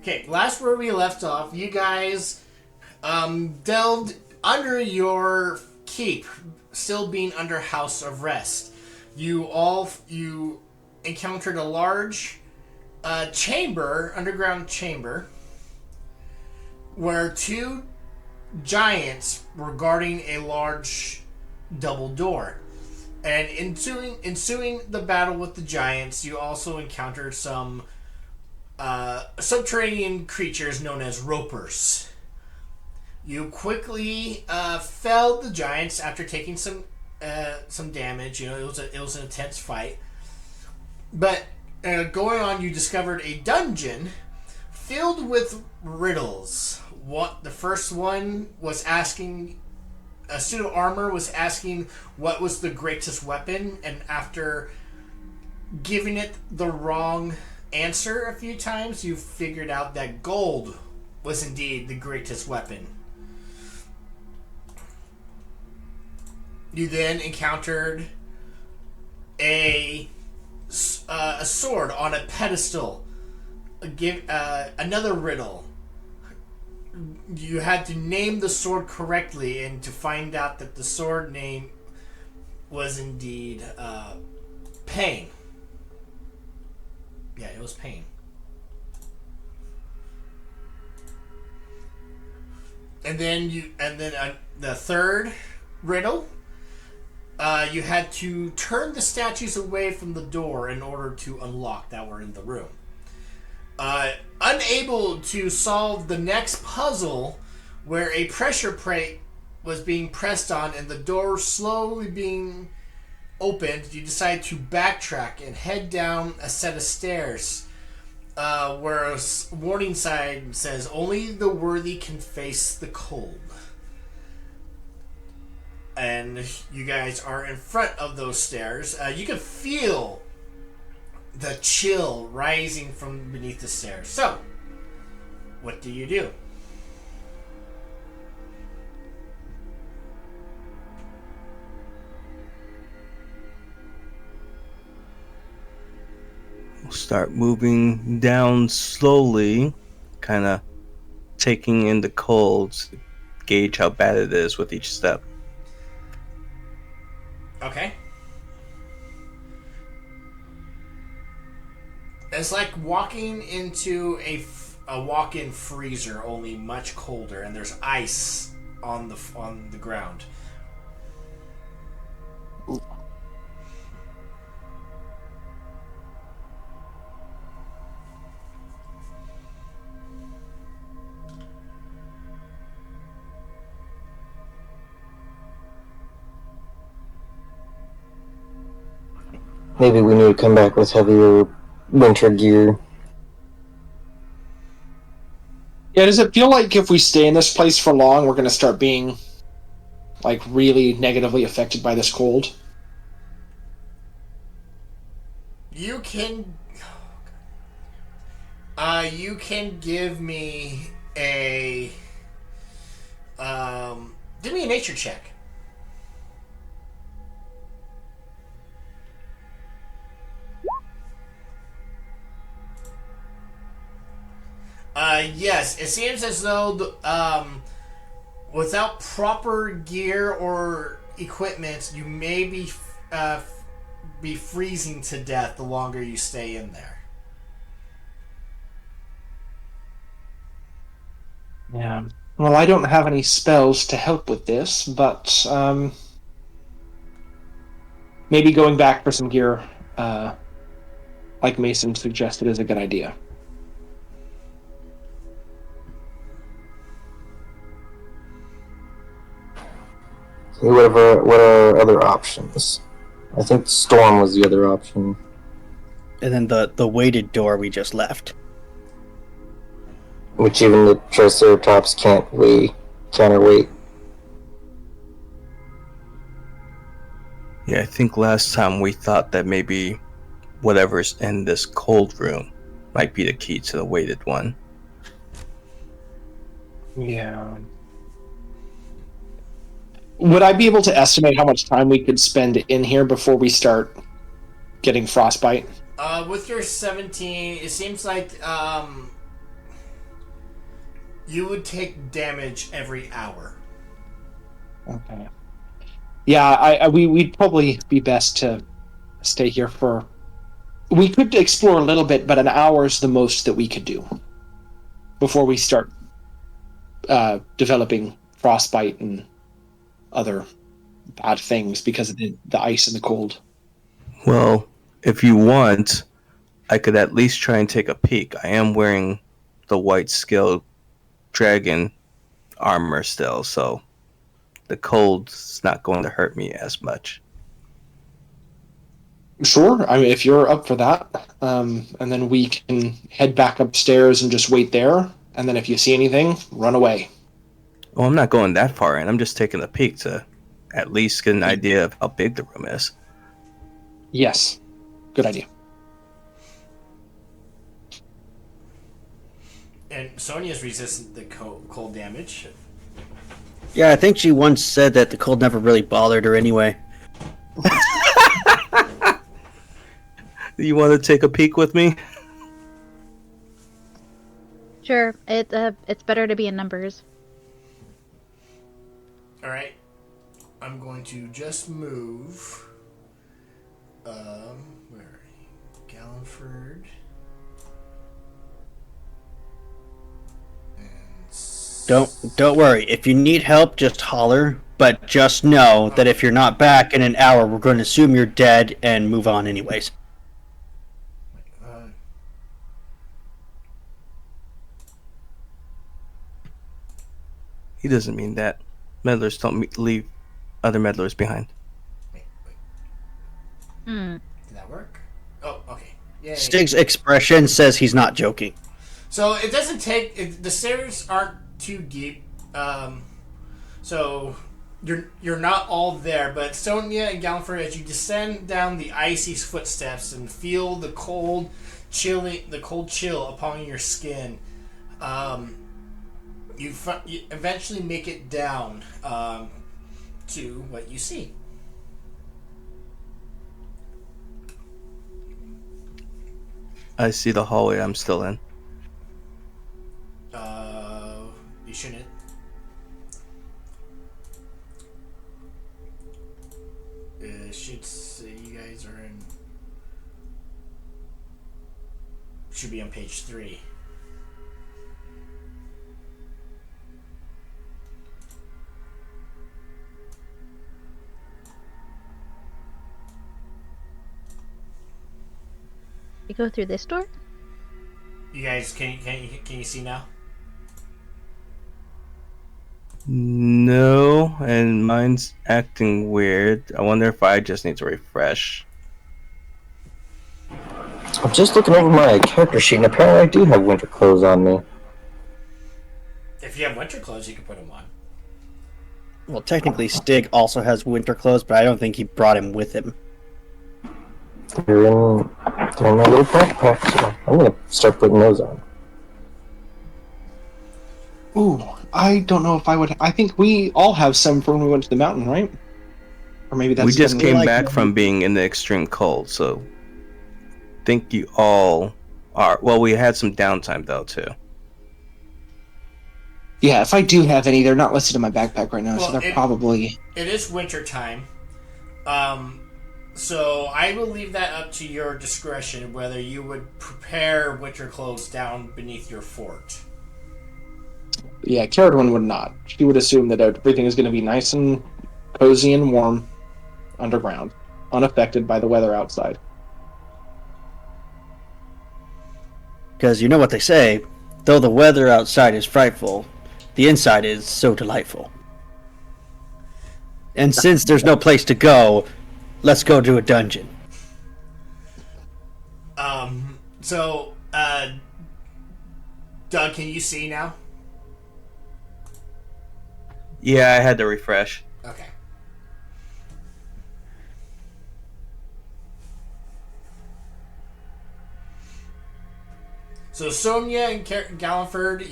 Okay, last where we left off, you guys delved under your keep, still being under house arrest. You encountered a large underground chamber, where two giants were guarding a large double door. And ensuing the battle with the giants, you also encountered some subterranean creatures known as ropers. You quickly felled the giants after taking some damage. You know, it was an intense fight. But going on, you discovered a dungeon filled with riddles. The first one was asking, a suit of armor was asking what was the greatest weapon, and after giving it the wrong answer a few times, you figured out that gold was indeed the greatest weapon. You then encountered a sword on a pedestal. Another riddle. You had to name the sword correctly, and to find out that the sword name was indeed Pain. Yeah, it was Pain. And then the third riddle. You had to turn the statues away from the door in order to unlock that were in the room. Unable to solve the next puzzle, where a pressure plate was being pressed on and the door slowly being opened, you decide to backtrack and head down a set of stairs, where a warning sign says, "Only the worthy can face the cold." And you guys are in front of those stairs. You can feel the chill rising from beneath the stairs. So, what do you do? We'll start moving down slowly, kind of taking in the cold to gauge how bad it is with each step. Okay. It's like walking into a walk-in freezer, only much colder, and there's ice on the ground. Maybe we need to come back with heavier winter gear. Yeah, does it feel like if we stay in this place for long, we're going to start being, like, really negatively affected by this cold? You can give me a nature check. Yes, it seems as though without proper gear or equipment, you may be freezing to death the longer you stay in there. Yeah. Well, I don't have any spells to help with this, but maybe going back for some gear, like Mason suggested, is a good idea. What are other options? I think Storm was the other option. And then the weighted door we just left. Which even the Triceratops can't counterweight. Yeah, I think last time we thought that maybe whatever's in this cold room might be the key to the weighted one. Yeah. Would I be able to estimate how much time we could spend in here before we start getting frostbite? With your 17, it seems like You would take damage every hour. Okay. Yeah, we'd probably be best to stay here for. We could explore a little bit, but an hour is the most that we could do before we start developing frostbite and other bad things because of the ice and the cold. Well, if you want, I could at least try and take a peek. I am wearing the white scaled dragon armor still, so the cold's not going to hurt me as much. Sure, I mean, if you're up for that, and then we can head back upstairs and just wait there. And then if you see anything, run away. Well, I'm not going that far in. I'm just taking a peek to at least get an idea of how big the room is. Yes, good idea. And Sonia's resistant to cold damage. Yeah, I think she once said that the cold never really bothered her anyway. You want to take a peek with me? Sure, it's better to be in numbers. All right, I'm going to just move. Where are you? Galliford. Don't worry. If you need help, just holler. But just know that if you're not back in an hour, we're going to assume you're dead and move on anyways. He doesn't mean that. Meddlers don't leave other meddlers behind. Wait. Hmm. Did that work? Oh, okay. Yay. Stig's expression says he's not joking. So it doesn't take. The stairs aren't too deep. So you're not all there. But Sonia and Gallifrey, as you descend down the icy footsteps and feel the cold chill upon your skin, you eventually make it down to what you see. I see the hallway I'm still in. You shouldn't. It should say you guys are in. Should be on page 3. You go through this door? You guys, can you see now? No, and mine's acting weird. I wonder if I just need to refresh. I'm just looking over my character sheet, and apparently I do have winter clothes on me. If you have winter clothes, you can put them on. Well, technically, Stig also has winter clothes, but I don't think he brought him with him. They're in my little backpack, so I'm gonna start putting those on. Ooh, I don't know if I would. I think we all have some from when we went to the mountain, right? Or maybe that's We just came like- back from being in the extreme cold, so think you all are. Well, we had some downtime though too. Yeah, if I do have any, they're not listed in my backpack right now, Well, so they're probably. It is winter time. So I will leave that up to your discretion whether you would prepare winter clothes down beneath your fort. Yeah, Caradwin would not. She would assume that everything is going to be nice and cozy and warm underground, unaffected by the weather outside. Because you know what they say, though the weather outside is frightful, the inside is so delightful. And since there's no place to go, let's go to a dungeon. Doug, can you see now? Yeah, I had to refresh. Okay. So Sonia and Galliford,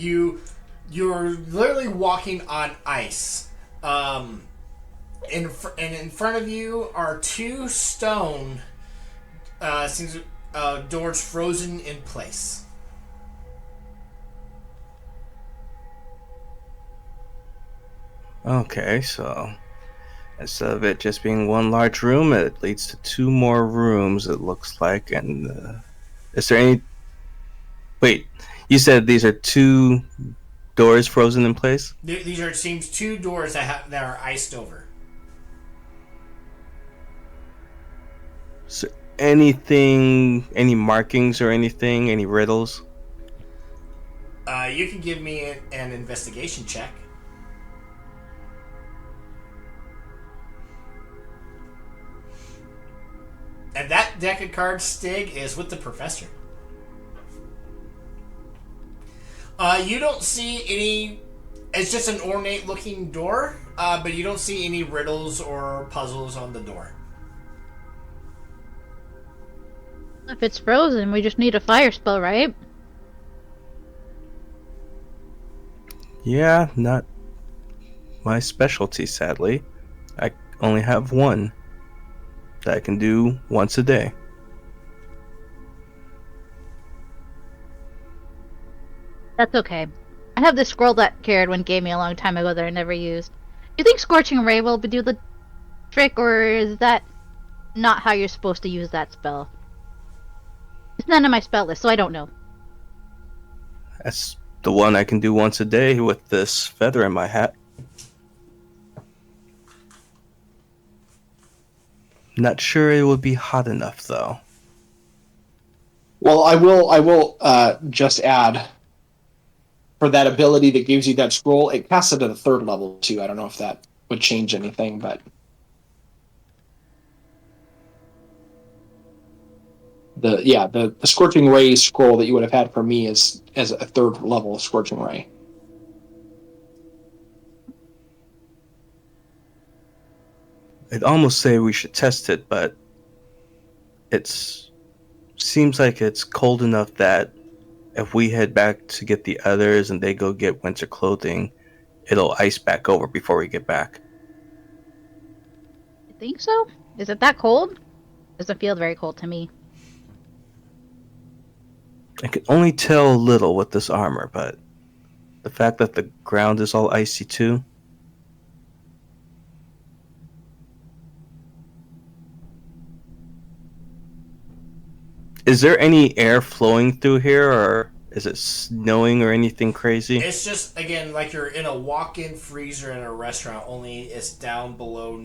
you're literally walking on ice. In front of you are two stone doors frozen in place. Okay, so instead of it just being one large room, it leads to two more rooms, it looks like. And is there any. Wait, you said these are two doors frozen in place? These are, it seems, two doors that are iced over. So anything, any markings or anything, any riddles? You can give me an investigation check. And that deck of cards, Stig, is with the professor. You don't see any. It's just an ornate looking door, but you don't see any riddles or puzzles on the door. If it's frozen, we just need a fire spell, right? Yeah, not my specialty, sadly. I only have one that I can do once a day. That's okay. I have this scroll that Caradwin gave me a long time ago that I never used. You think Scorching Ray will do the trick, or is that not how you're supposed to use that spell? It's none of my spell list, so I don't know. That's the one I can do once a day with this feather in my hat. Not sure it would be hot enough, though. Well, I will just add for that ability that gives you that scroll, it casts it at a third level too. I don't know if that would change anything, but the Scorching Ray scroll that you would have had for me is as a third level Scorching Ray. I'd almost say we should test it, but seems like it's cold enough that if we head back to get the others and they go get winter clothing, it'll ice back over before we get back. You think so? Is it that cold? Doesn't feel very cold to me. I can only tell a little with this armor, but the fact that the ground is all icy too. Is there any air flowing through here, or is it snowing or anything crazy? It's just, again, like you're in a walk-in freezer in a restaurant, only it's down below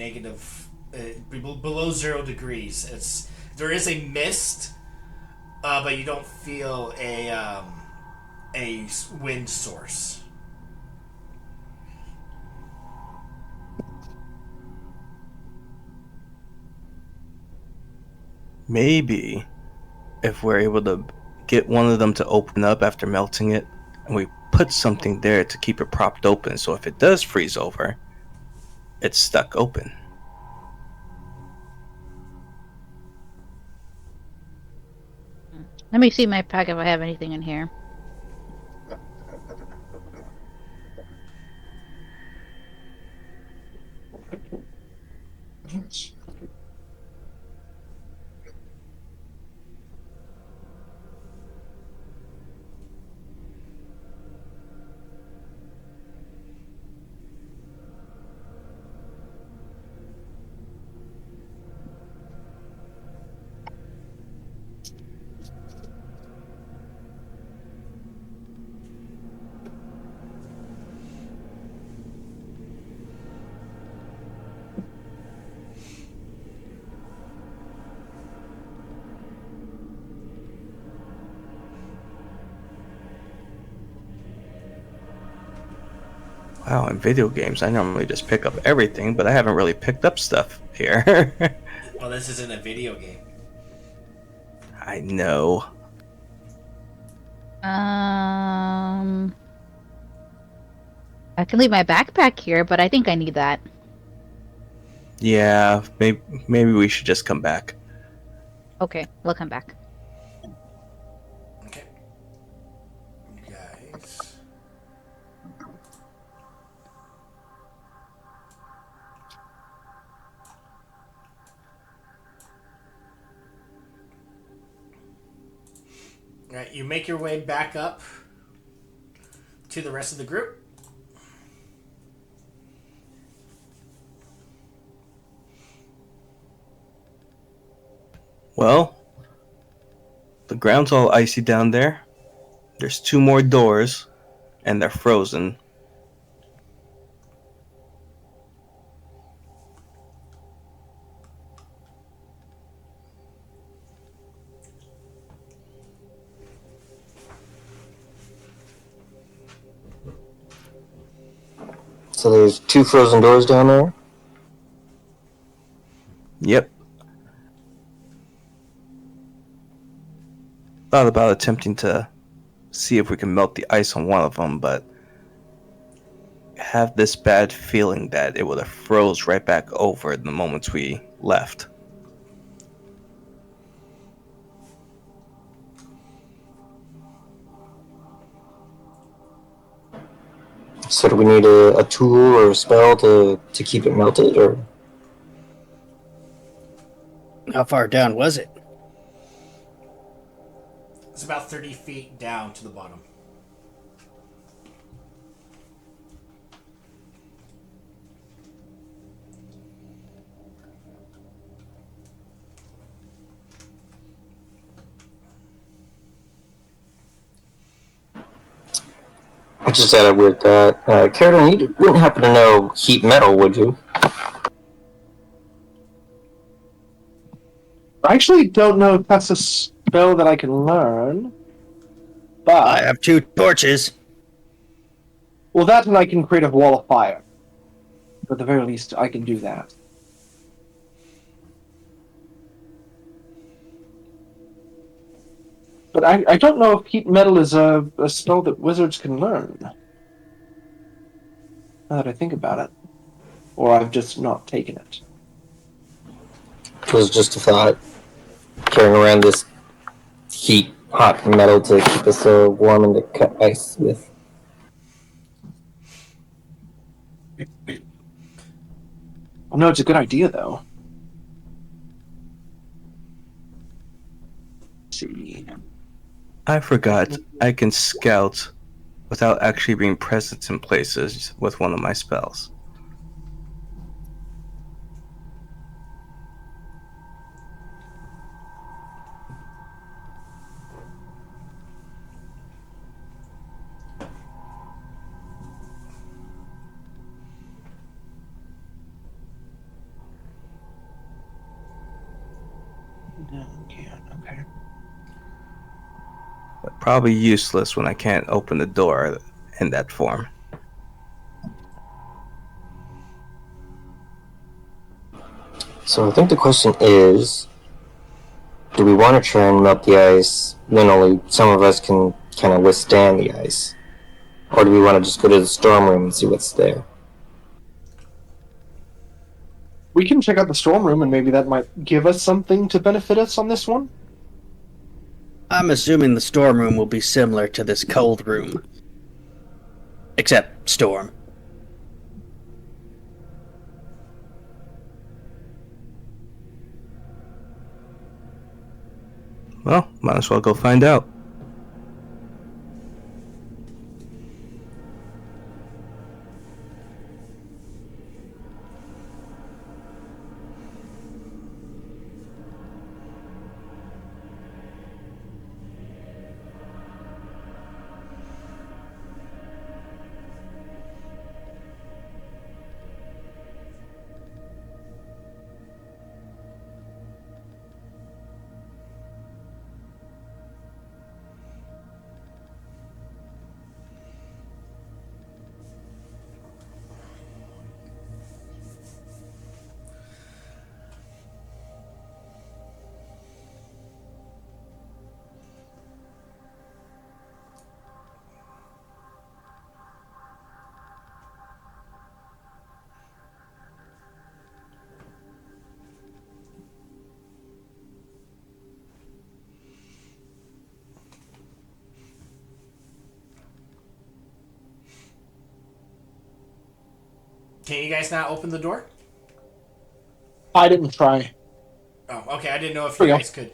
below 0 degrees. There is a mist, but you don't feel a wind source. Maybe if we're able to get one of them to open up after melting it, and we put something there to keep it propped open, so if it does freeze over, it's stuck open. Let me see my pack if I have anything in here. Wow, in video games, I normally just pick up everything, but I haven't really picked up stuff here. Well, this isn't a video game. I know. I can leave my backpack here, but I think I need that. Yeah, maybe we should just come back. Okay, we'll come back. Okay. You guys. All right, you make your way back up to the rest of the group. Well, the ground's all icy down there. There's 2 more doors, and they're frozen. So there's 2 frozen doors down there. Yep. Thought about attempting to see if we can melt the ice on one of them, but I have this bad feeling that it would have froze right back over the moment we left. So do we need a tool or a spell to keep it melted, or? How far down was it? It's about 30 feet down to the bottom. I just had a weird thought. Carolyn, you wouldn't happen to know heat metal, would you? I actually don't know if that's a spell that I can learn. But I have 2 torches. well, that and I can create a wall of fire. At the very least, I can do that. But I don't know if heat metal is a spell that wizards can learn. Now that I think about it. Or I've just not taken it. It was just a thought. Carrying around this hot metal to keep us warm and to cut ice with. Well, no, it's a good idea, though. Let's see. I forgot I can scout without actually being present in places with one of my spells. No, can't. Okay. But probably useless when I can't open the door in that form. So I think the question is, do we want to try and melt the ice when only some of us can kind of withstand the ice? Or do we want to just go to the storm room and see what's there? We can check out the storm room, and maybe that might give us something to benefit us on this one. I'm assuming the storm room will be similar to this cold room. Except storm. Well, might as well go find out. Can you guys not open the door? I didn't try. Oh, okay. I didn't know if There you we go. guys could.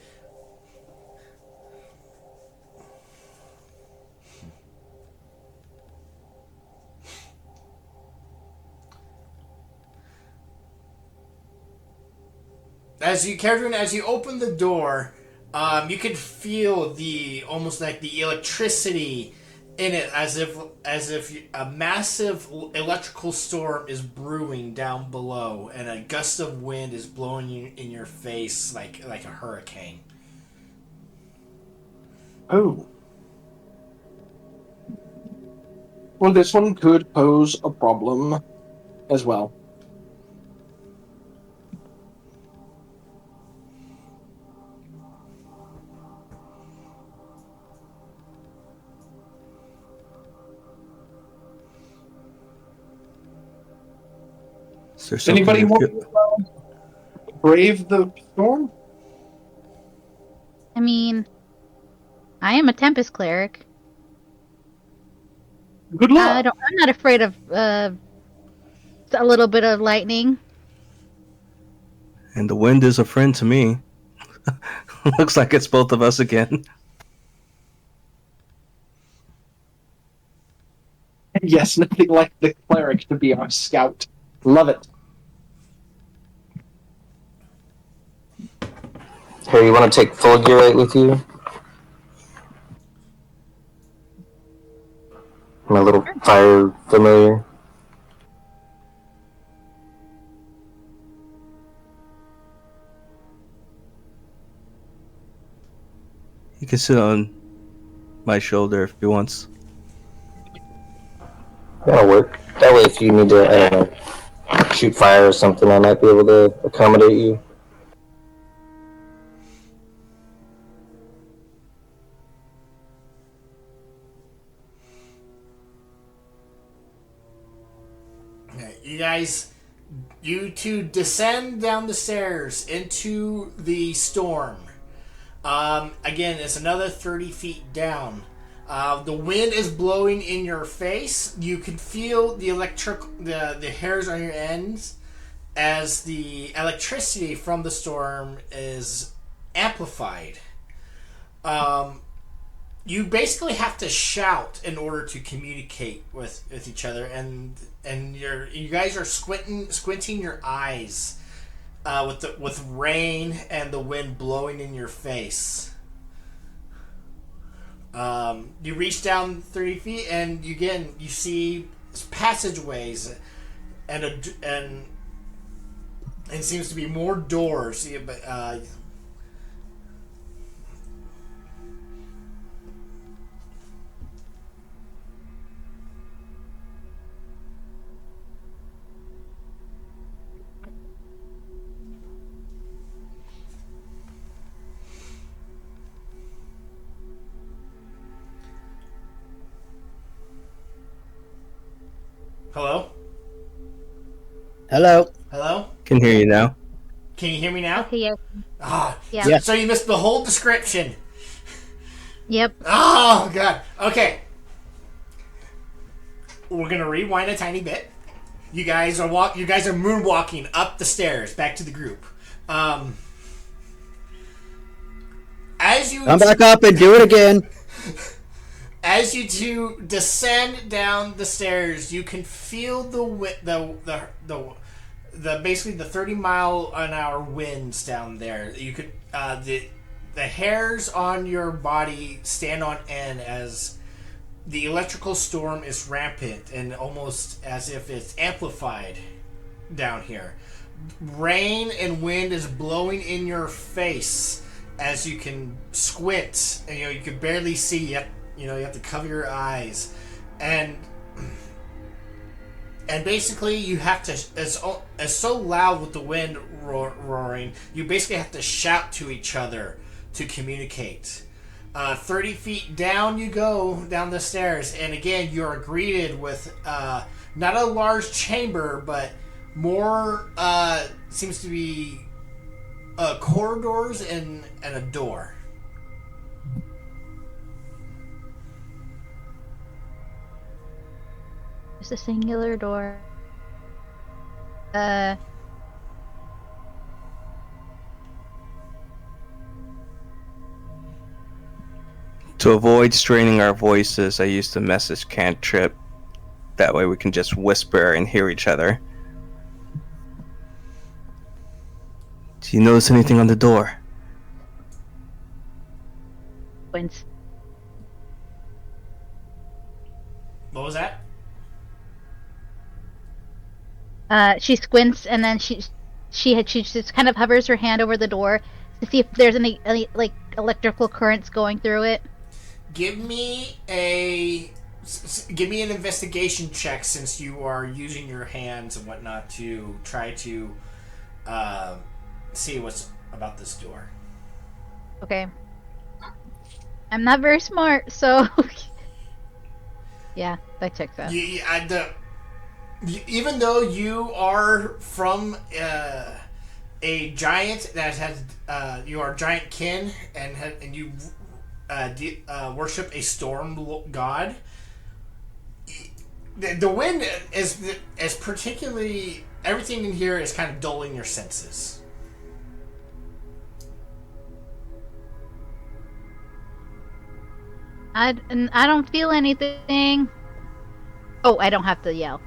as you open the door, you can feel almost like the electricity in it, as if a massive electrical storm is brewing down below, and a gust of wind is blowing you in your face like a hurricane. Oh. Well, this one could pose a problem as well. Is there something Anybody you want feel- to brave the storm? I mean, I am a Tempest cleric. Good luck. I'm not afraid of a little bit of lightning. And the wind is a friend to me. Looks like it's both of us again. Yes, nothing like the cleric to be our scout. Love it. Harry, you want to take Fulgurite with you? My little fire familiar. He can sit on my shoulder if he wants. That'll work. That way, if you need to, I don't know, shoot fire or something, I might be able to accommodate you. Okay, you two descend down the stairs into the storm. Again, it's another 30 feet down. The wind is blowing in your face. You can feel the hairs on your ends as the electricity from the storm is amplified. You basically have to shout in order to communicate with each other, and you guys are squinting your eyes with rain and the wind blowing in your face. You reach down 30 feet, and you see passageways, and it seems to be more doors. Hello? Hello. Hello? Can hear you now. Can you hear me now? Okay, yes. Ah, Yeah. Yes. So you missed the whole description. Yep. Oh god. Okay. We're gonna rewind a tiny bit. You guys are moonwalking up the stairs back to the group. As you Come back up and do it again. As you two descend down the stairs, you can feel the basically the 30-mile-an-hour winds down there. You could the hairs on your body stand on end as the electrical storm is rampant and almost as if it's amplified down here. Rain and wind is blowing in your face as you can squint, and you can barely see. You have to cover your eyes, and basically you have to, as so loud with the wind roaring, you basically have to shout to each other to communicate. 30 feet down you go down the stairs, and again you are greeted with not a large chamber, but more seems to be corridors and a door. There's a singular door. To avoid straining our voices, I used the message cantrip. That way we can just whisper and hear each other. Do you notice anything on the door? Squints. What was that? She squints and then she just kind of hovers her hand over the door to see if there's any like electrical currents going through it. Give me an investigation check, since you are using your hands and whatnot to try to see what's about this door. Okay. I'm not very smart, so yeah, that checks out. Even though you are from a giant that has you are giant kin and you worship a storm god, the wind is particularly, everything in here is kind of dulling your senses. I don't feel anything. Oh, I don't have to yell.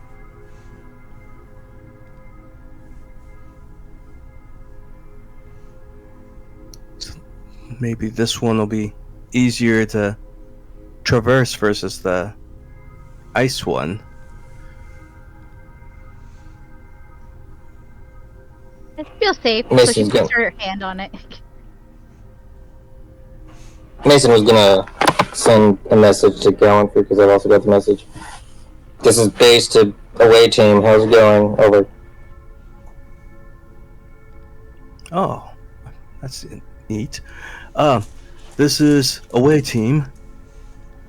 Maybe this one will be easier to traverse versus the ice one. It feels safe, so Mason's she puts good. her hand on it. Mason was gonna send a message to Gallon because I've also got the message. This is base to away team. How's it going? Over. Oh, that's neat. This is away team.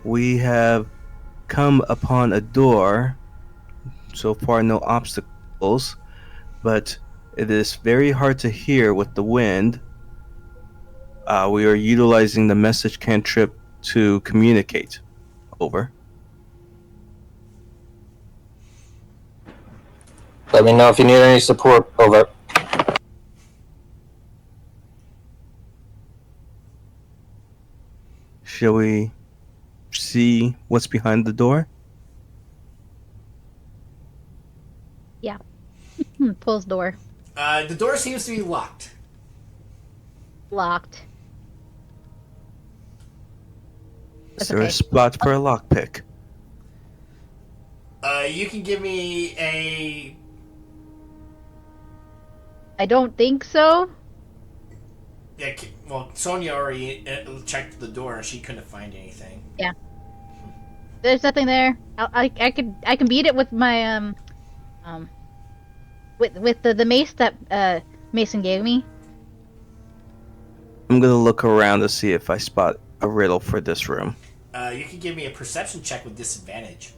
We have come upon a door. So far, no obstacles, but it is very hard to hear with the wind. We are utilizing the message cantrip to communicate. Over. Let me know if you need any support. Over. Shall we see what's behind the door? Yeah. Pulls door. The door seems to be locked. Locked. Is That's there a okay. spot for a lockpick? You can give me a. I don't think so. Yeah, well, Sonia already checked the door and she couldn't find anything. Yeah. There's nothing there. I can beat it with my with the mace that Mason gave me. I'm gonna look around to see if I spot a riddle for this room. You can give me a perception check with disadvantage.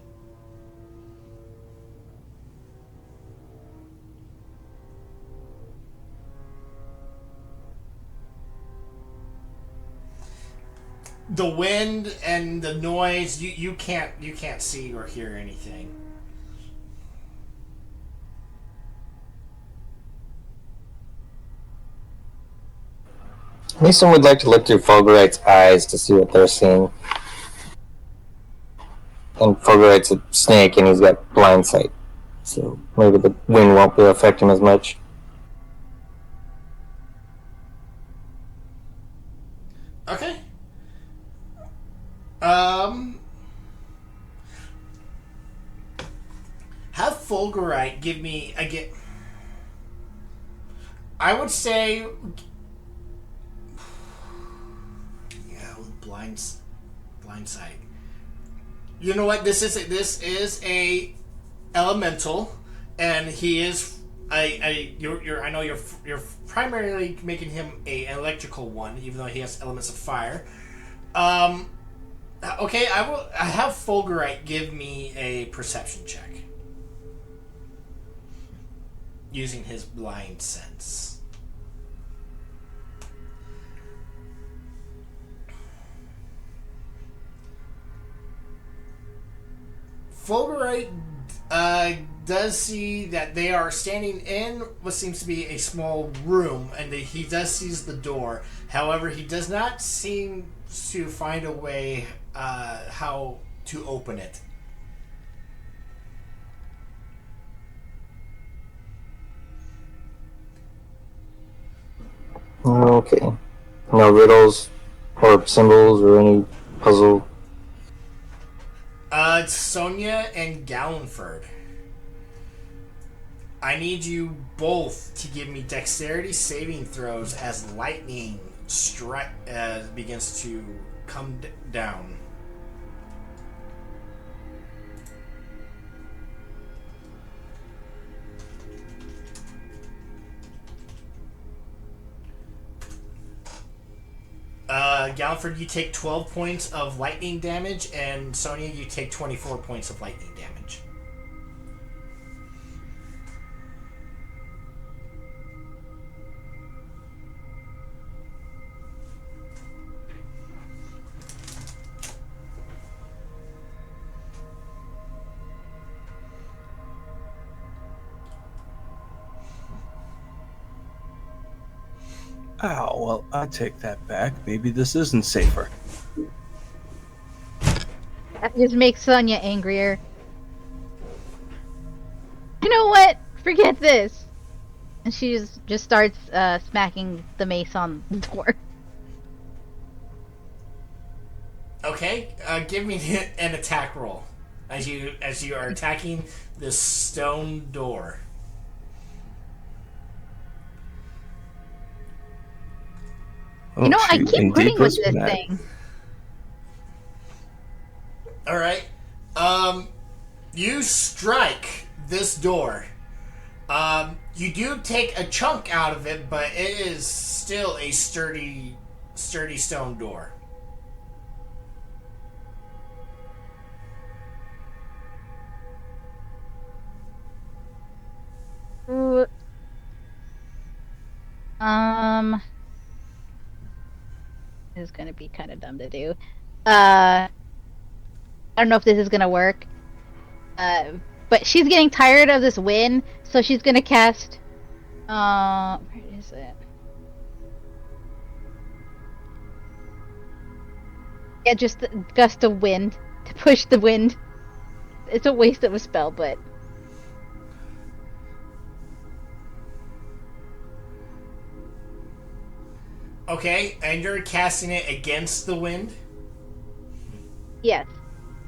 The wind and the noise, you can't see or hear anything. Mason would like to look through Fulgurite's eyes to see what they're seeing. And Fulgurite's a snake and he's got blind sight. So maybe the wind won't be affect him as much. Okay. Have Fulgurite give me I would say, yeah, with blind sight. You know what? This is a elemental, and he is I know you're primarily making him an electrical one, even though he has elements of fire. Okay, I have Fulgurite give me a perception check using his blind sense. Fulgurite does see that they are standing in what seems to be a small room, and he does seize the door. However, he does not seem to find a way how to open it. Okay. No riddles or symbols or any puzzle. It's Sonia and Gallenford. I need you both to give me dexterity saving throws as lightning begins to come down. Galford, you take 12 points of lightning damage, and Sonia, you take 24 points of lightning damage. Oh, well, I take that back. Maybe this isn't safer. That just makes Sonya angrier. You know what? Forget this. And she just starts smacking the mace on the door. Okay, give me an attack roll as you are attacking this stone door. Oh, You know, I shoot, keep indeed quitting with was this mad. thing. All right, you strike this door. You do take a chunk out of it, but it is still a sturdy stone door. Ooh. This is gonna be kind of dumb to do. I don't know if this is gonna work. But she's getting tired of this wind, so she's gonna cast. Where is it? Yeah, just a gust of wind to push the wind. It's a waste of a spell, but Okay, and you're casting it against the wind? yes.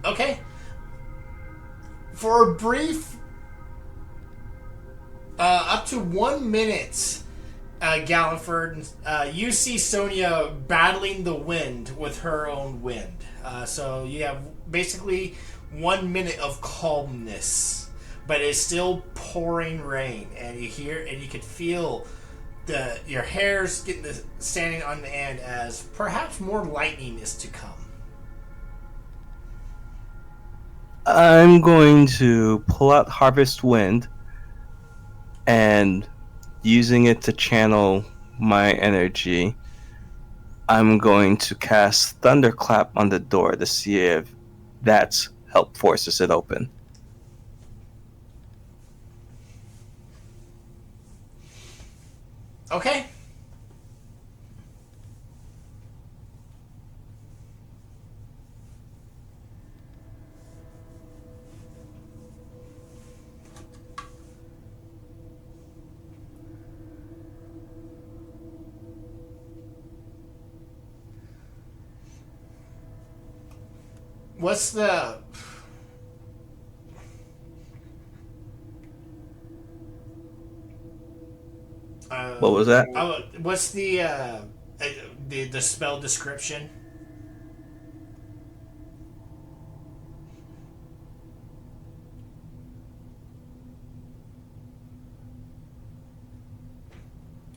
Okay. For a brief, up to 1 minute, Gallenford, you see Sonia battling the wind with her own wind. So you have basically 1 minute of calmness, but it's still pouring rain, and you can feel your hair's standing on the end as perhaps more lightning is to come. I'm going to pull out Harvest Wind and using it to channel my energy, I'm going to cast Thunderclap on the door to see if that's help forces it open. Okay. What's the... What was that? What's the spell description?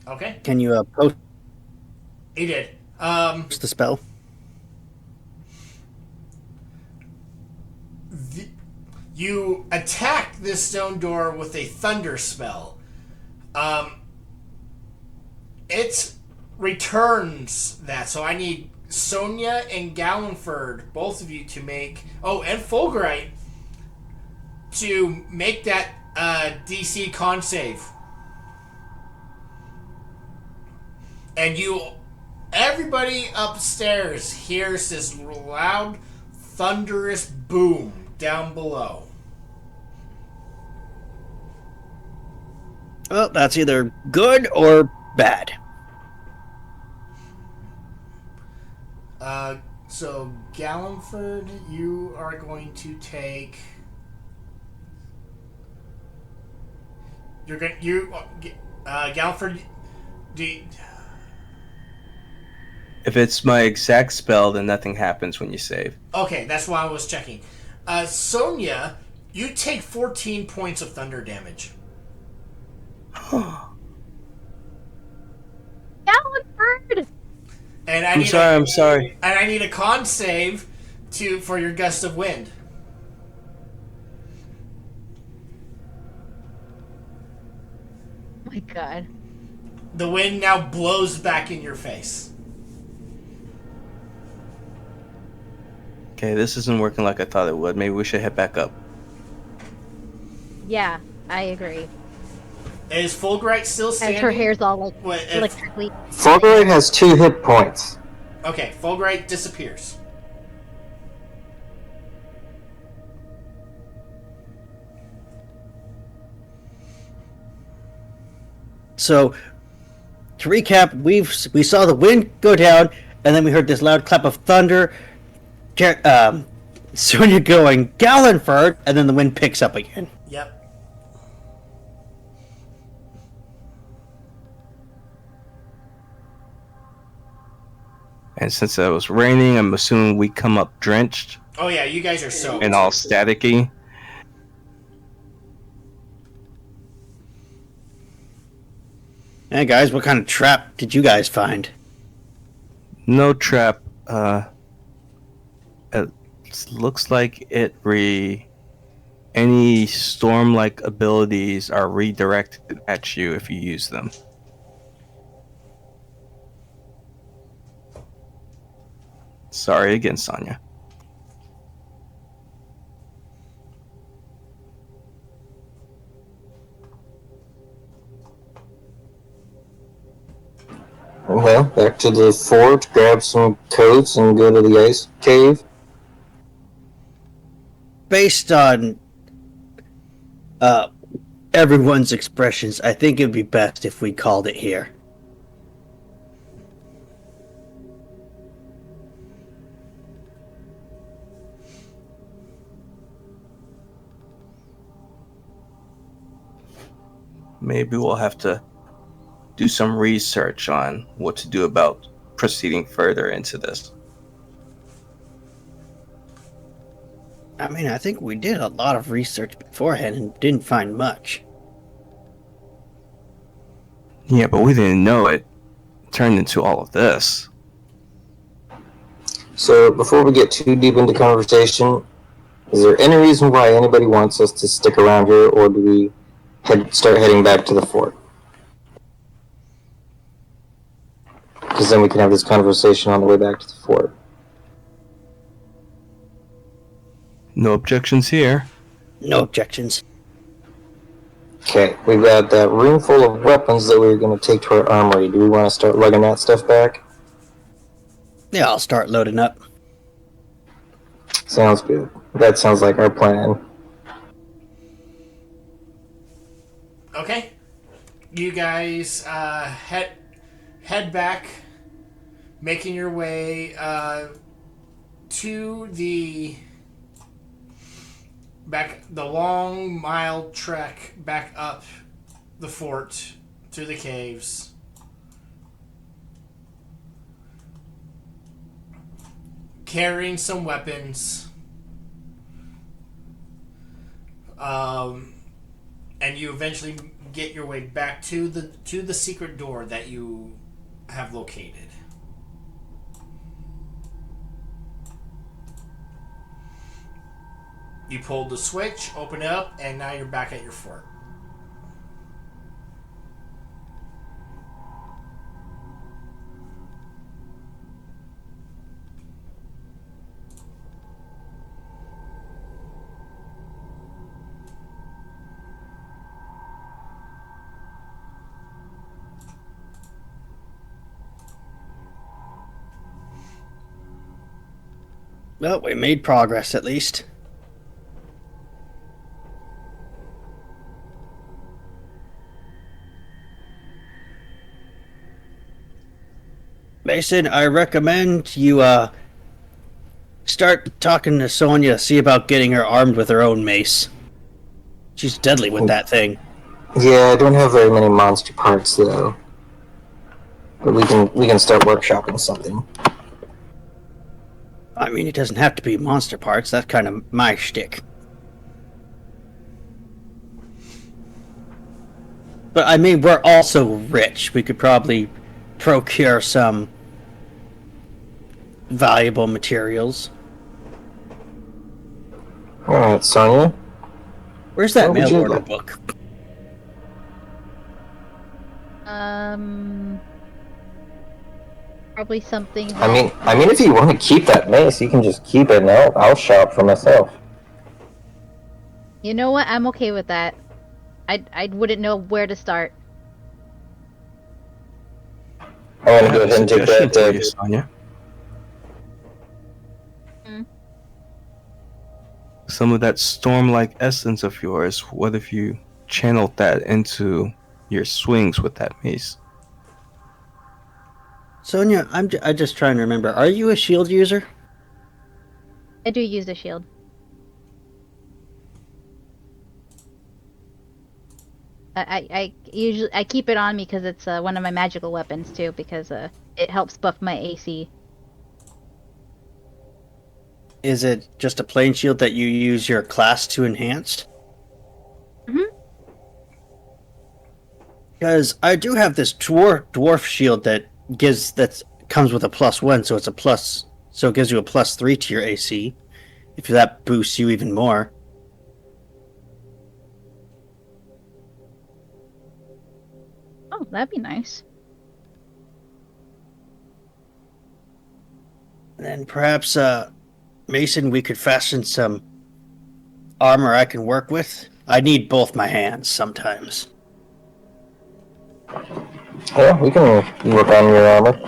Okay, Can you post he did. the spell? You attack this stone door with a thunder spell. It returns that, so I need Sonia and Gallenford, both of you, to make... Oh, and Fulgurite, to make that DC con save. And everybody upstairs hears this loud, thunderous boom down below. Well, that's either good or bad. So Gallenford, you are going to take. You're going Gallenford. Do you, If it's my exact spell, then nothing happens when you save. okay, that's why I was checking. Sonia, you take 14 points of thunder damage. Gallenford! And I'm sorry. I'm sorry. And I need a con save for your gust of wind. Oh my god. The wind now blows back in your face. Okay, this isn't working like I thought it would. Maybe we should head back up. Yeah, I agree. Is Fulbright still As standing? her hair's all like What, if- electrically. Fulbright has 2 hit points. Okay, Fulbright disappears. So, to recap, we saw the wind go down, and then we heard this loud clap of thunder. Sonya going Gallenford, and then the wind picks up again. Yep. And since it was raining, I'm assuming we come up drenched Oh yeah, you guys are soaked. and all staticky. Hey guys, what kind of trap did you guys find? No trap. It looks like any storm-like abilities are redirected at you if you use them. Sorry again, Sonya. Well, back to the fort, grab some coats, and go to the ice cave. Based on everyone's expressions, I think it'd be best if we called it here. Maybe we'll have to do some research on what to do about proceeding further into this. I mean, I think we did a lot of research beforehand and didn't find much. Yeah, but we didn't know it turned into all of this. So, before we get too deep into conversation, is there any reason why anybody wants us to stick around here, or do we start heading back to the fort? Because then we can have this conversation on the way back to the fort. No objections here. No objections. Okay, we've got that room full of weapons that we were going to take to our armory. Do we want to start lugging that stuff back? Yeah, I'll start loading up. Sounds good. That sounds like our plan. Okay. You guys head back, making your way to the long mile trek back up the fort through the caves. Carrying some weapons. And you eventually get your way back to the secret door that you have located. You pulled the switch, open it up, and now you're back at your fort. Well, we made progress at least. Mason, I recommend you start talking to Sonya, see about getting her armed with her own mace. She's deadly with that thing. Yeah, I don't have very many monster parts though. But we can start workshopping something. I mean, it doesn't have to be monster parts. That's kind of my shtick. But I mean, we're also rich. We could probably procure some valuable materials. Alright, Sonya. Where's that What would mail you order like? book? Probably something. I mean, if you want to keep that mace, you can just keep it, and I'll shop for myself. You know what? I'm okay with that. I wouldn't know where to start. I want I to go have a ahead and take suggestion that. for you, Sonya. Hmm. Some of that storm-like essence of yours, what if you channeled that into your swings with that mace? Sonya, I'm just trying to remember. Are you a shield user? I do use a shield. I usually I keep it on me because it's one of my magical weapons too, because it helps buff my AC. Is it just a plain shield that you use your class to enhance? Mhm. Because I do have this dwarf shield that comes with a +1, so it's a plus, so it gives you a +3 to your AC. If that boosts you even more. Oh, that'd be nice. And then perhaps, Mason, we could fashion some armor I can work with. I need both my hands sometimes. Yeah, we can work on your armor.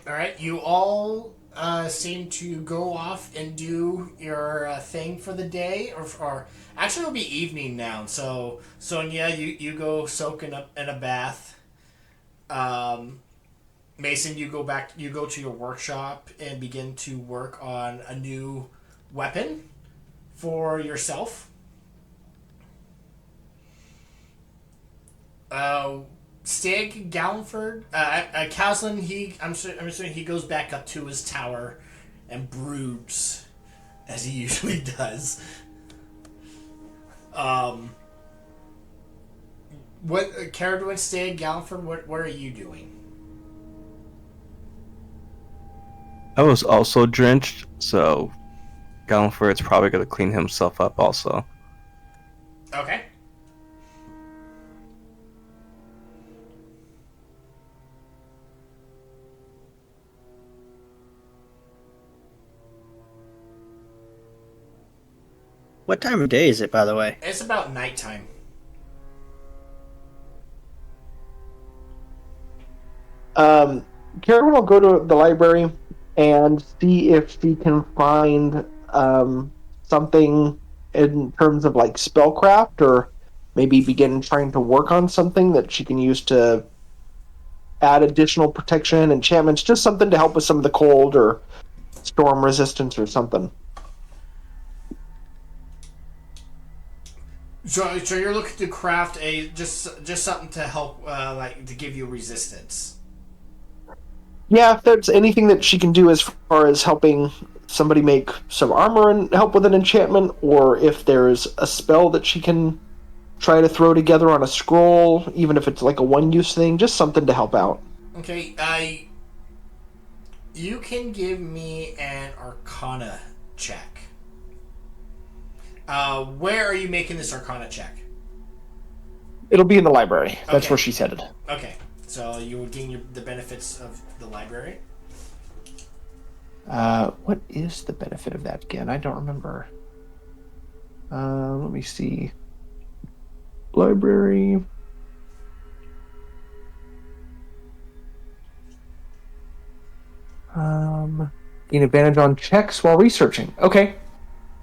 All right, you all seem to go off and do your thing for the day, or actually it'll be evening now. So Sonia, you go soaking up in a bath. Mason, you go to your workshop and begin to work on a new weapon for yourself. Stig Gallenford, Caslin, I'm assuming he goes back up to his tower and broods, as he usually does. What, Caradwin, Stig, Gallenford, what are you doing? I was also drenched, so Gallenford's probably going to clean himself up also. Okay. What time of day is it, by the way? It's about nighttime. Karen will go to the library and see if she can find something in terms of like spellcraft, or maybe begin trying to work on something that she can use to add additional protection, enchantments, just something to help with some of the cold or storm resistance or something. So you're looking to craft a just something to help, like to give you resistance. Yeah, if there's anything that she can do as far as helping somebody make some armor and help with an enchantment, or if there's a spell that she can try to throw together on a scroll, even if it's like a one-use thing, just something to help out. Okay, you can give me an Arcana check. Where are you making this Arcana check? It'll be in the library. That's Okay. where she's headed. Okay, so you will gain the benefits of the library. What is the benefit of that again? I don't remember. Let me see. Library. Gain advantage on checks while researching. Okay.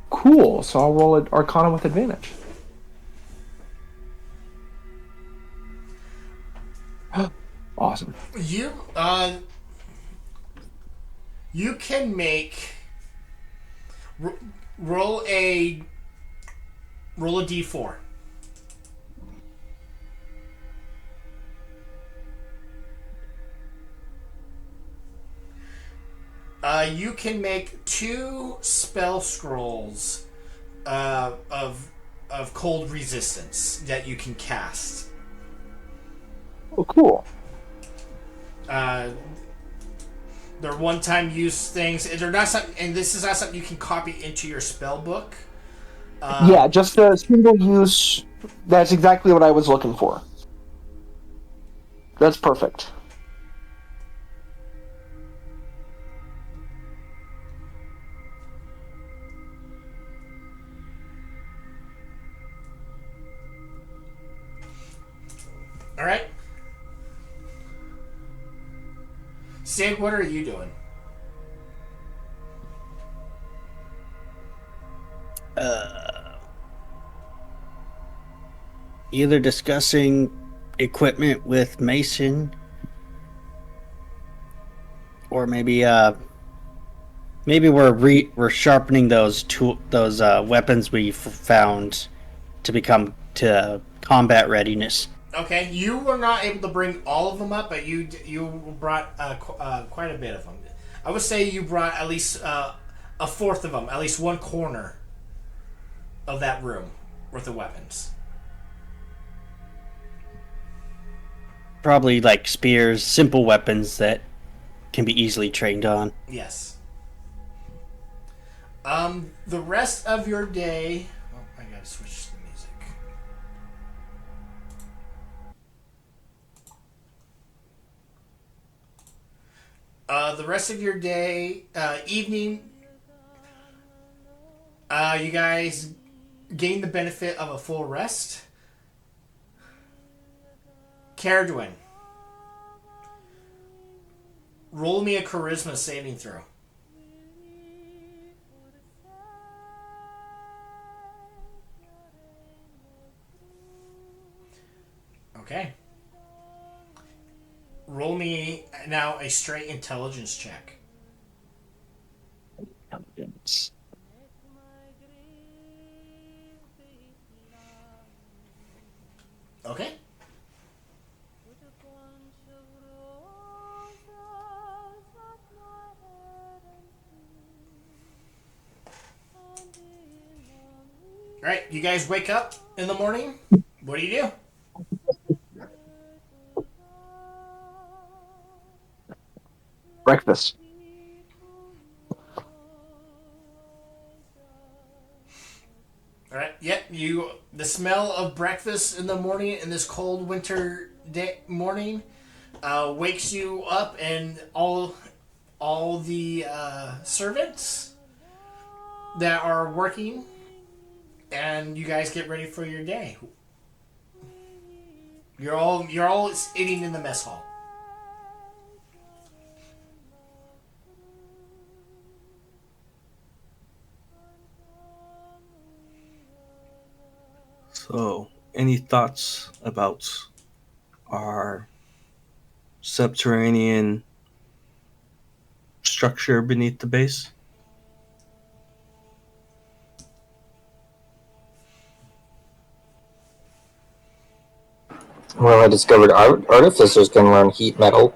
Cool. So I'll roll an Arcana with advantage. Awesome. You can make roll a d4. You can make 2 spell scrolls of cold resistance that you can cast. Oh, cool. They're one-time use things. They're not something, and this is not something you can copy into your spell book. Yeah, just a single use. That's exactly what I was looking for. That's perfect. All right, Sig, what are you doing? Either discussing equipment with Mason, or maybe we're sharpening those weapons we found to become to combat readiness. Okay, you were not able to bring all of them up, but you brought quite a bit of them. I would say you brought at least a fourth of them, at least one corner of that room worth of weapons. Probably like spears, simple weapons that can be easily trained on. Yes. The rest of your day. Oh, I gotta switch the music. The rest of your day, evening, you guys gain the benefit of a full rest. Caradwin, roll me a charisma saving throw. Okay. Roll me now a straight intelligence check. Intelligence. Okay. All right, you guys wake up in the morning. What do you do? Breakfast. All right. Yep. The smell of breakfast in the morning in this cold winter day morning wakes you up, and all the servants that are working, and you guys get ready for your day. You're all eating in the mess hall. So, any thoughts about our subterranean structure beneath the base? Well, I discovered artificers can learn heat metal.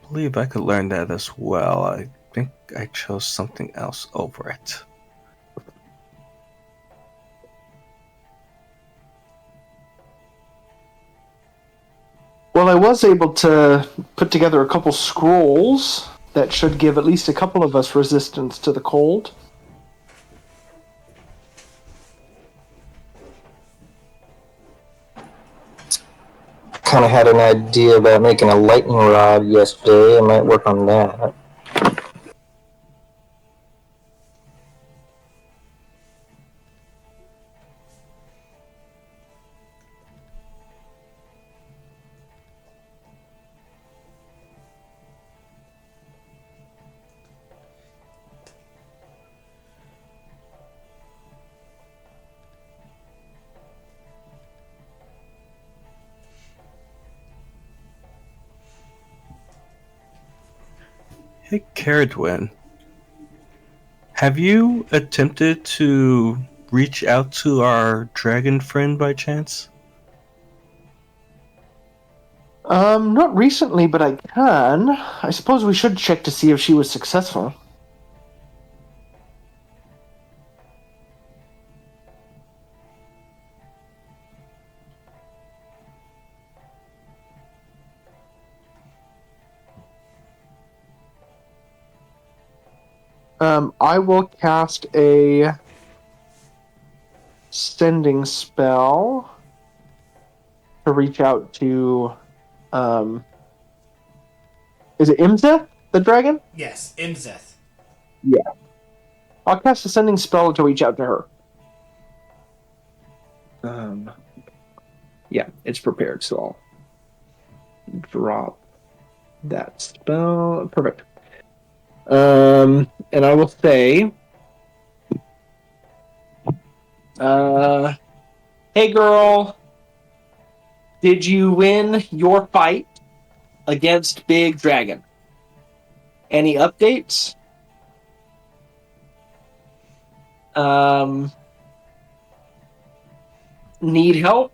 I believe I could learn that as well. I think I chose something else over it. Well, I was able to put together a couple scrolls that should give at least a couple of us resistance to the cold. kind of had an idea about making a lightning rod yesterday. I might work on that. Hey, Caradwin, have you attempted to reach out to our dragon friend by chance? Not recently, but I can. I suppose we should check to see if she was successful. I will cast a sending spell to reach out to, is it Imzeth, the dragon? Yes, Imzeth. Yeah. I'll cast a sending spell to reach out to her. Yeah, it's prepared, so I'll drop that spell. Perfect. And I will say, hey girl, did you win your fight against Big Dragon? Any updates? Need help?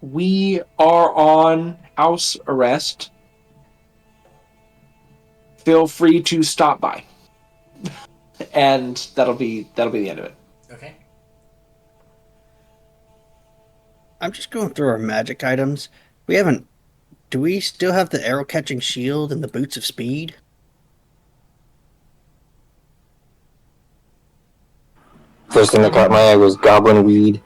We are on house arrest. Feel free to stop by. And that'll be the end of it. Okay. I'm just going through our magic items. We haven't. Do we still have the arrow catching shield and the boots of speed? First thing that caught my eye was goblin weed.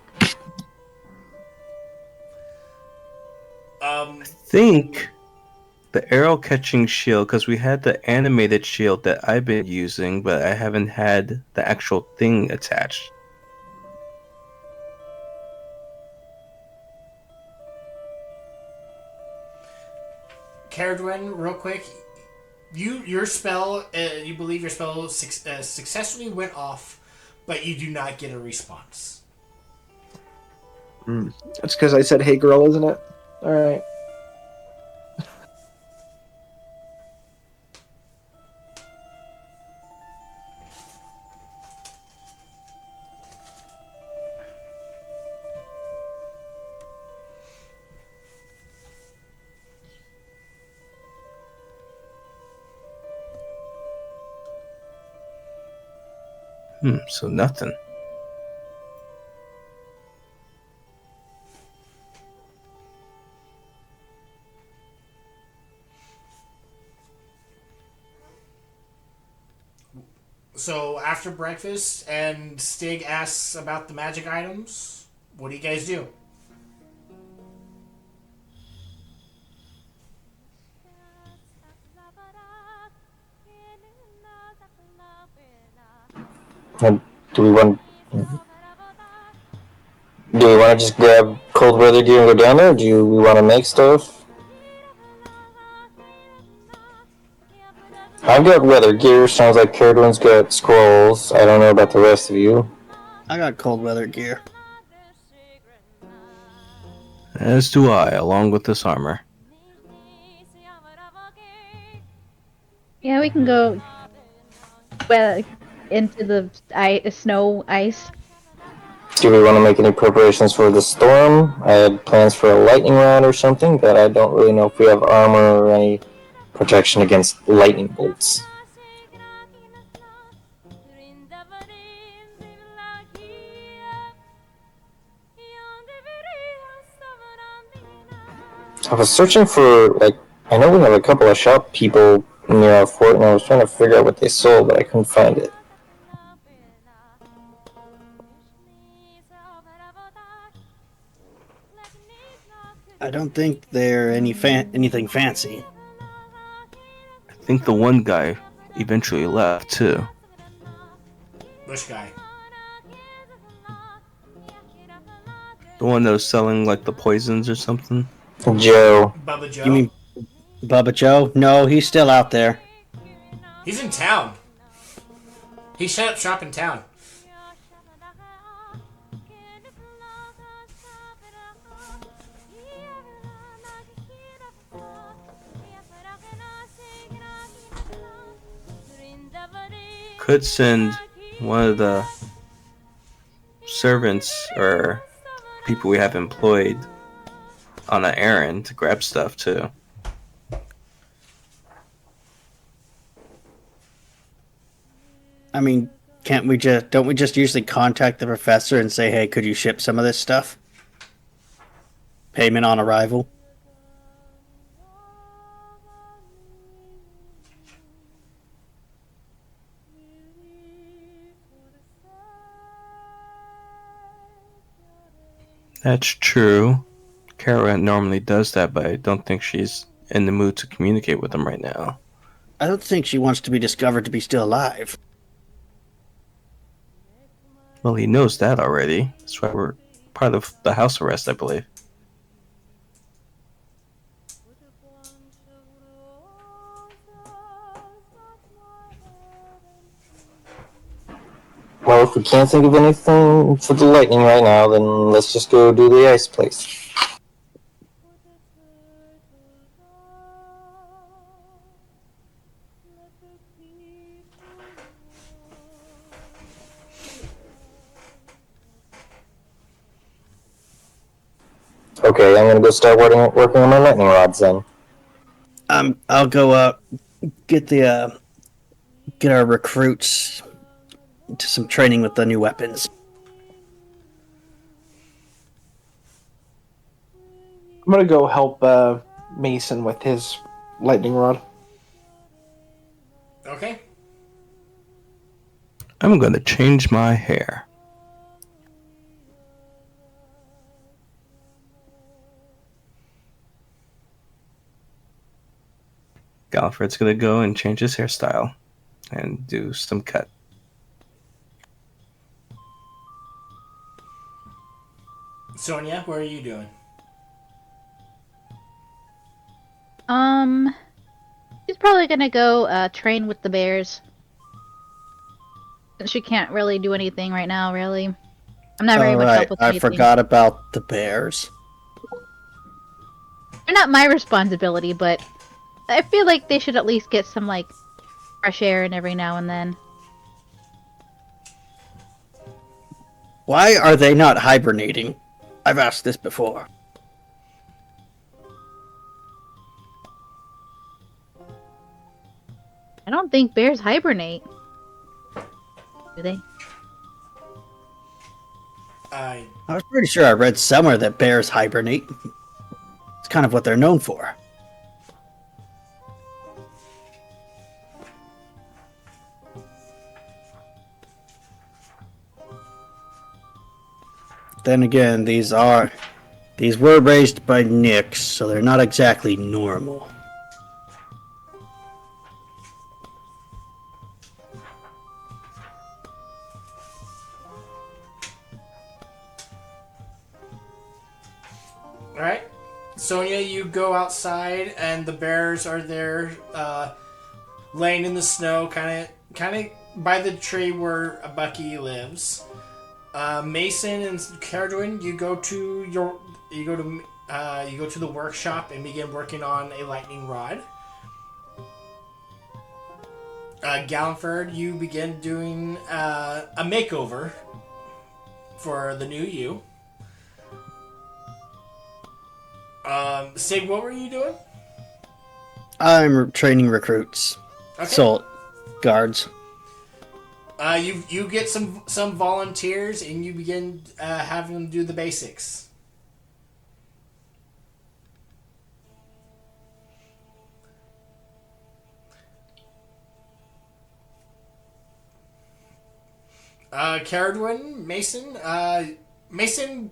I think the arrow catching shield, because we had the animated shield that I've been using, but I haven't had the actual thing attached. Caradwin, real quick, your spell, you believe your spell successfully went off, but you do not get a response. That's because I said, hey girl, isn't it? Alright. So nothing. So after breakfast and Stig asks about the magic items, what do you guys do? And do we want to just grab cold weather gear and go down there, or do we want to make stuff? I've got weather gear. Sounds like Caradwin's got scrolls. I don't know about the rest of you. I got cold weather gear. As do I, along with this armor. Yeah, we can go into the snow ice. Do we want to make any preparations for the storm? I had plans for a lightning rod or something, but I don't really know if we have armor or any protection against lightning bolts. I was searching for, I know we have a couple of shop people near our fort, and I was trying to figure out what they sold, but I couldn't find it. I don't think they're anything fancy. I think the one guy eventually left too. Which guy? The one that was selling like the poisons or something. Joe. Bubba Joe? You mean Bubba Joe? No, he's still out there. He's in town. He set up shop in town. Could send one of the servants or people we have employed on an errand to grab stuff too. I mean, don't we just usually contact the professor and say, hey, could you ship some of this stuff? Payment on arrival. That's true. Kara normally does that, but I don't think she's in the mood to communicate with them right now. I don't think she wants to be discovered to be still alive. Well, he knows that already. That's why we're part of the house arrest, I believe. Well, if we can't think of anything for the lightning right now, then let's just go do the ice place. Okay, I'm gonna go start working on my lightning rods then. I'll go get our recruits to some training with the new weapons. I'm gonna go help Mason with his lightning rod. Okay. I'm gonna change my hair. Galfred's gonna go and change his hairstyle and do some cut. Sonia, what are you doing? She's probably gonna go train with the bears. She can't really do anything right now, really. I'm not very much help with I anything. forgot about the bears. They're not my responsibility, but I feel like they should at least get some, like, fresh air and every now and then. Why are they not hibernating? I've asked this before. I don't think bears hibernate. Do they? I was pretty sure I read somewhere that bears hibernate. It's kind of what they're known for. Then again, these were raised by Nicks, so they're not exactly normal. Alright. Sonia, you go outside and the bears are there laying in the snow, kind of by the tree where Bucky lives. Mason and Caradwin, you go to the workshop and begin working on a lightning rod. Gallenford, you begin doing a makeover for the new you. Sig, what were you doing? I'm training recruits. Okay. Salt guards. You get some volunteers and you begin having them do the basics. Caradwin, Mason,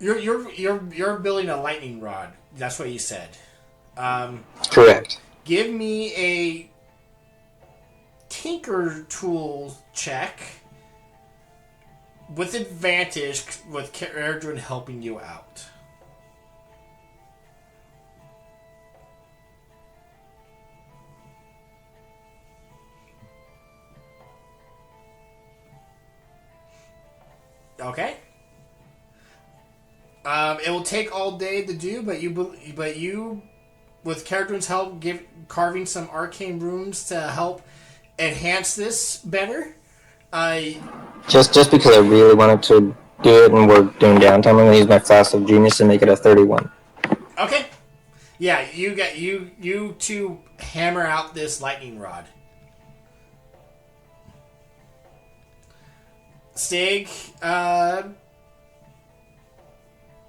You're building a lightning rod. That's what you said. Correct. Give me a tinker tool check with advantage with Erdrin helping you out. Okay. It will take all day to do, but you, with Erdrin's help, carving some arcane runes to help enhance this better. Just because I really wanted to do it and we're doing downtime, I'm gonna use my flask of genius and make it a 31. Okay. Yeah, you two hammer out this lightning rod. Stig,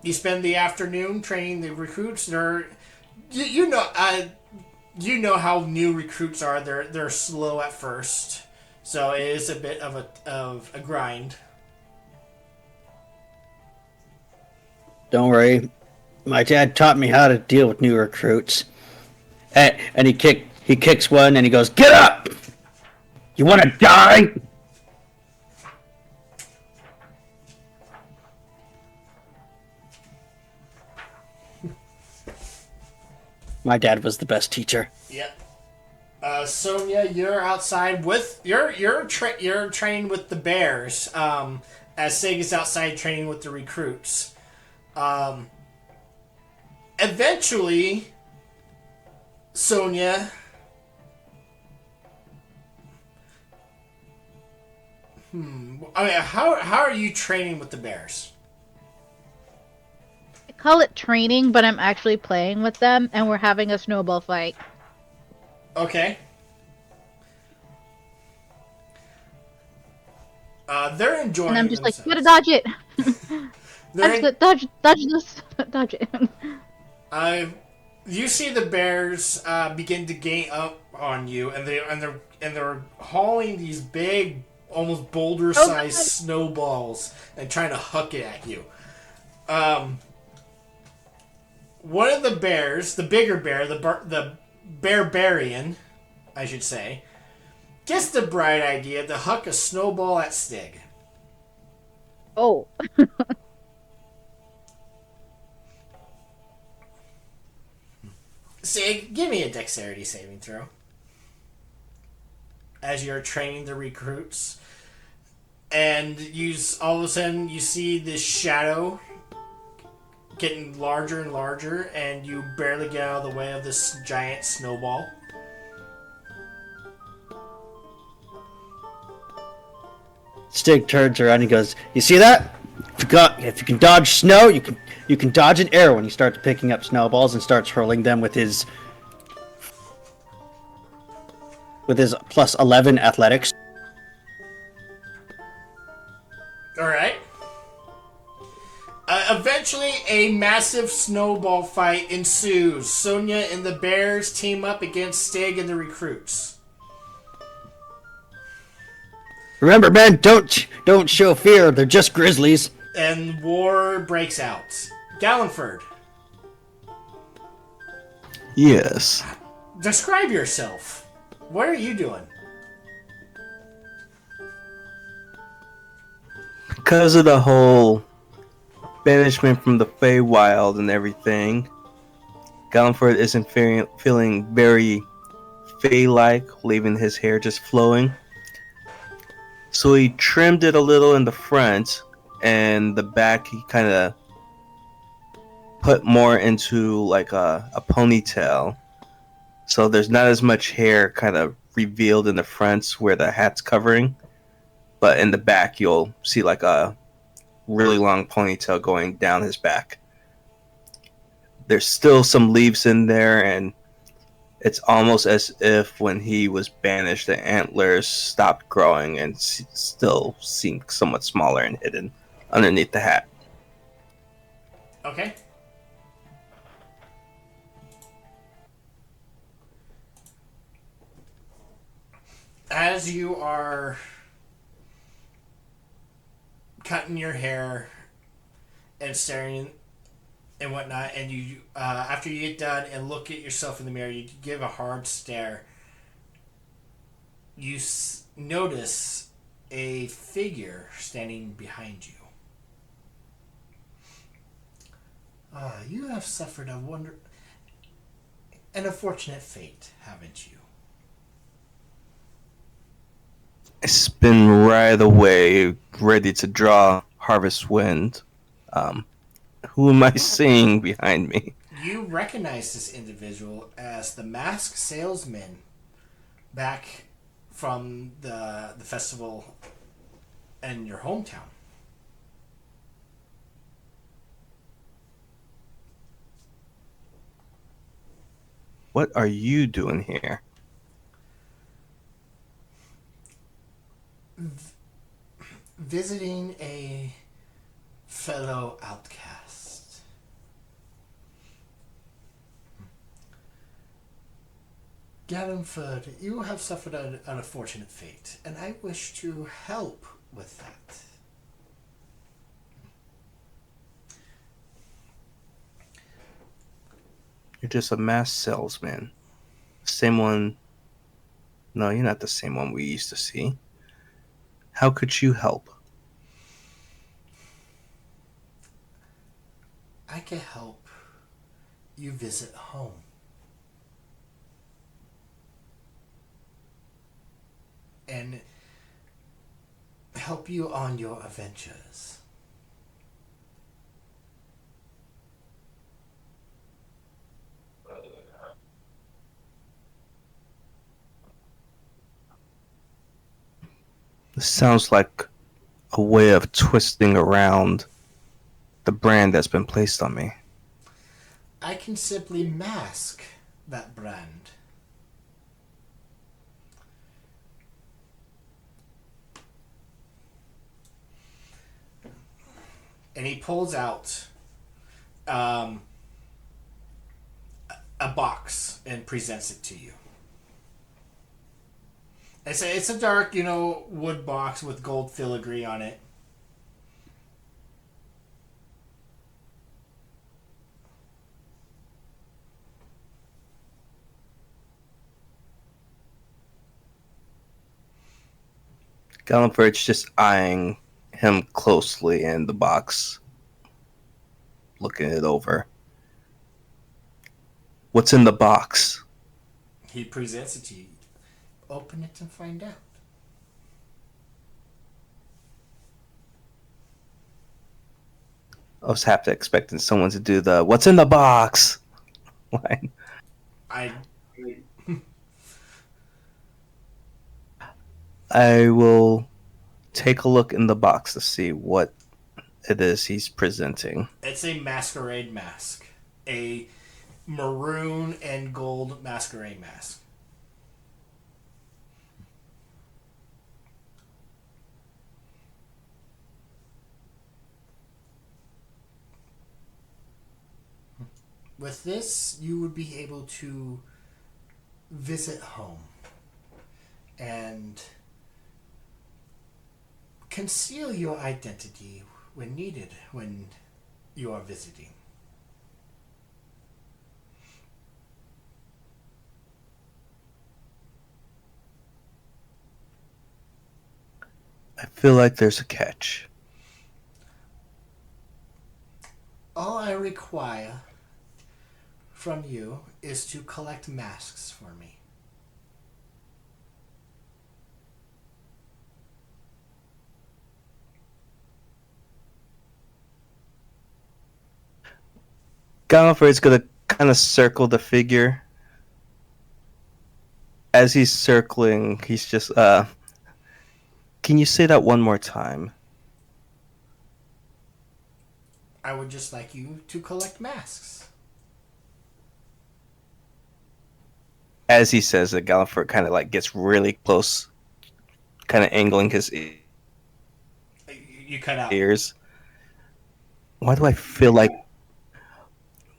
you spend the afternoon training the recruits. You know how new recruits are. They're slow at first, so it is a bit of a grind. Don't worry. My dad taught me how to deal with new recruits. And he kicks one and he goes, "Get up! You want to die?" My dad was the best teacher. Yep. Sonia, you're outside with you're training with the bears. As Sig is outside training with the recruits. Eventually, Sonia. I mean, how are you training with the bears? I call it training, but I'm actually playing with them, and we're having a snowball fight. Okay. They're enjoying. And I'm just themselves. like, gotta dodge it. Dodge this, dodge it. You see the bears begin to gain up on you, and they're hauling these big, almost boulder-sized snowballs and trying to huck it at you. One of the bears, the bigger bear, the barbarian, I should say, gets the bright idea to huck a snowball at Stig. Oh. Sig, give me a dexterity saving throw. As you're training the recruits. And all of a sudden you see this shadow getting larger and larger, and you barely get out of the way of this giant snowball. Stig turns around and he goes, "You see that? If you can dodge snow, you can dodge an arrow." And he starts picking up snowballs and starts hurling them with his plus 11 athletics. Alright. Eventually, a massive snowball fight ensues. Sonia and the bears team up against Stig and the recruits. Remember, men, don't show fear. They're just grizzlies. And war breaks out. Gallenford, Yes. describe yourself. What are you doing? Because of the whole banishment from the Feywild and everything, Gallenford isn't feeling very Fey-like, leaving his hair just flowing. So he trimmed it a little in the front, and the back he kind of put more into like a ponytail. So there's not as much hair kind of revealed in the fronts where the hat's covering. But in the back, you'll see like a really long ponytail going down his back. There's still some leaves in there, and it's almost as if when he was banished, the antlers stopped growing and still seem somewhat smaller and hidden underneath the hat. Okay. As you are cutting your hair and staring and whatnot, and you after you get done and look at yourself in the mirror, you give a hard stare. You notice a figure standing behind you. You have suffered an unfortunate fate, haven't you? I spin right away, ready to draw Harvest Wind. Who am I seeing behind me? You recognize this individual as the masked salesman back from the festival in your hometown. What are you doing here? Visiting a fellow outcast. Gallenford, you have suffered an unfortunate fate, and I wish to help with that. You're just a masked salesman. Same one. No, you're not the same one we used to see. How could you help? I can help you visit home. And help you on your adventures. This sounds like a way of twisting around the brand that's been placed on me. I can simply mask that brand. And he pulls out a box and presents it to you. It's a dark, wood box with gold filigree on it. Gallenford's just eyeing him closely in the box, looking it over. What's in the box? He presents it to you. Open it and find out. I was half expecting someone to do the "What's in the box?" line. I I will take a look in the box to see what it is he's presenting. It's a masquerade mask. A maroon and gold masquerade mask. With this, you would be able to visit home and conceal your identity when needed when you are visiting. I feel like there's a catch. All I require from you is to collect masks for me. Gallenford's gonna kind of circle the figure. As he's circling, he's just, can you say that one more time? I would just like you to collect masks. As he says it, Gallenford kind of like gets really close, kind of angling his You cut out. ears. Why do I feel like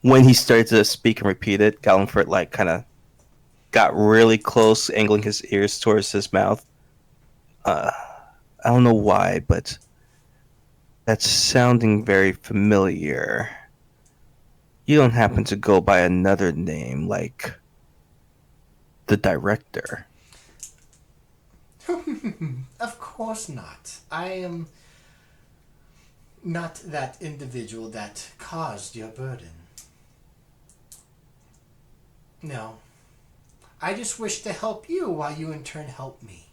when he started to speak and repeat it, Gallenford like kind of got really close, angling his ears towards his mouth. I don't know why, but That's sounding very familiar. You don't happen to go by another name like the director? Of course not. I am not that individual that caused your burden. No. I just wish to help you while you in turn help me.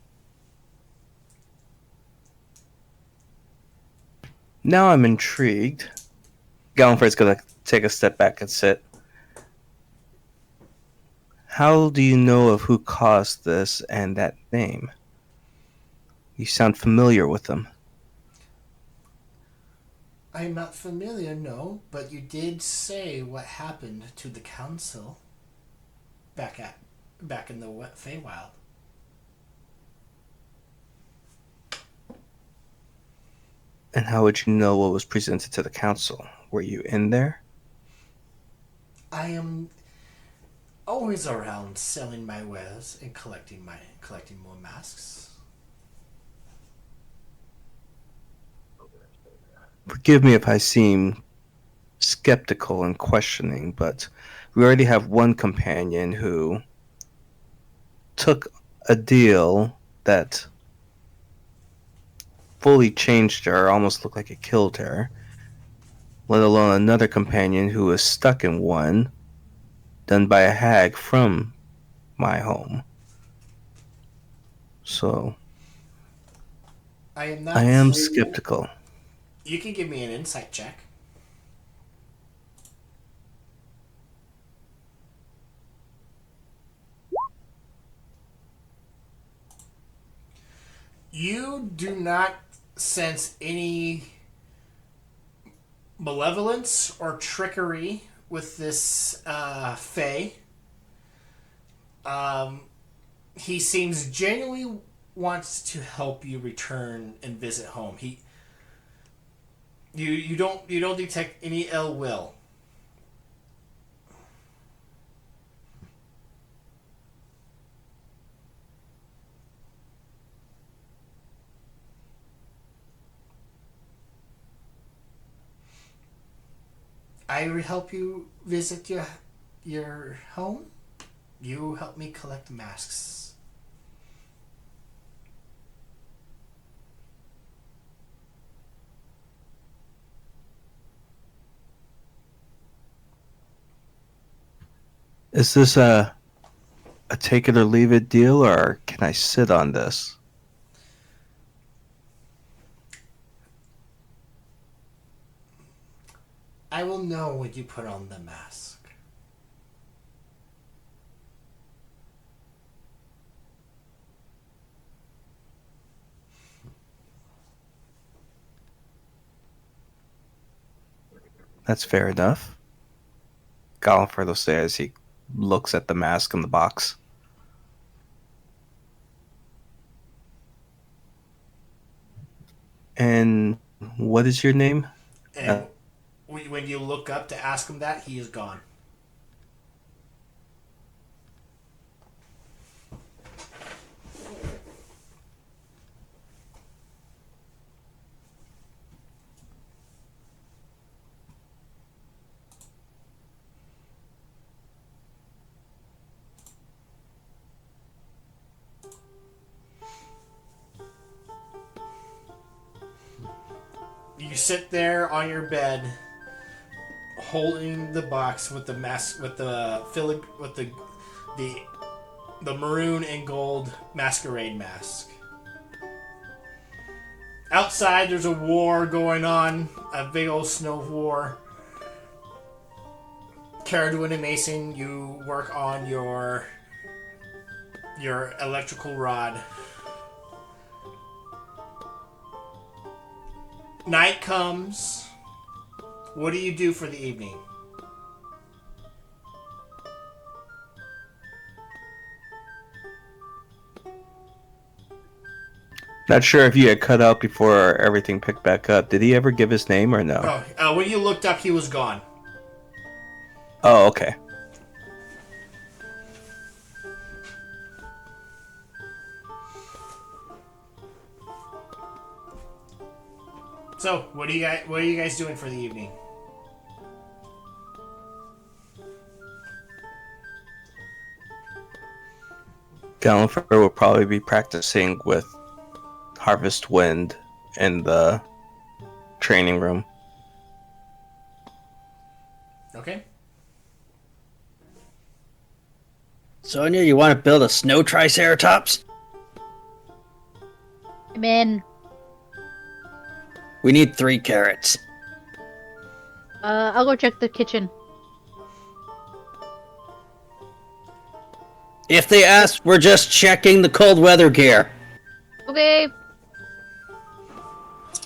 Now I'm intrigued. Gallenford's gonna take a step back and sit. How do you know of who caused this and that name? You sound familiar with them. I am not familiar, no, but you did say what happened to the council back in the Feywild. And how would you know what was presented to the council? Were you in there? I am always around selling my wares and collecting more masks. Forgive me if I seem skeptical and questioning, but we already have one companion who took a deal that fully changed her, almost looked like it killed her, let alone another companion who was stuck in one done by a hag from my home. So I am I not. am skeptical. You can give me an insight check. You do not sense any malevolence or trickery with this Fae. Um, he seems genuinely wants to help you return and visit home. You don't detect any ill will. I help you visit your home. You help me collect masks. Is this a take it or leave it deal, or can I sit on this? I will know when you put on the mask. That's fair enough. Gallenford will say as he looks at the mask in the box. And what is your name? And when you look up to ask him that, he is gone. You sit there on your bed, holding the box with the mask, with the the the maroon and gold masquerade mask. Outside, there's a war going on, a big old snow war. Caradwin and Mason, you work on your electrical rod. Night comes. What do you do for the evening? Not sure if you had cut out before everything picked back up. Did he ever give his name or no? When you looked up, he was gone. Oh, okay. So, what are you guys doing for the evening? Gallifrey will probably be practicing with Harvest Wind in the training room. Okay. Sonia, you want to build a snow triceratops? I'm in. We need 3 carrots. I'll go check the kitchen. If they ask, we're just checking the cold weather gear. Okay.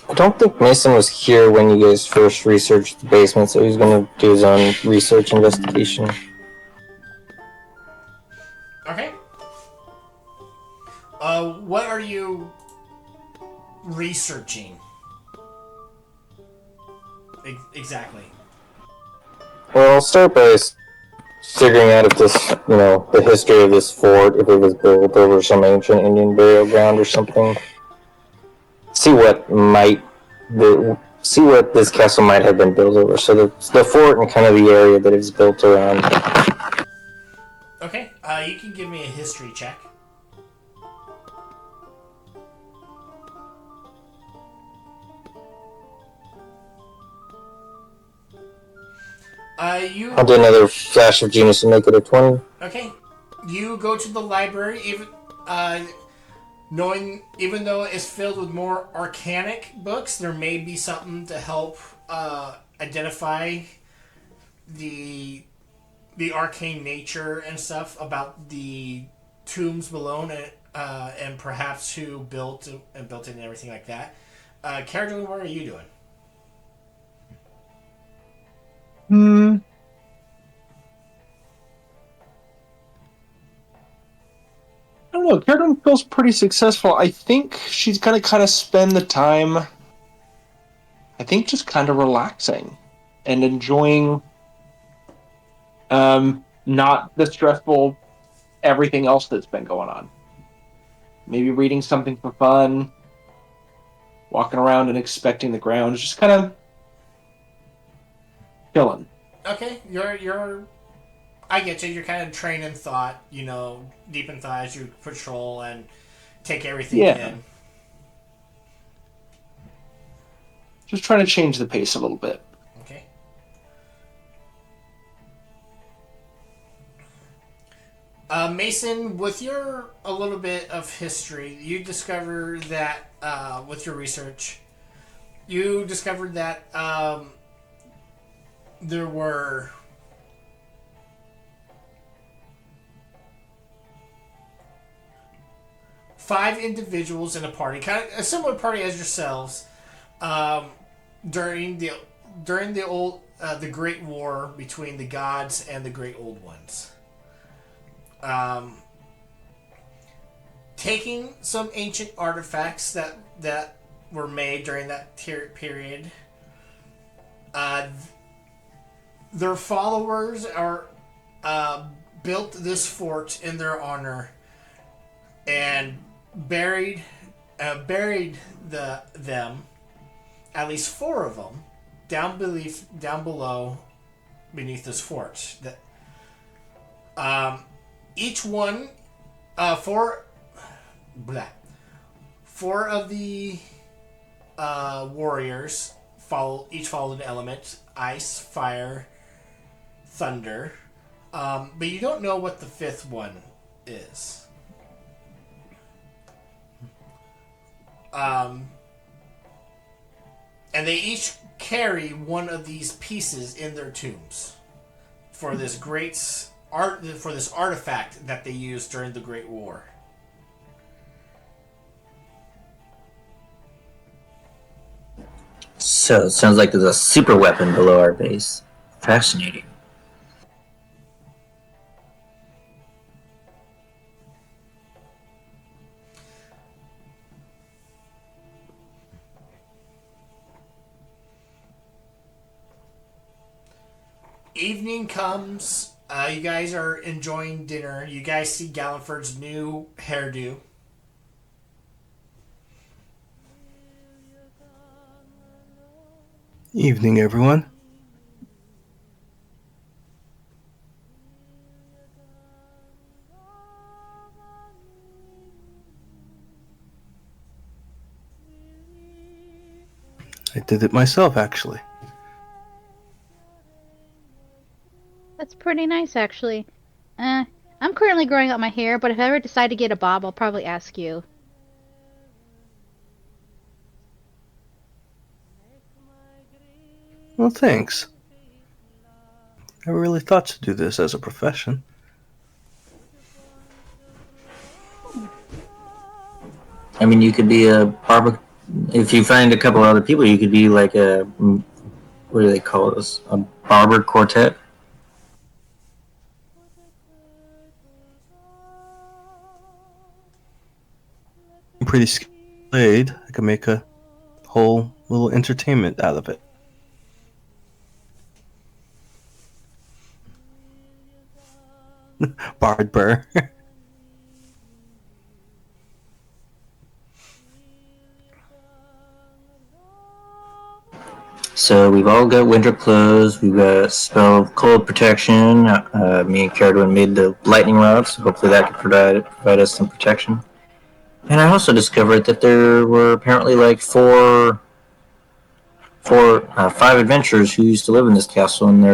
I don't think Mason was here when you guys first researched the basement, so he's gonna do his own research investigation. Okay. What are you researching? Exactly. Well, I'll start by figuring out if this, the history of this fort, if it was built over some ancient Indian burial ground or something. See what this castle might have been built over. So the fort and kind of the area that it's built around. Okay. You can give me a history check. I'll do another flash of genius and make it a 20. Okay. You go to the library, even though it's filled with more arcanic books, there may be something to help identify the arcane nature and stuff about the tombs below, and perhaps who built it and everything like that. Carolyn, what are you doing? I don't know. Carolyn feels pretty successful. I think she's gonna kind of spend the time. I think just kind of relaxing and enjoying. Not the stressful everything else that's been going on. Maybe reading something for fun, walking around and expecting the ground, just kind of chilling. Okay, you're. I get you. You're kind of trained in thought, deep in thought as you patrol and take everything in. Just trying to change the pace a little bit. Okay. Mason, with a little bit of history, you discover that with your research, you discovered that there were 5 individuals in a party, kind of a similar party as yourselves, during the Great War between the gods and the Great Old Ones. Taking some ancient artifacts that were made during that period. Their followers built this fort in their honor and buried them, at least 4 of them, down below beneath this fort. Each one, 4 of the warriors followed an element: ice, fire, thunder. But you don't know what the 5th one is. And they each carry one of these pieces in their tombs for this artifact that they used during the Great War. So, it sounds like there's a super weapon below our base. Fascinating. Evening comes. You guys are enjoying dinner. You guys see Galliford's new hairdo. Evening, everyone. I did it myself, actually. That's pretty nice, actually. I'm currently growing out my hair, but if I ever decide to get a bob, I'll probably ask you. Well, thanks. I really thought to do this as a profession. I mean, you could be a barber. If you find a couple other people, you could be like a what do they call this? A barber quartet. I'm pretty skilled. I could make a whole little entertainment out of it. Bard Burr. So we've all got winter clothes. We've got a spell of cold protection. Me and Carradine made the lightning rod, so hopefully that could provide us some protection. And I also discovered that there were apparently like five adventurers who used to live in this castle, and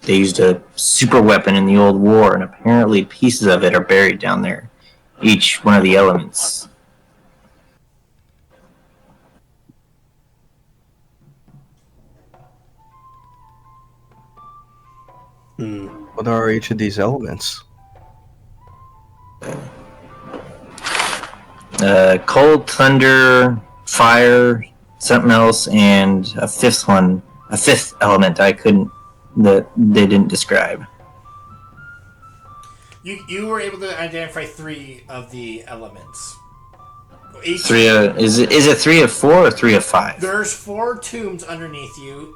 they used a super weapon in the old war, and apparently pieces of it are buried down there. Each one of the elements. What are each of these elements? Cold, thunder, fire, something else, and a fifth element that they didn't describe. You were able to identify 3 of the elements. Is it 3 of 4 or 3 of 5? There's 4 tombs underneath you.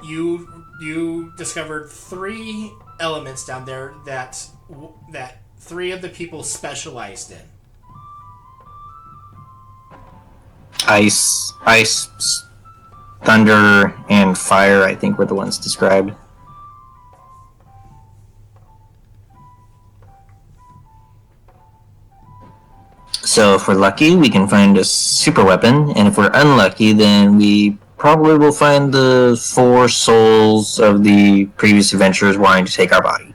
You discovered 3 elements down there that 3 of the people specialized in. Ice, thunder, and fire, I think, were the ones described. So if we're lucky, we can find a super weapon, and if we're unlucky, then we probably will find the 4 souls of the previous adventurers wanting to take our body.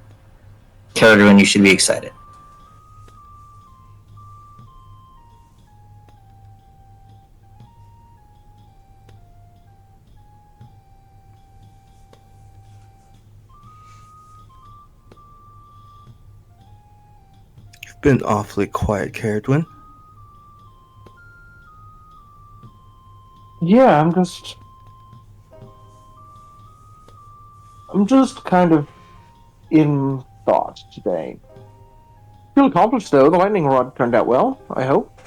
Carradine, you should be excited. You've been awfully quiet, Carradine. Yeah, I'm just kind of in thought today. Feel accomplished though. The lightning rod turned out well, I hope.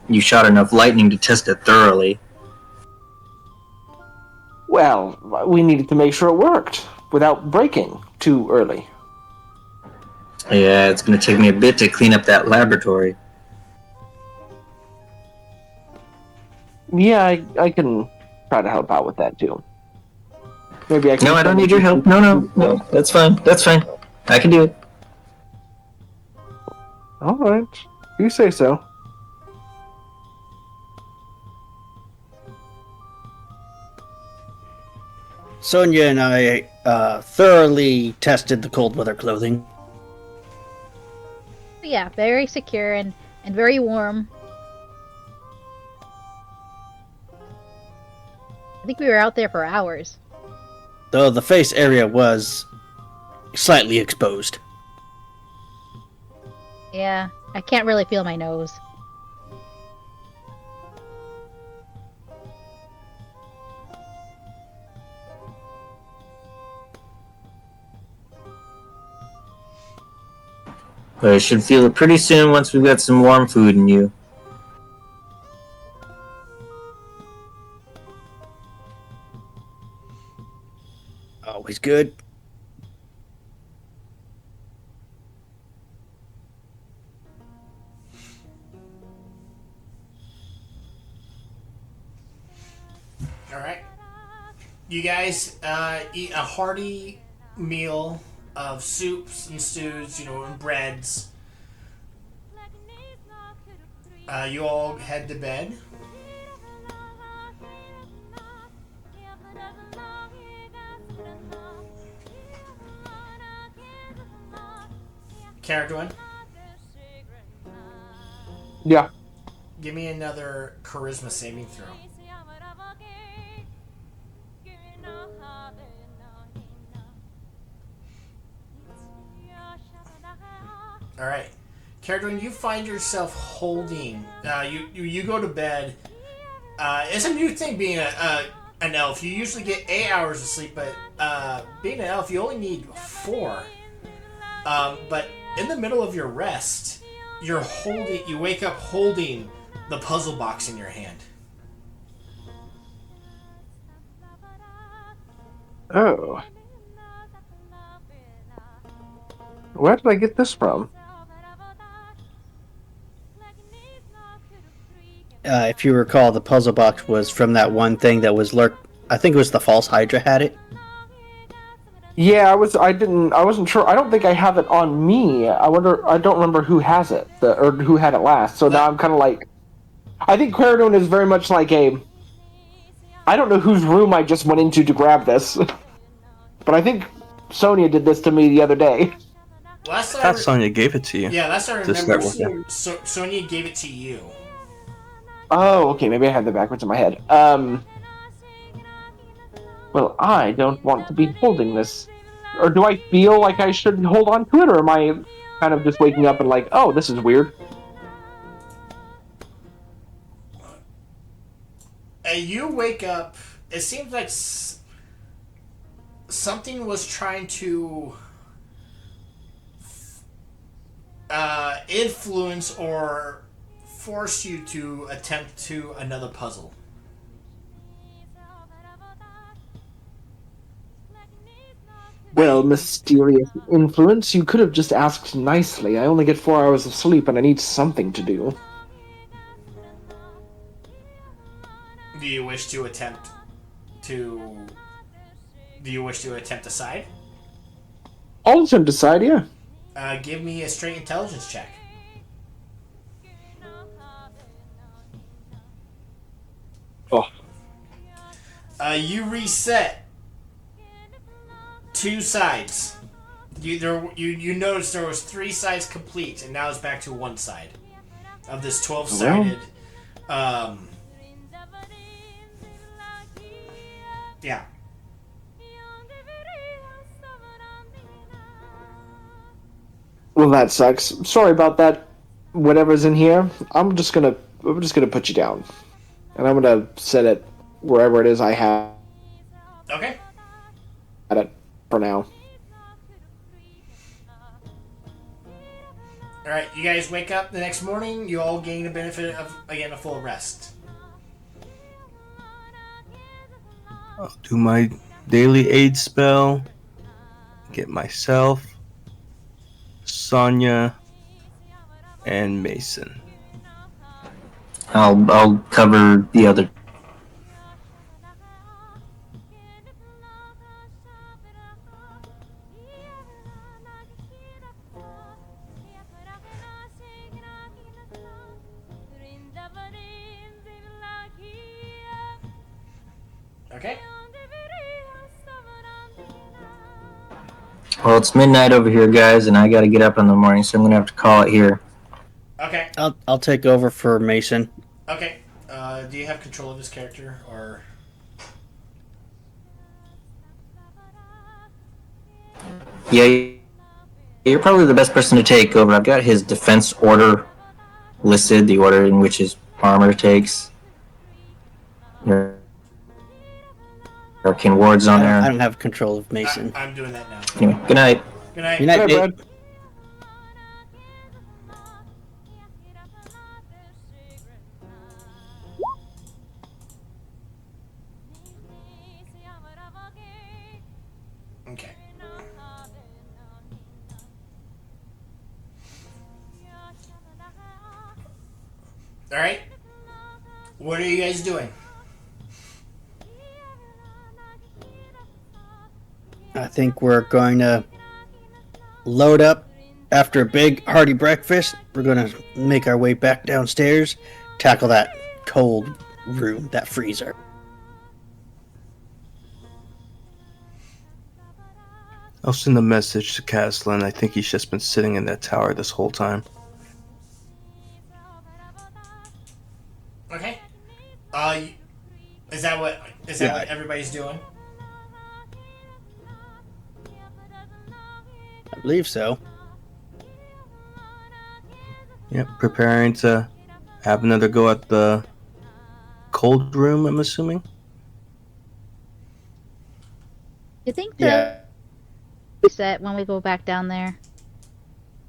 You shot enough lightning to test it thoroughly. Well, we needed to make sure it worked without breaking too early. Yeah, it's going to take me a bit to clean up that laboratory. Yeah, I can try to help out with that too. Maybe I can. No, I don't need your help. No, that's fine. I can do it. All right, you say so. Sonia and I thoroughly tested the cold weather clothing. Yeah, very secure and very warm. I think we were out there for hours. Though the face area was slightly exposed. Yeah, I can't really feel my nose. But I should feel it pretty soon once we've got some warm food in you. Always good. You guys eat a hearty meal of soups and stews, and breads. You all head to bed. Caradwin, Yeah. give me another charisma saving throw. All right, Caradwin, you find yourself holding. You go to bed. It's a new thing being an elf. You usually get 8 hours of sleep, but being an elf, you only need 4. But in the middle of your rest, you wake up holding the puzzle box in your hand. Oh. Where did I get this from? If you recall, the puzzle box was from that one thing that was lurked. I think it was the false Hydra had it. Yeah, I wasn't sure. I don't think I have it on me. I don't remember who has it, or who had it last. So now I'm kind of like, I think Claridon is very much like I don't know whose room I just went into to grab this, but I think Sonia did this to me the other day. Last I thought Sonya gave it to you. Yeah, last I To remember, start with. Sonia gave it to you. Oh, okay, maybe I had that backwards in my head. Well, I don't want to be holding this. Or do I feel like I should hold on to it, or am I kind of just waking up and like, oh, this is weird? You wake up. It seems like something was trying to influence or force you to attempt to another puzzle. Well, mysterious influence, you could have just asked nicely. I only get 4 hours of sleep and I need something to do. Do you wish to attempt to? Do you wish to attempt a side? I'll let him decide, yeah. Give me a straight intelligence check. Oh. You reset 2 sides. You noticed there was 3 sides complete, and now it's back to 1 side of this 12-sided. Yeah. Well, that sucks. Sorry about that. Whatever's in here, I'm just gonna put you down, and I'm gonna set it wherever it is I have Okay. it for now. All right. You guys wake up the next morning. You all gain the benefit of again a full rest. I'll do my daily aid spell. Get myself, Sonya, and Mason. I'll cover the other. Okay. Well, it's midnight over here, guys, and I got to get up in the morning, so I'm gonna have to call it here. Okay. I'll take over for Mason. Okay. Do you have control of this character, or? Yeah, you're probably the best person to take over. I've got his defense order listed, the order in which his armor takes. Arcane wards on I there. don't have control of Mason. I'm doing that now. Anyway, good night. Good night. Good night, Hey, Dave. Brad. Okay. All right. What are you guys doing? think we're going to load up after a big hearty breakfast. We're going to make our way back downstairs, tackle that cold room, that freezer. I'll send a message to Caslin. I think he's just been sitting in that tower this whole time. Okay. Is that what what everybody's doing? I believe so. Yep, preparing to have another go at the cold room, I'm assuming. You think Yeah. the set when we go back down there?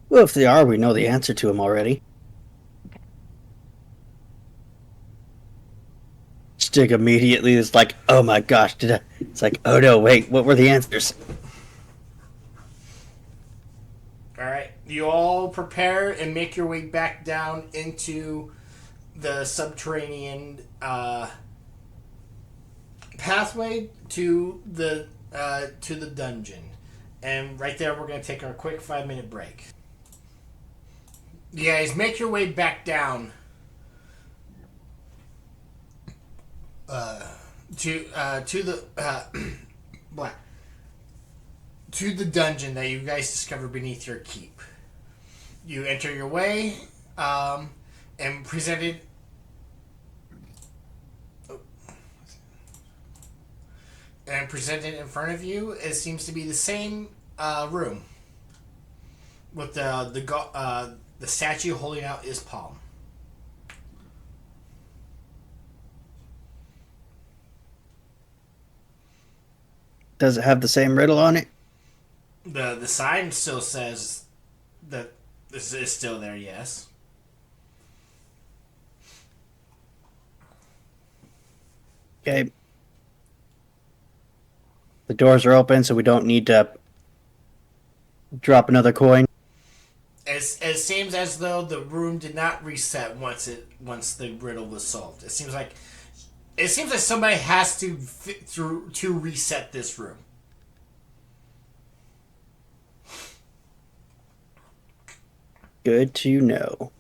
Well, if they are, we know the answer to them already. Stig immediately is like, oh my gosh, did I? It's like, oh no, wait, what were the answers? Alright. You all prepare and make your way back down into the subterranean pathway to the dungeon. And right there we're gonna take our quick 5-minute break. You guys make your way back down to the to the dungeon that you guys discovered beneath your keep. You enter your way, and presented in front of you, it seems to be the same room with the statue holding out his palm. Does it have the same riddle on it? The sign still says that this is still there. Yes. Okay. The doors are open, so we don't need to drop another coin. It seems as though the room did not reset once the riddle was solved. It seems like somebody has to to reset this room. Good to know.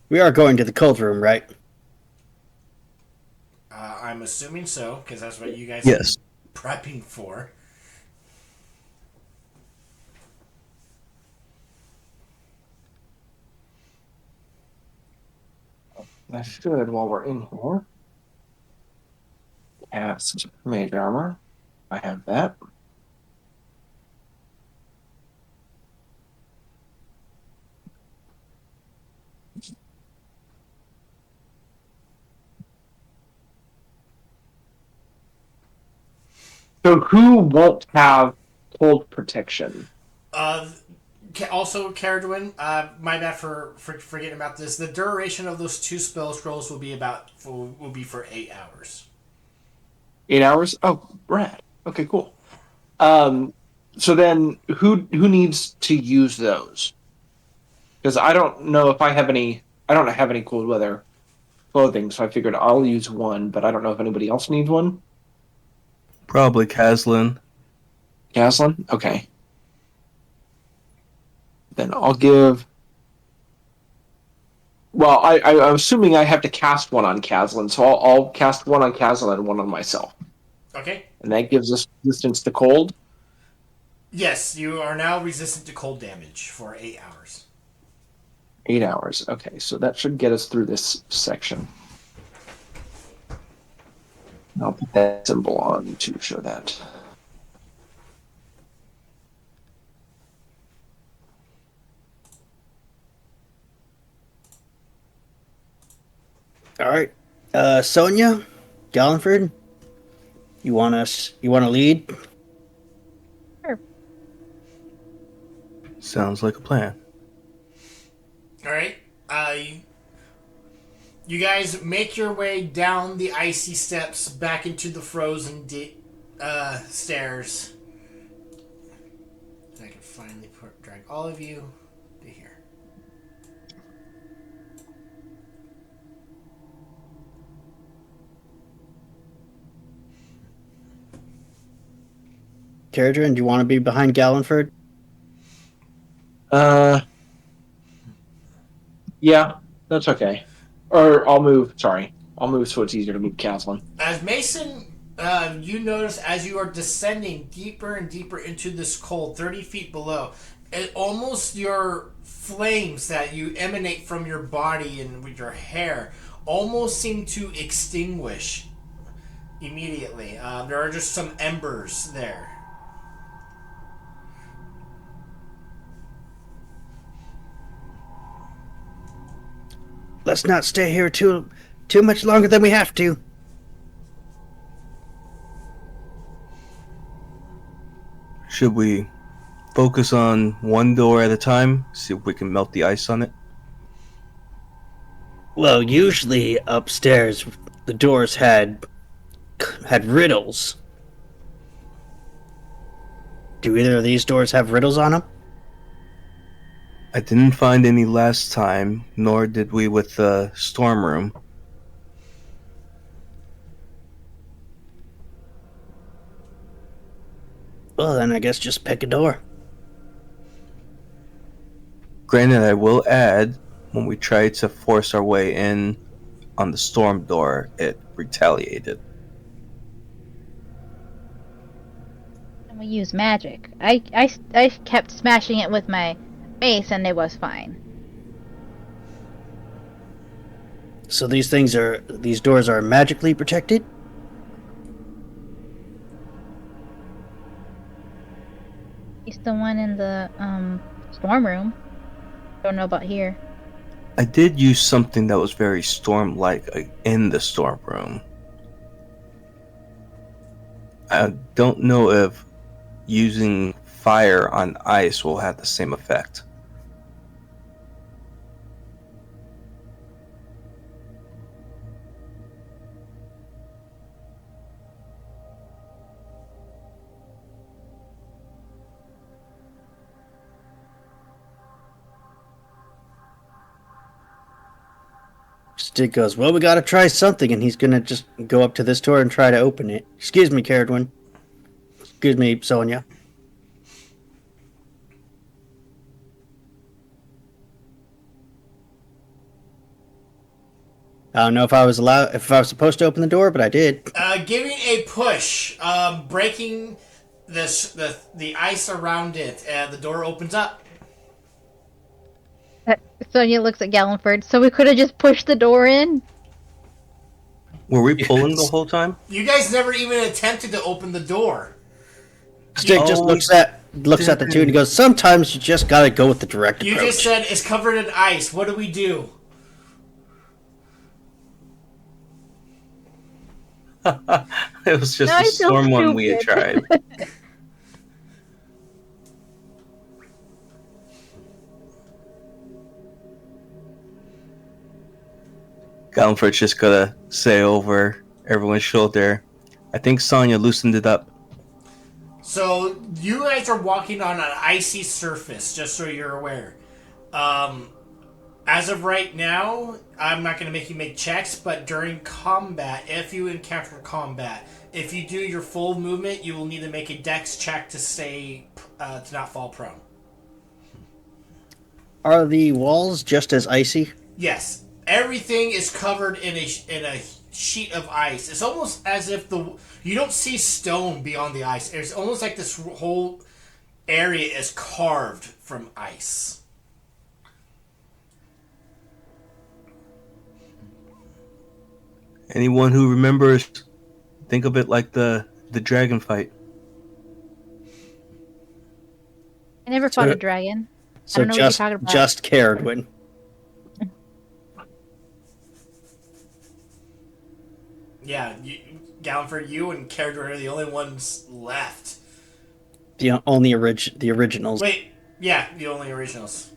We are going to the cold room, right? I'm assuming so, because that's what you guys Yes. are prepping for. I should, while we're in here, cast Mage Armor. I have that. So who won't have cold protection? Also, Caradwin, my bad for forgetting about this. The duration of those 2 spell scrolls will be for 8 hours. 8 hours? Oh, rad. Okay, cool. So then who needs to use those? Because I don't know if I have any. I don't have any cold weather clothing, so I figured I'll use one, but I don't know if anybody else needs one. Probably Caslin. Caslin? Okay. Then I'll give. Well, I'm assuming I have to cast one on Caslin, so I'll cast one on Caslin and one on myself. Okay. And that gives us resistance to cold. Yes, you are now resistant to cold damage for 8 hours. 8 hours. Okay, so that should get us through this section. I'll put that symbol on to show that. All right. Sonia, Gallenford, you want to lead? Sure. Sounds like a plan. All right. You guys make your way down the icy steps back into the frozen stairs. I can finally drag all of you to here. – Caradrin, do you want to be behind Gallenford? Yeah, that's okay. Or I'll move. Sorry, I'll move so it's easier to move Caslin. As Mason, you notice as you are descending deeper and deeper into this cold, 30 feet below, it almost your flames that you emanate from your body and with your hair almost seem to extinguish immediately. There are just some embers there. Let's not stay here too much longer than we have to. Should we focus on one door at a time? See if we can melt the ice on it? Well, usually upstairs the doors had riddles. Do either of these doors have riddles on them? I didn't find any last time, nor did we with the storm room. Well, then I guess just pick a door. Granted, I will add, when we tried to force our way in on the storm door, it retaliated. And we use magic. I kept smashing it with my mace, and it was fine. So these doors are magically protected? He's the one in the storm room. Don't know about here. I did use something that was very storm-like in the storm room. I don't know if using fire on ice will have the same effect. Stick goes, well, we gotta try something, and he's gonna just go up to this door and try to open it. Excuse me, Caradwin. Excuse me, Sonia. I don't know if I was supposed to open the door, but I did. Giving a push, breaking the ice around it, and the door opens up. Sonia looks at Gallenford. So we could have just pushed the door in? Were we pulling the whole time? You guys never even attempted to open the door. Stick just looks at the two and he goes, sometimes you just gotta go with the direct approach. You just said it's covered in ice. What do we do? It was just the storm one we had tried. Gallenford's just gotta say over everyone's shoulder, I think Sonya loosened it up. So you guys are walking on an icy surface, just so you're aware. As of right now, I'm not going to make you make checks, but during combat, if you encounter combat, if you do your full movement, you will need to make a dex check to stay, to not fall prone. Are the walls just as icy? Yes. Everything is covered in a sheet of ice. It's almost as if you don't see stone beyond the ice. It's almost like this whole area is carved from ice. Anyone who remembers, think of it like the dragon fight. I never fought a dragon. So I don't know what you're talking about. Just Caradwin. Yeah, Gallenford, you and Caradwin are the only ones left. The originals. Wait, yeah, the only originals.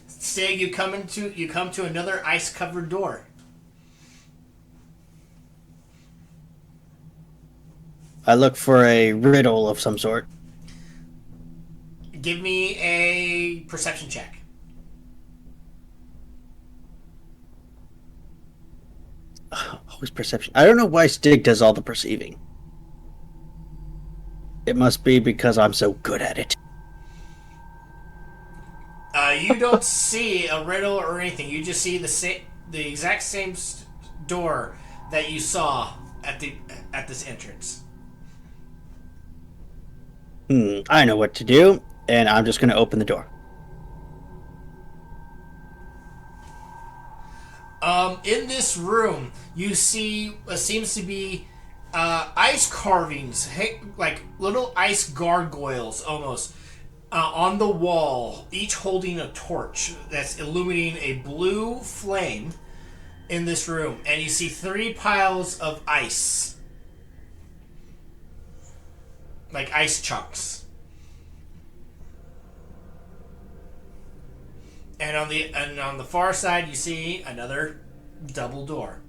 Stig, you come to another ice-covered door. I look for a riddle of some sort. Give me a perception check. Always perception. I don't know why Stig does all the perceiving. It must be because I'm so good at it. You don't see a riddle or anything. You just see the exact same door that you saw at this entrance. I know what to do, and I'm just going to open the door. In this room, you see what seems to be ice carvings, like little ice gargoyles almost, on the wall, each holding a torch that's illuminating a blue flame in this room. And you see 3 piles of ice, like ice chunks. And on the far side, you see another double door.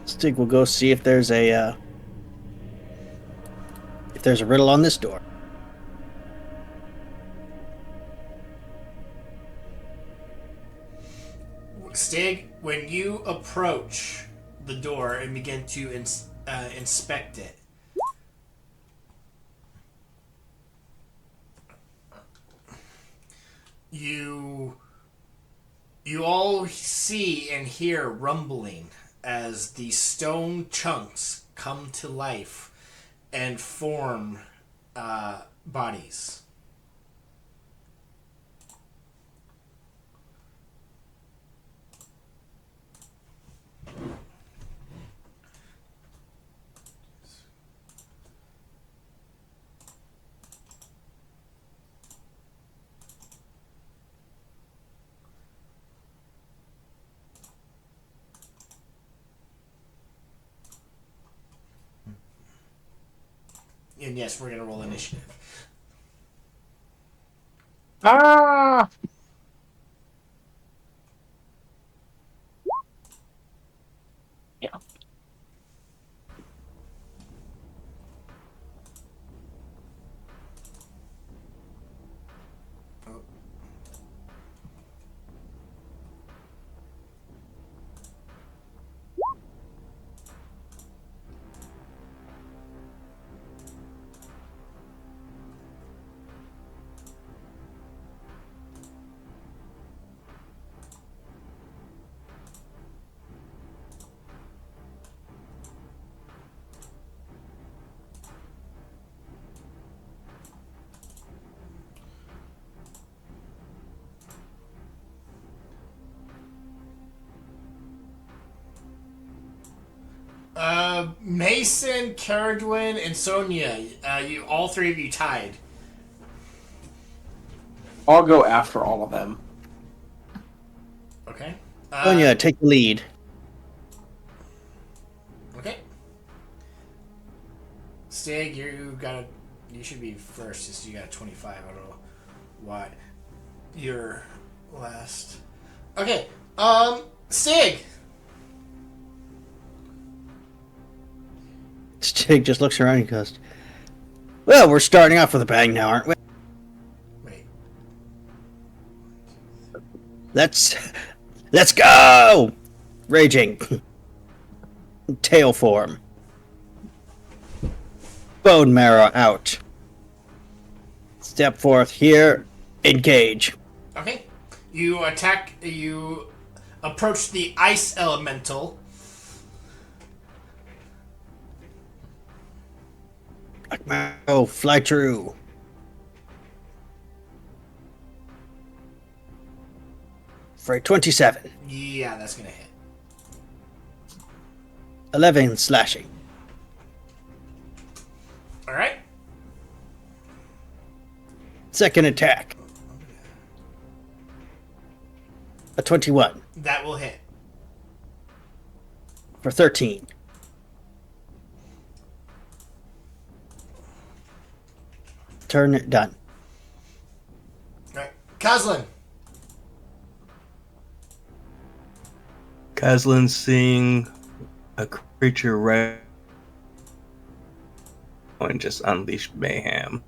Stig will go see if there's a riddle on this door. Stig, when you approach the door and begin to inspect it, you all see and hear rumbling as the stone chunks come to life and form bodies. And yes, we're going to roll initiative. Ah! Yeah. Mason, Caradwin, and Sonia, you all 3 of you tied. I'll go after all of them. Okay. Sonia, take the lead. Okay. Stig, you should be first since you got a 25. I don't know why. You're last. Okay. Stig. Stig just looks around and goes, "Well, we're starting off with a bang now, aren't we? Wait. Let's go! Raging. Tail form. Bone marrow out. Step forth here. Engage." Okay. You approach the ice elemental. Black marrow, fly true. For a 27. Yeah, that's gonna hit. 11 slashing. Alright. Second attack. A 21. That will hit. For 13. turn done. Alright. Kazlin. Kazlin seeing a creature right and just unleash mayhem.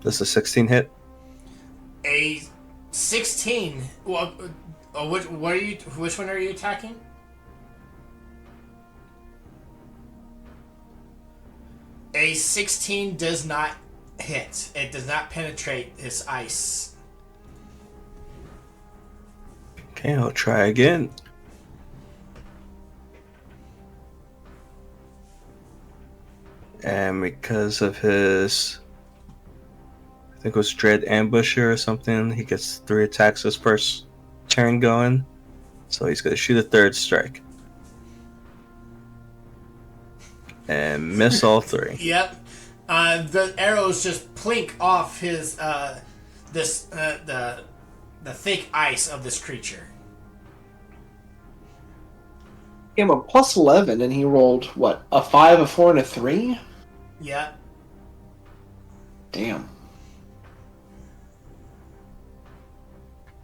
Does a 16 hit? A 16. Well, which one are you attacking? A 16 does not hit. It does not penetrate his ice. Okay, I'll try again. And because of his, I think it was Dread Ambusher or something, he gets 3 attacks his first turn going. So he's going to shoot a third strike. And miss all 3. Yep. The arrows just plink off his the thick ice of this creature. Gave him a plus 11, and he rolled, what, a 5, a 4, and a 3? Yeah. Damn.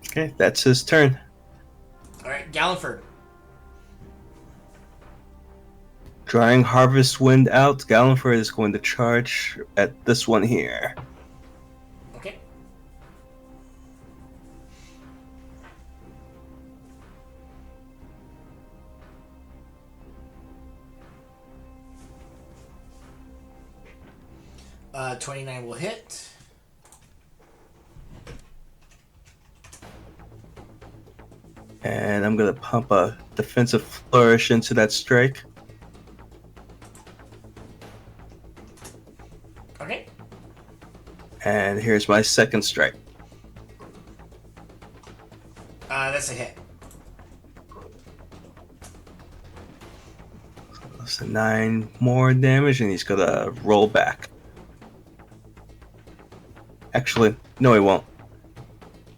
Okay, that's his turn. Alright, Galliford. Drawing Harvest Wind out, Galliford is going to charge at this one here. Okay. Uh, 29 will hit. And I'm going to pump a defensive flourish into that strike. Okay. And here's my second strike. That's a hit. That's a 9 more damage, and he's going to roll back. Actually, no, he won't.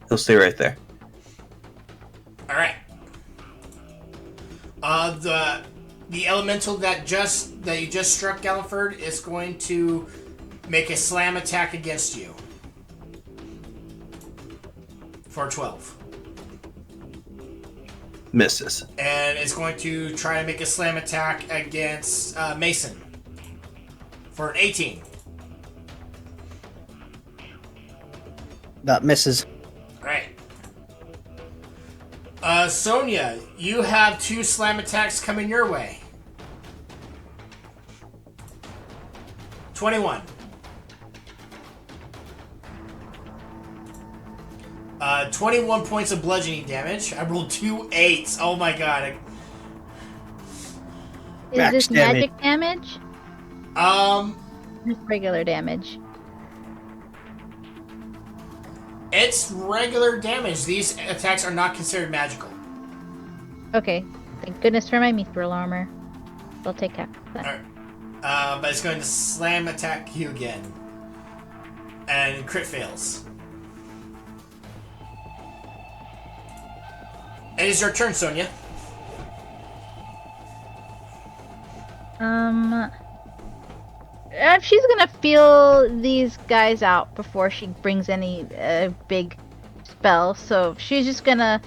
He'll stay right there. All right. The elemental that you just struck, Galliford, is going to make a slam attack against you for 12. Misses. And it's going to try to make a slam attack against Mason for an 18. That misses. All right. Sonia, you have 2 slam attacks coming your way. 21. 21 points of bludgeoning damage. I rolled 2 8s. Oh my god. Is Max this damage. magic damage? Just regular damage. It's regular damage. These attacks are not considered magical. Okay. Thank goodness for my mithril armor. I'll take half of that. Alright. But it's going to slam attack you again. And crit fails. It is your turn, Sonia. She's gonna feel these guys out before she brings any big spell, so she's just gonna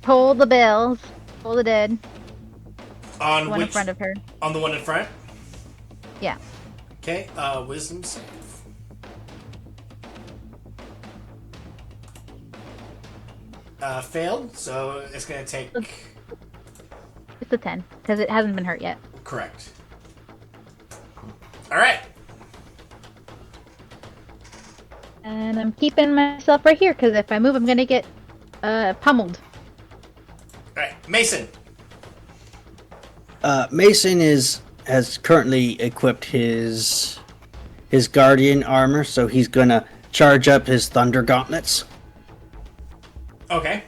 toll the bells, toll the dead. On The one which? in front of her. On the one in front? Yeah. Okay, wisdom save. Failed, so it's gonna take... It's a 10, because it hasn't been hurt yet. Correct. Alright. And I'm keeping myself right here, because if I move, I'm gonna get pummeled. Alright, Mason. Mason has currently equipped his guardian armor, so he's gonna charge up his thunder gauntlets, Okay.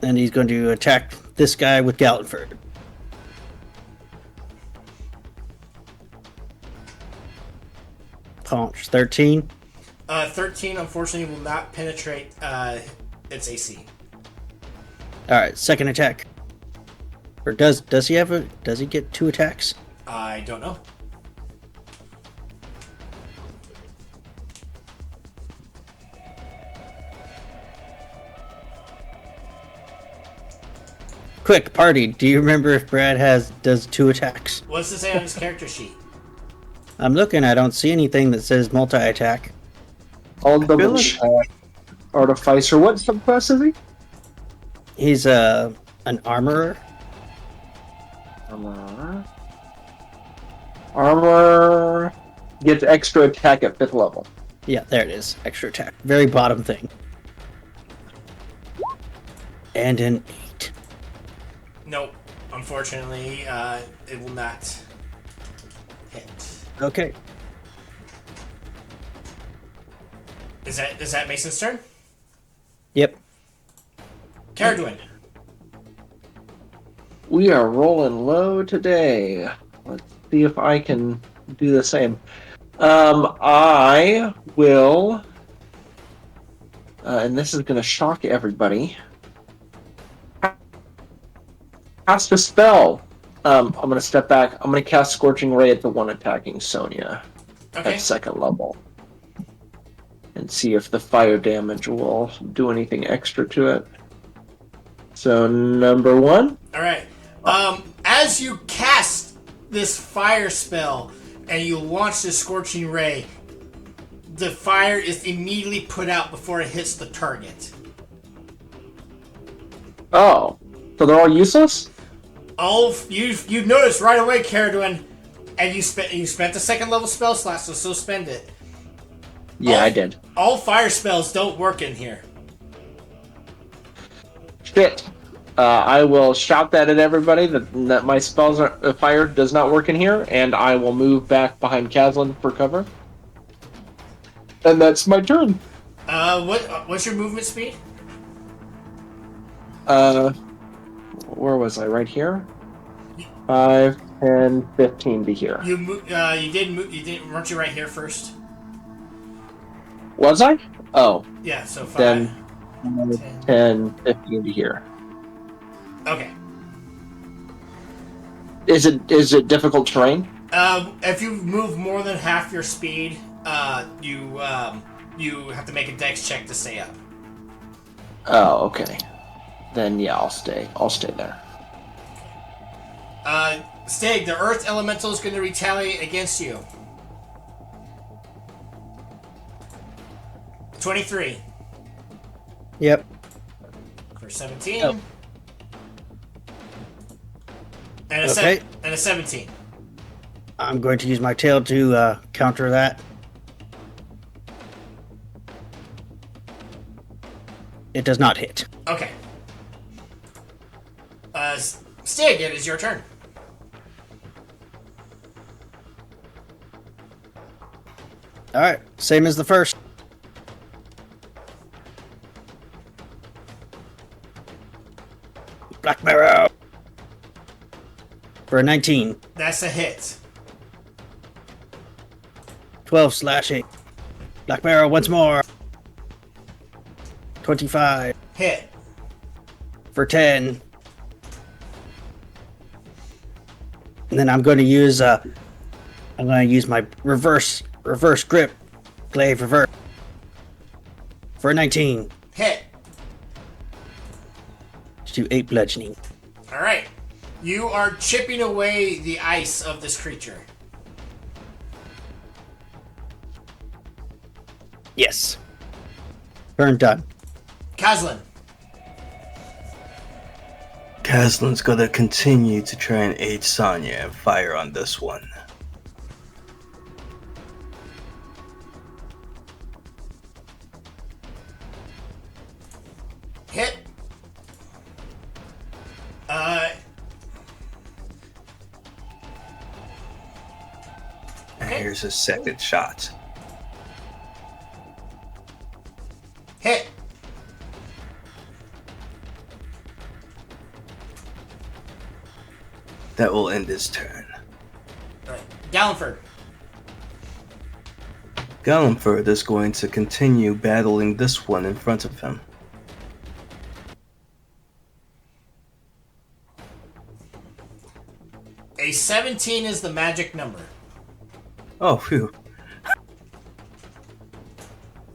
and he's going to attack this guy with Galliford. punch. 13. 13, unfortunately, will not penetrate its AC. All right, second attack. Or does he get 2 attacks? I don't know. Quick, party. Do you remember if Brad does 2 attacks? What's it say on his character sheet? I'm looking. I don't see anything that says multi-attack. I'll double feel like- check. Artificer. What subclass is he? He's an armorer. Armor gets extra attack at 5th level. Yeah, there it is. Extra attack. Very bottom thing. And an 8. Nope. Unfortunately, it will not hit. Okay. Is that Mason's turn? Yep. Caradwin. We are rolling low today. Let's see if I can do the same. I will, and this is going to shock everybody. Cast a spell. I'm going to step back. I'm going to cast Scorching Ray at the one attacking Sonya Okay. at 2nd level. And see if the fire damage will do anything extra to it. So, number 1. All right. As you cast this fire spell and you launch this Scorching Ray, the fire is immediately put out before it hits the target. Oh. So they're all useless? Oh, you noticed right away, Caradwin, and you spent the 2nd level spell slot, so spend it. Yeah, I did. All fire spells don't work in here. Shit. I will shout that at everybody that my spells fire does not work in here, and I will move back behind Caslin for cover. And that's my turn. What's your movement speed? Where was I? Right here. 5, 10, 15 to here. You did move. You didn't. Weren't you right here first? Was I? Oh, Yeah. So 5. then 10. 10, 15 to here. Okay. Is it difficult terrain? If you move more than half your speed, you have to make a dex check to stay up. Oh, okay. Then yeah, I'll stay there. Stig, the Earth Elemental is going to retaliate against you. 23 Yep. for 17. Oh. And a Okay. and a 17. I'm going to use my tail to counter that. It does not hit. Okay. Stig, it is your turn. All right, same as the first. Black Marrow for a 19. That's a hit. 12 slashing. Black Marrow once more. 25 Hit. for 10. And then I'm going to use my reverse grip, glaive reverse for a 19 Hit. to do 8 bludgeoning. All right. You are chipping away the ice of this creature. Yes. Turn done. Caslin. Caslin's gonna continue to try and aid Sonya and fire on this one. Hit. And here's his second shot. Hit. That will end his turn. All right. Gallenford. Gallenford is going to continue battling this one in front of him. A 17 is the magic number. Oh, phew.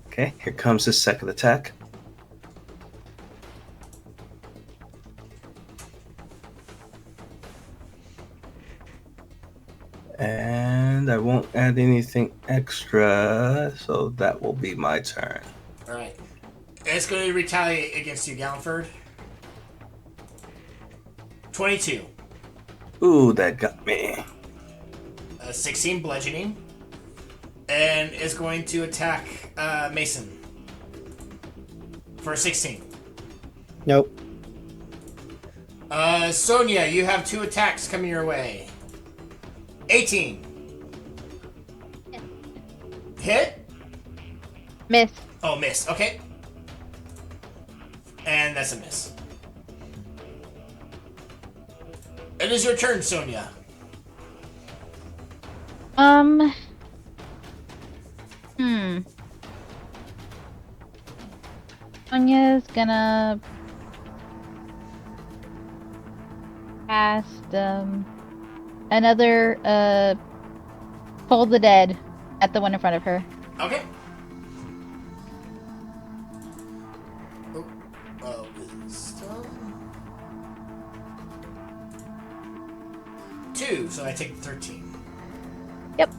Okay, here comes his second attack. And I won't add anything extra, so that will be my turn. Alright. It's going to retaliate against you, Gallenford. 22. Ooh, that got me. 16 bludgeoning. And is going to attack Mason. For 16. Nope. Sonia, you have 2 attacks coming your way. 18. Hit? Miss. Oh, miss. Okay. And that's a miss. It is your turn, Sonia. Sonya's gonna cast another Toll the Dead at the one in front of her. Okay. Wisdom. 2, so I take 13. Yep.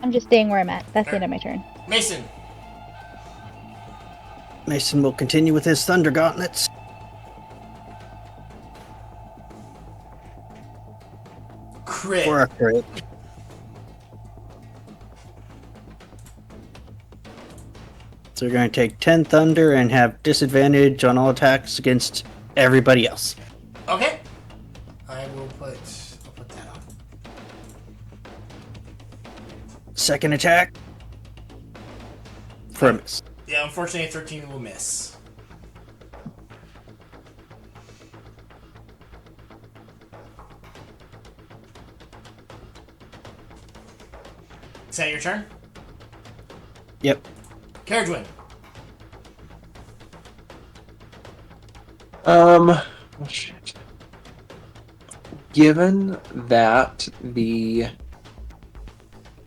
I'm just staying where I'm at. That's the end of my turn. Mason. Mason will continue with his Thunder Gauntlets. Crit. For a crit. So you're going to take 10 Thunder and have disadvantage on all attacks against everybody else. Okay. I'll put that on. Second attack. For a miss. Yeah, unfortunately 13 will miss. Is that your turn? Yep. Caradwin. Shit. Given that the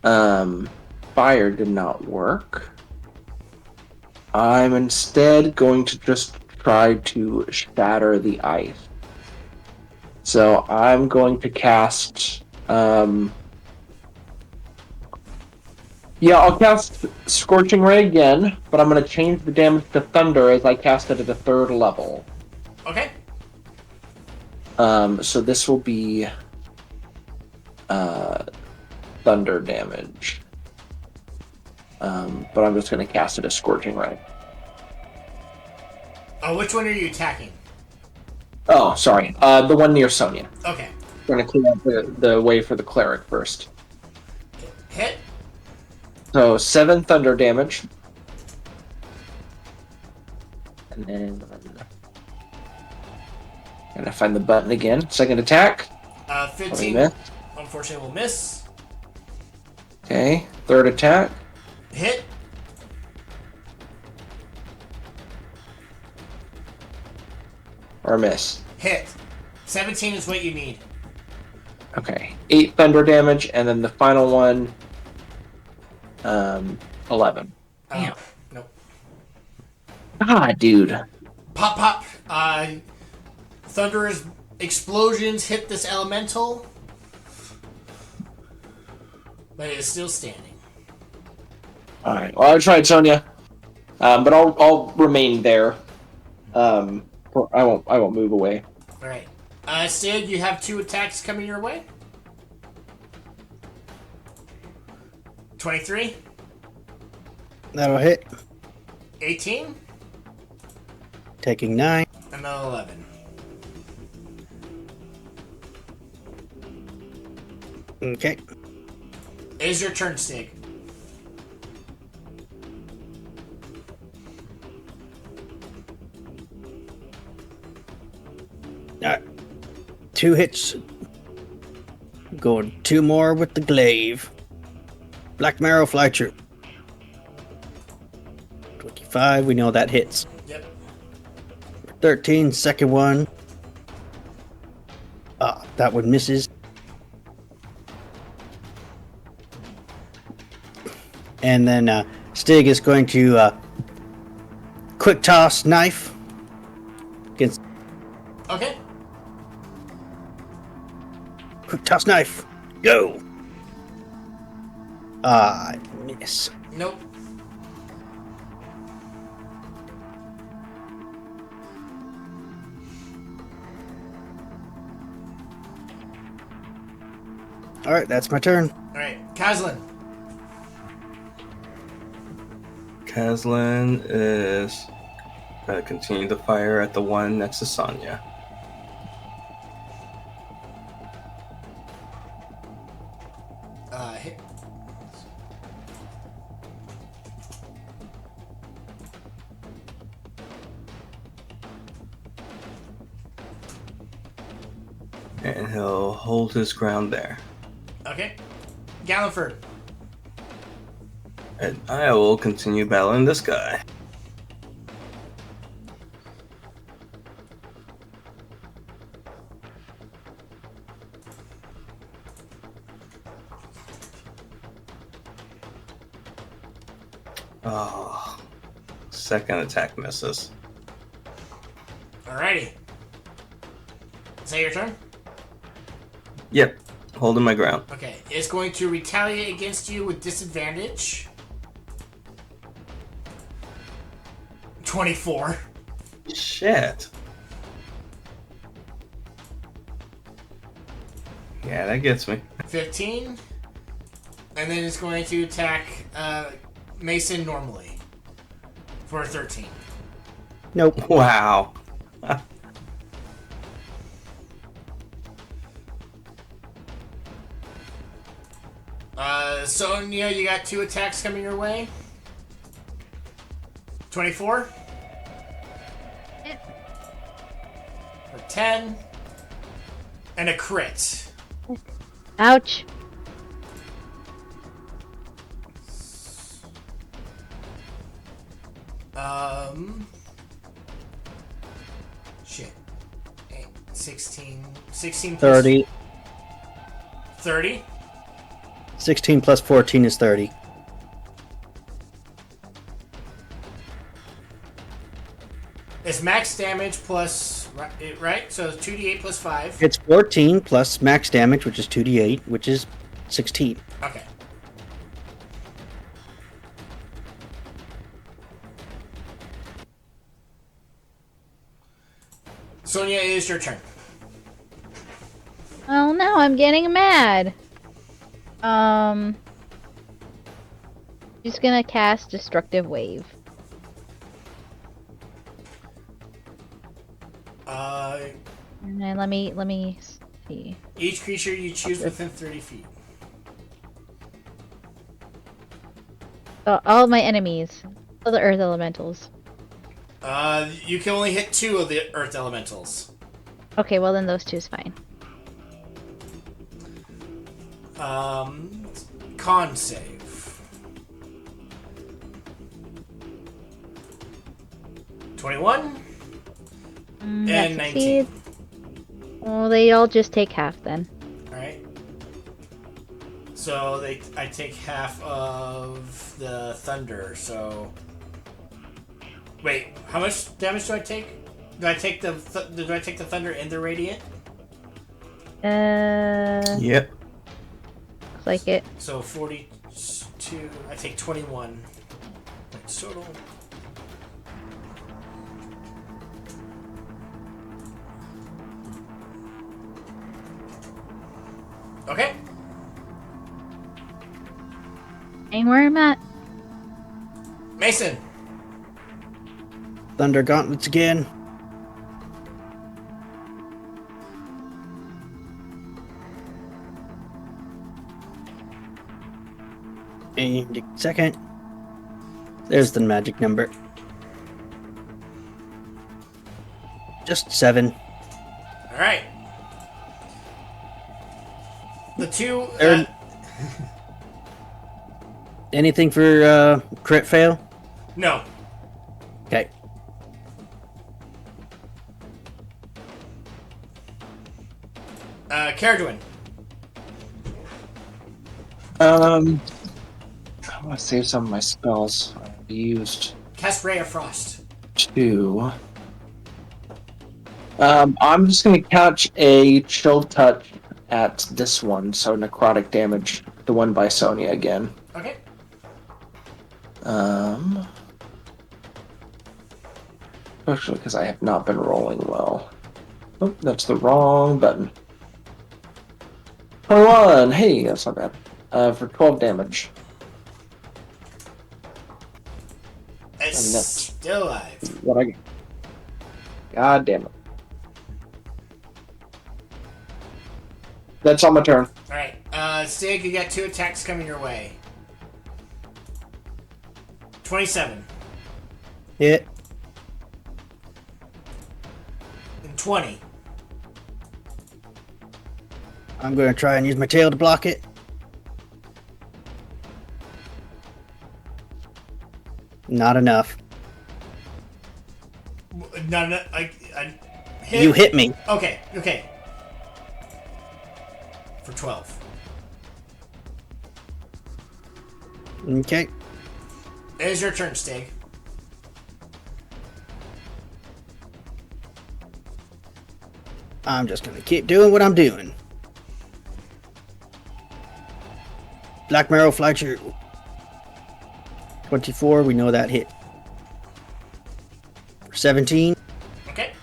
fire did not work, I'm instead going to just try to shatter the ice. So I'm going to cast I'll cast Scorching Ray again, but I'm going to change the damage to Thunder as I cast it at a 3rd level. Okay. So this will be Thunder damage. But I'm just going to cast it as Scorching Ray. Oh, which one are you attacking? Oh, sorry. The one near Sonya. Okay. We're going to clear out the way for the Cleric first. Hit. So 7 thunder damage. And then gonna find the button again. Second attack. 15. Miss. Unfortunately will miss. Okay. Third attack. Hit. Or miss. Hit. 17 is what you need. Okay. 8 thunder damage, and then the final one 11. Damn. Nope. Ah, dude. Pop, pop. Thunderous explosions hit this elemental, but it is still standing. All right. Well, I tried, Sonya. But I'll remain there. I won't move away. All right. Sid, you have 2 attacks coming your way. 23. That'll hit. 18. Taking 9. And then 11. Okay. It is your turn, Stig. Alright. 2 hits. Going 2 more with the glaive. Black Marrow Fly Troop. 25, we know that hits. Yep. 13, second one. That one misses. And then Stig is going to quick toss knife against. Okay. Quick toss knife. Go. Miss. Nope. All right, that's my turn. All right, Kazlin. Kazlan is going to continue to fire at the one next to Sonya. Hit. And he'll hold his ground there. Okay. Galliford. And I will continue battling this guy. Oh, second attack misses. Alrighty. Is that your turn? Yep, holding my ground. Okay. It's going to retaliate against you with disadvantage. 24. Shit. Yeah, that gets me. 15. And then it's going to attack Mason normally. For 13. Nope. Wow. Sonya, you got 2 attacks coming your way. 24. For 10. And a crit. Ouch. Shit. 8, 16 plus 30. 30. 16 plus 14 is 30. It's max damage plus, right? So 2d8 plus 5. It's 14 plus max damage, which is 2d8, which is 16. Okay. Sonya, it is your turn. Oh no, I'm getting mad. She's gonna cast Destructive Wave. And then let me see. Each creature you choose within 30 feet. All of my enemies. All the Earth Elementals. You can only hit 2 of the Earth Elementals. Okay, well then those 2 is fine. Con save. $21 and 19. Well, they all just take half then. Alright. So I take half of the thunder, so... Wait, how much damage do I take? Do I take the thunder and the radiant? Yep. Looks like it. So 42, I take 21. That's total. Okay. Ain't where I'm at. Mason. Thunder Gauntlets again. And a second. There's the magic number. Just 7. Alright. The two. Aaron- Anything for crit fail? No. Okay. Caradwin. I want to save some of my spells. I used Cast Ray of Frost. 2. I'm just going to catch a chill touch at this one, so necrotic damage, the one by Sonya again. Okay. Especially because I have not been rolling well. Oh, that's the wrong button. 21! Hey, that's not bad. For 12 damage. It's And that's still alive. what I get. God damn it. That's on my turn. Alright. Stig, you got 2 attacks coming your way. 27. Hit. And 20. I'm going to try and use my tail to block it. Not enough. No, hit. You hit me. Okay. For 12. Okay. It is your turn, Stig. I'm just going to keep doing what I'm doing. Black Marrow Fletcher. 24, we know that hit. 17. Okay.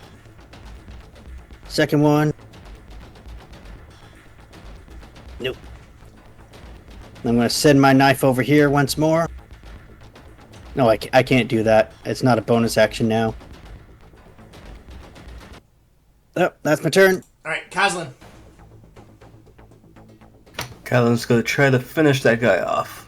Second one. Nope. I'm going to send my knife over here once more. No, I can't do that. It's not a bonus action now. Oh, that's my turn. Alright, Koslin. Callan's gonna try to finish that guy off.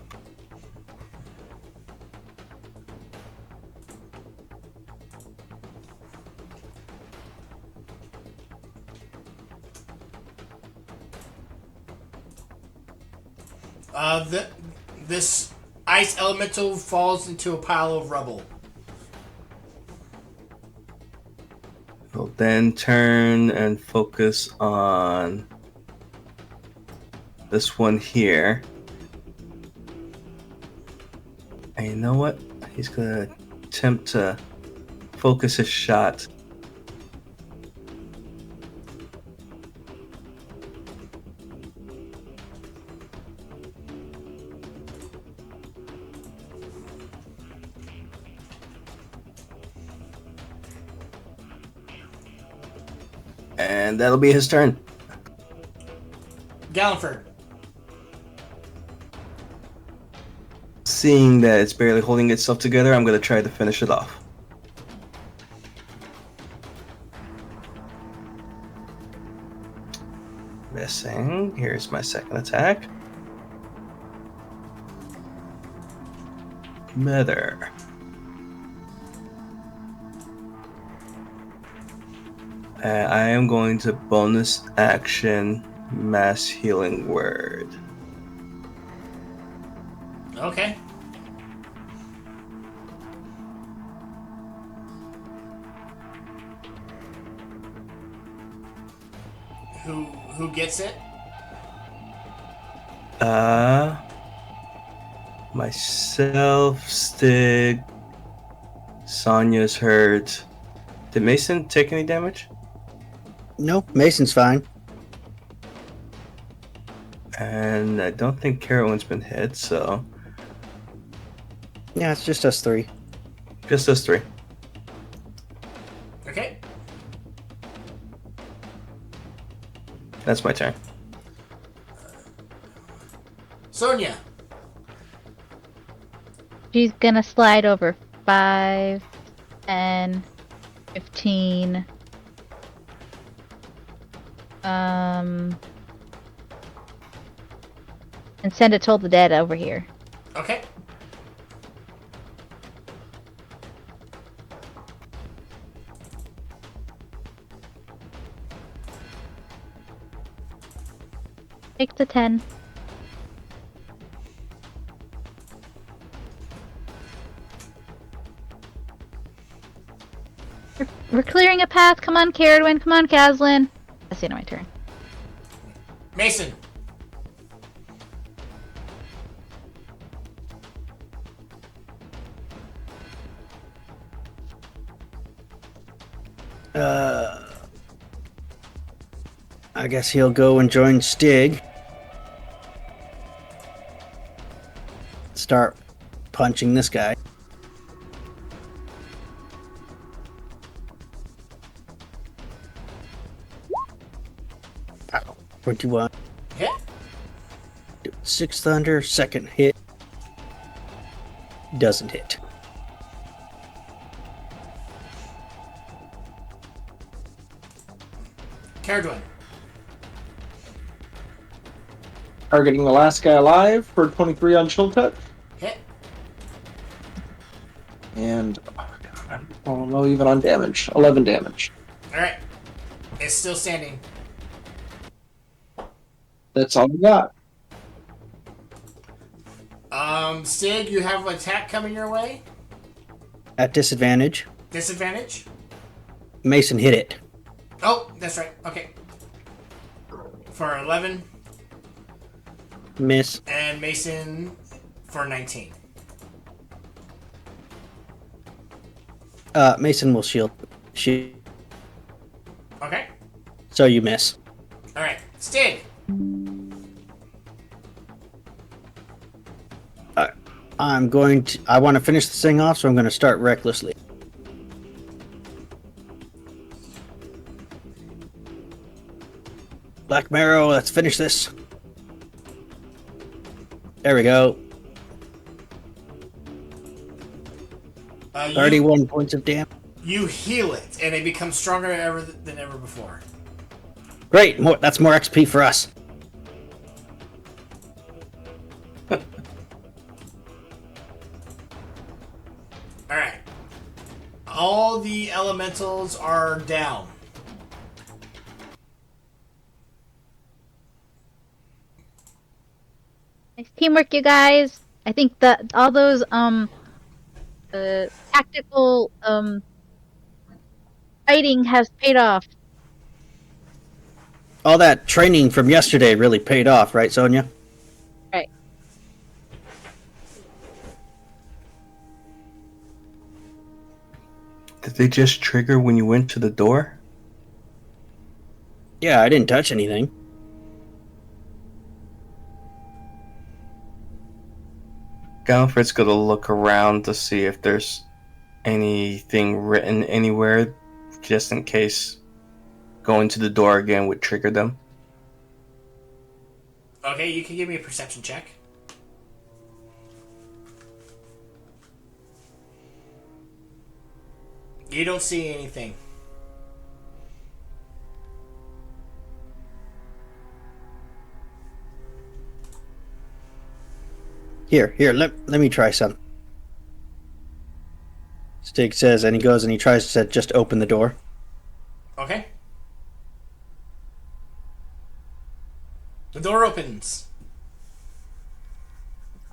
This ice elemental falls into a pile of rubble. He'll then turn and focus on this one here. And you know what? He's gonna attempt to focus his shot. And that'll be his turn. Gallenford. Seeing that it's barely holding itself together, I'm going to try to finish it off. Missing. Here's my second attack. Mether. I am going to bonus action mass healing word. Okay. Who gets it? Myself, Stig, Sonya's hurt. Did Mason take any damage? No, Mason's fine. And I don't think Carowin's been hit, so Yeah, it's just us three. just us three. Okay. That's my turn. Sonya. She's gonna slide over 5, 10, 15. And send a Toll the Dead over here. Okay. Take the 10. We're clearing a path. Come on, Caradwin. Come on, Caslin. That's the end of my turn. Mason. I guess he'll go and join Stig. Start punching this guy. Ow. 21. Hit. 6 thunder, second hit. Doesn't hit. Caradwin. Targeting the last guy alive for 23 on Chill Touch. Hit. And, I don't know, even on damage. 11 damage. Alright. It's still standing. That's all we got. Stig, you have an attack coming your way. At disadvantage, Disadvantage. Mason hit it. Oh, that's right. Okay. For 11. Miss. And Mason for 19. Mason will shield. Okay. So you miss. Alright. Stig. I want to finish this thing off, so I'm going to start recklessly. Black Marrow, let's finish this. There we go. 31 points of damage. You heal it, and it becomes stronger than ever before. Great, that's more XP for us. Alright. All the elementals are down. Nice teamwork, you guys. I think that all those tactical fighting has paid off. All that training from yesterday really paid off, right, Sonia? Right. Did they just trigger when you went to the door? Yeah, I didn't touch anything. Gallifred's gonna look around to see if there's anything written anywhere, just in case going to the door again would trigger them. Okay, you can give me a perception check. You don't see anything. Here, let me try some. Stig says, and he goes and he tries to just open the door. Okay. The door opens.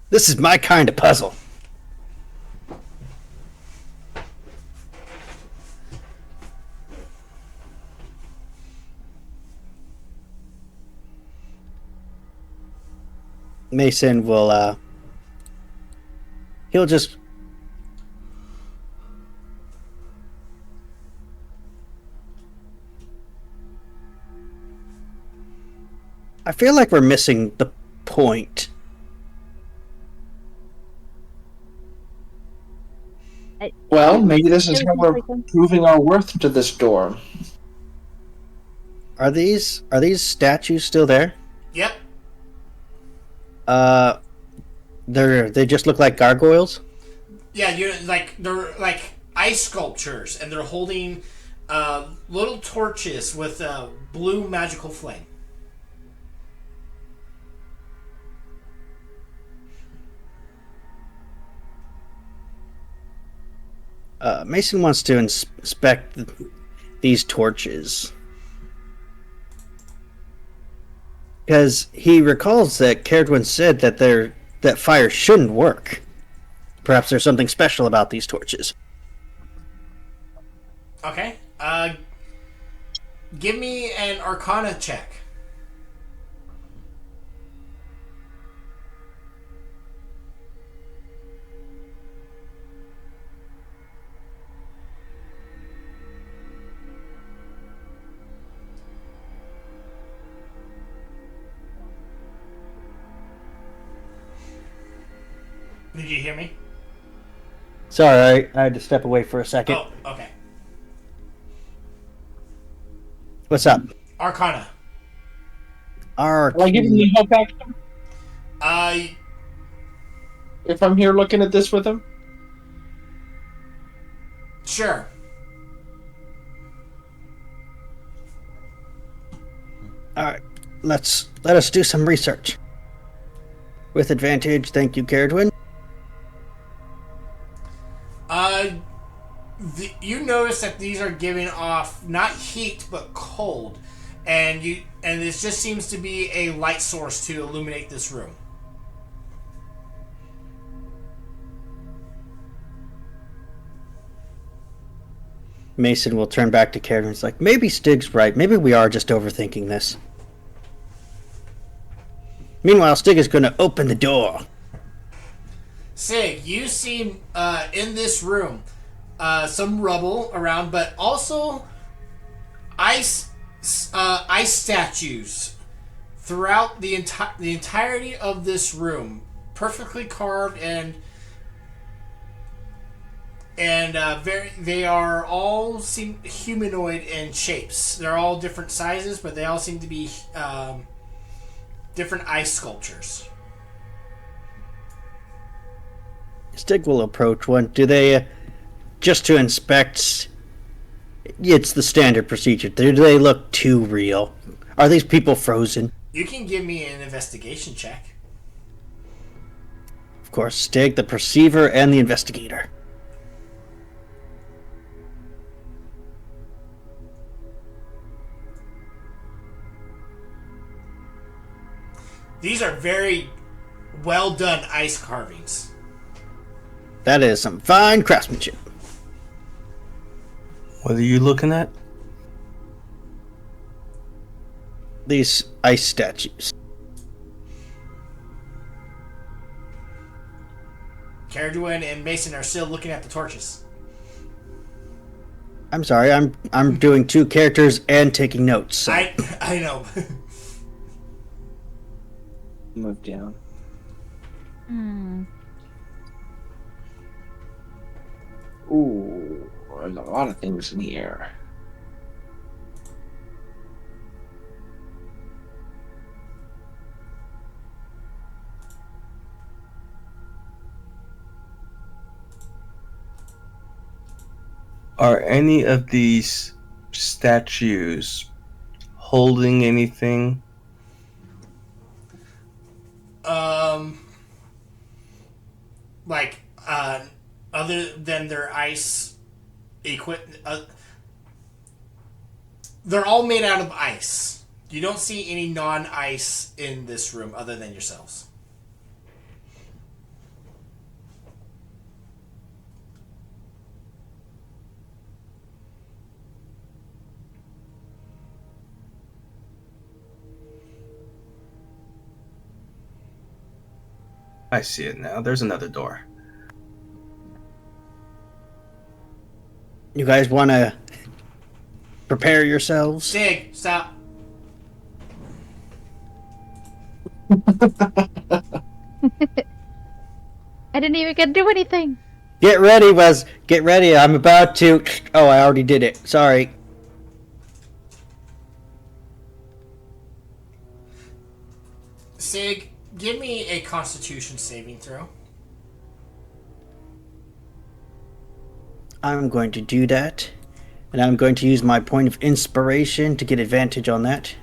This is my kind of puzzle. Mason will, he'll just... I feel like we're missing the point. Well, maybe this is how we're proving our worth to this door. Are these statues still there? Yep. They just look like gargoyles? Yeah, they're like ice sculptures, and they're holding little torches with a blue magical flame. Mason wants to inspect these torches. Because he recalls that Caradwin said that fire shouldn't work. Perhaps there's something special about these torches. Okay. Give me an Arcana check. Did you hear me? Sorry, I had to step away for a second. Oh, okay. What's up? Arcana. Am I giving you help action Uh, if I'm here looking at this with him? sure. Alright, let us do some research. With advantage, thank you, Caradwin. You notice that these are giving off not heat but cold, and this just seems to be a light source to illuminate this room. Mason will turn back to Caradwin. It's like, maybe Stig's right. Maybe we are just overthinking this. Meanwhile, Stig is going to open the door. Sig, you see in this room some rubble around, but also ice statues throughout the entirety of this room, perfectly carved and they are all seem humanoid in shapes. They're all different sizes, but they all seem to be different ice sculptures. Stig will approach one. Do they, just to inspect, it's the standard procedure. Do they look too real? Are these people frozen? You can give me an investigation check. Of course, Stig, the perceiver, and the investigator. These are very well done ice carvings. That is some fine craftsmanship. What are you looking at? These ice statues. Caradwin and Mason are still looking at the torches. I'm sorry, I'm doing two characters and taking notes. So. I know. Move down. Ooh, there's a lot of things in the air. Are any of these statues holding anything? Like, other than their ice equipment, they're all made out of ice. You don't see any non-ice in this room other than yourselves. I see it now. There's another door. You guys want to prepare yourselves? Sig, stop. I didn't even get to do anything. Get ready. I'm about to. Oh, I already did it. Sorry. Sig, give me a Constitution saving throw. I'm going to do that. And I'm going to use my point of inspiration to get advantage on that.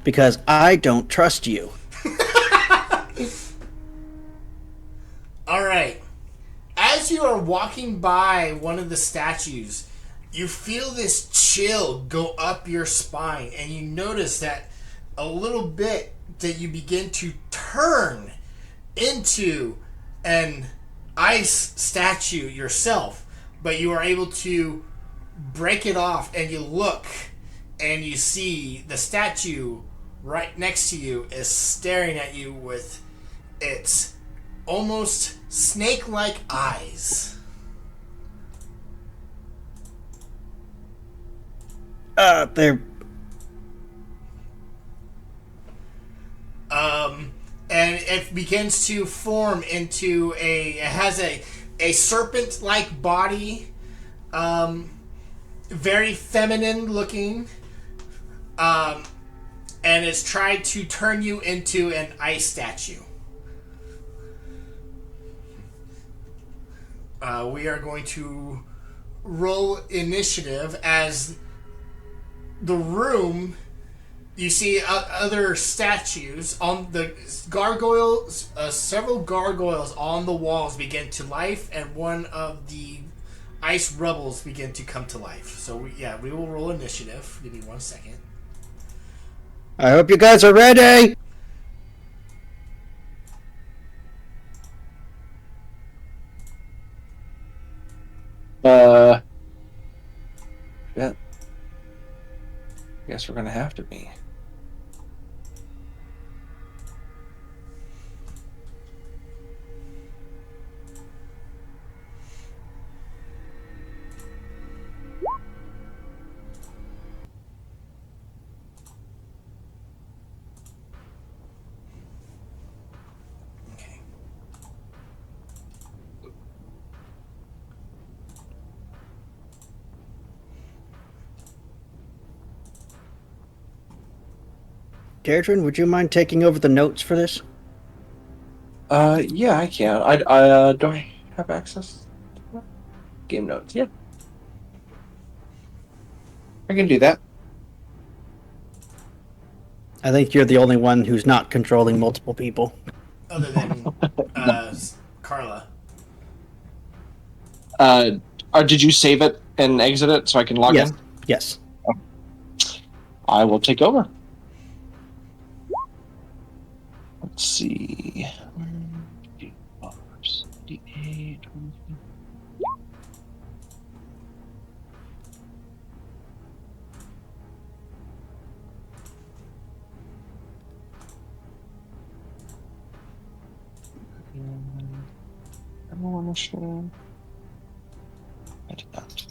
Because I don't trust you. Alright. As you are walking by one of the statues, you feel this chill go up your spine, and you notice that a little bit that you begin to turn into an ice statue yourself, but you are able to break it off, and you look and you see the statue right next to you is staring at you with its almost snake-like eyes. They're And it begins to form into it has a serpent-like body, very feminine looking, and it's tried to turn you into an ice statue. We are going to roll initiative as the room. You see other statues on the gargoyles. Several gargoyles on the walls begin to life, and one of the ice rebels begin to come to life. So we will roll initiative. Give me 1 second. I hope you guys are ready. Yeah. Guess we're gonna have to be. Okay. Deirdre, would you mind taking over the notes for this? Yeah, I can. Do I have access to game notes? Yeah, I can do that. I think you're the only one who's not controlling multiple people. Other than Carla. Did you save it and exit it so I can log Yes. in? Yes. I will take over. Let's see. 68. I did not.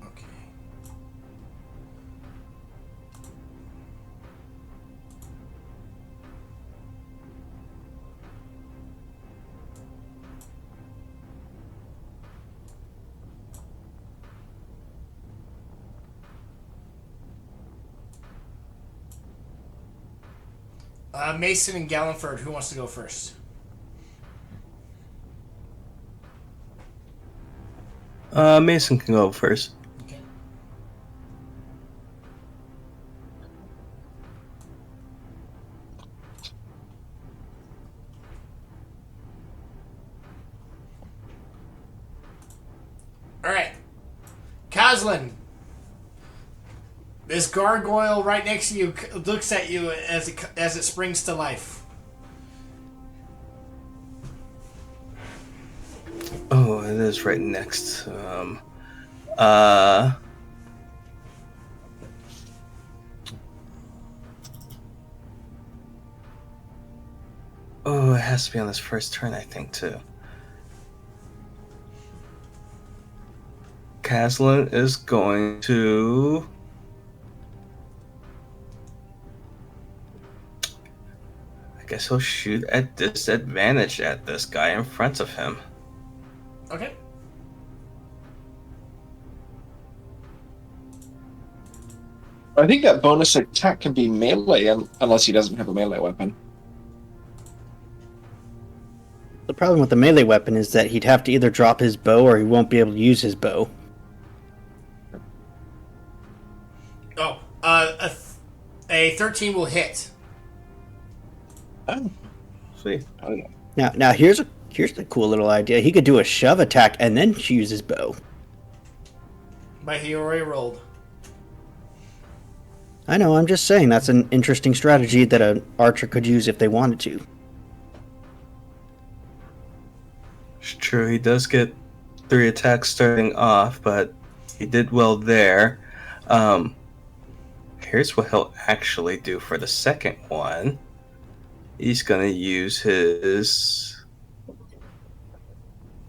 Okay. Mason and Gallenford, who wants to go first? Mason can go first. Okay. All right. Kazlin. This gargoyle right next to you looks at you as it springs to life. Oh, it is right next. Oh, it has to be on this first turn, I think, too. Caslin is going to guess he'll shoot at disadvantage at this guy in front of him. Okay. I think that bonus attack can be melee unless he doesn't have a melee weapon. The problem with the melee weapon is that he'd have to either drop his bow or he won't be able to use his bow. Oh, a 13 will hit. Oh, See, Now here's a cool little idea. He could do a shove attack and then use his bow. But he already rolled. I know, I'm just saying that's an interesting strategy that an archer could use if they wanted to. it's true. He does get 3 attacks starting off, but he did well there. Here's what he'll actually do for the second one. He's gonna use his.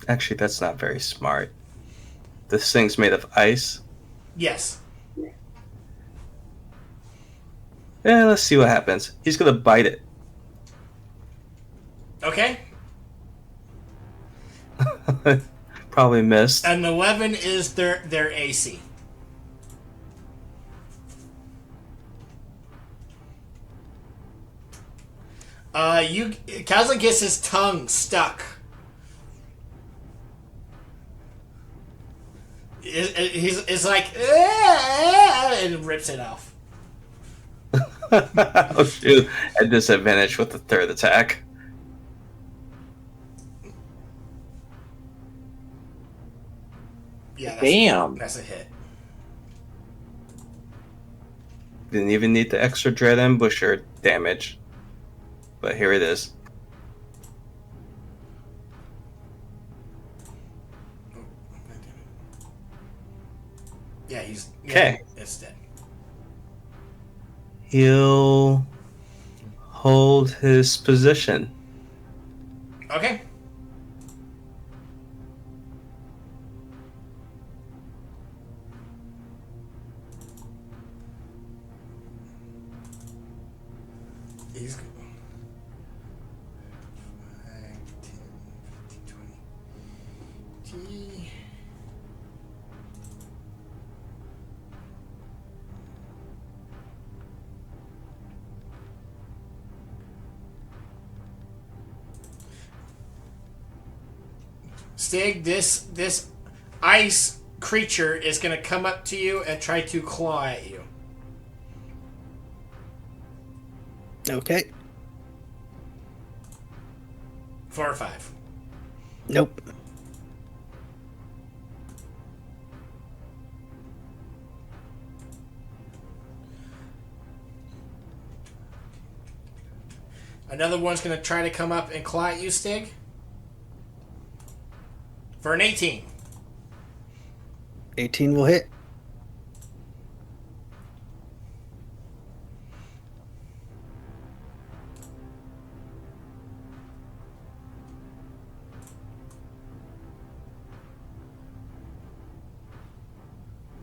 Actually, that's not very smart. This thing's made of ice. Yes. Yeah, let's see what happens. He's gonna bite it. Okay. Probably missed. An 11 is their AC. Kazan gets his tongue stuck. He's like, and rips it off. Oh shoot! At disadvantage with the third attack. Yeah, damn. That's a hit. Didn't even need the extra dread ambusher damage. But here it is. Yeah, he's... Okay. Yeah, it's dead. He'll hold his position. Okay. He's... 5, 10, 15, 20... Stig, this ice creature is going to come up to you and try to claw at you. Okay. 4 or 5. Nope. Another one's going to try to come up and claw at you, Stig. For an 18. 18 will hit.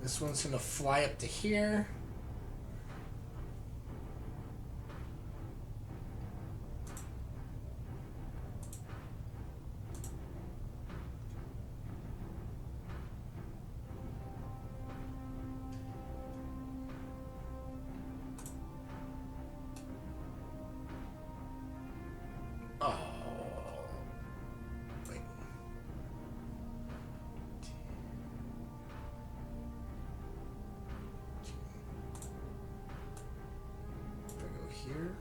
This one's going to fly up to here. Oh. Wait. If I go here.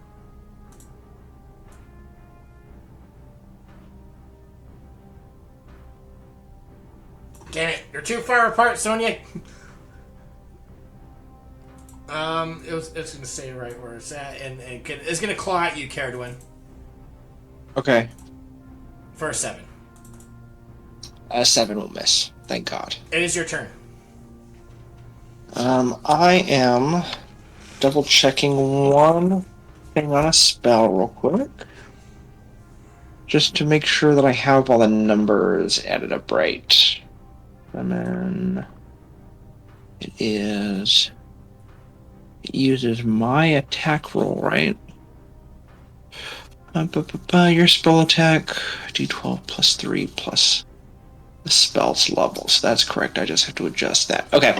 Damn it! You're too far apart, Sonia. It's gonna stay right where it's at, and it's gonna claw at you, Caradwin, Okay. for a 7. 7 will miss. Thank God. It is your turn. I am double checking one thing on a spell real quick. Just to make sure that I have all the numbers added up right. And then it uses my attack roll, right? Your spell attack, d12 plus 3 plus the spell's level. So that's correct. I just have to adjust that. Okay.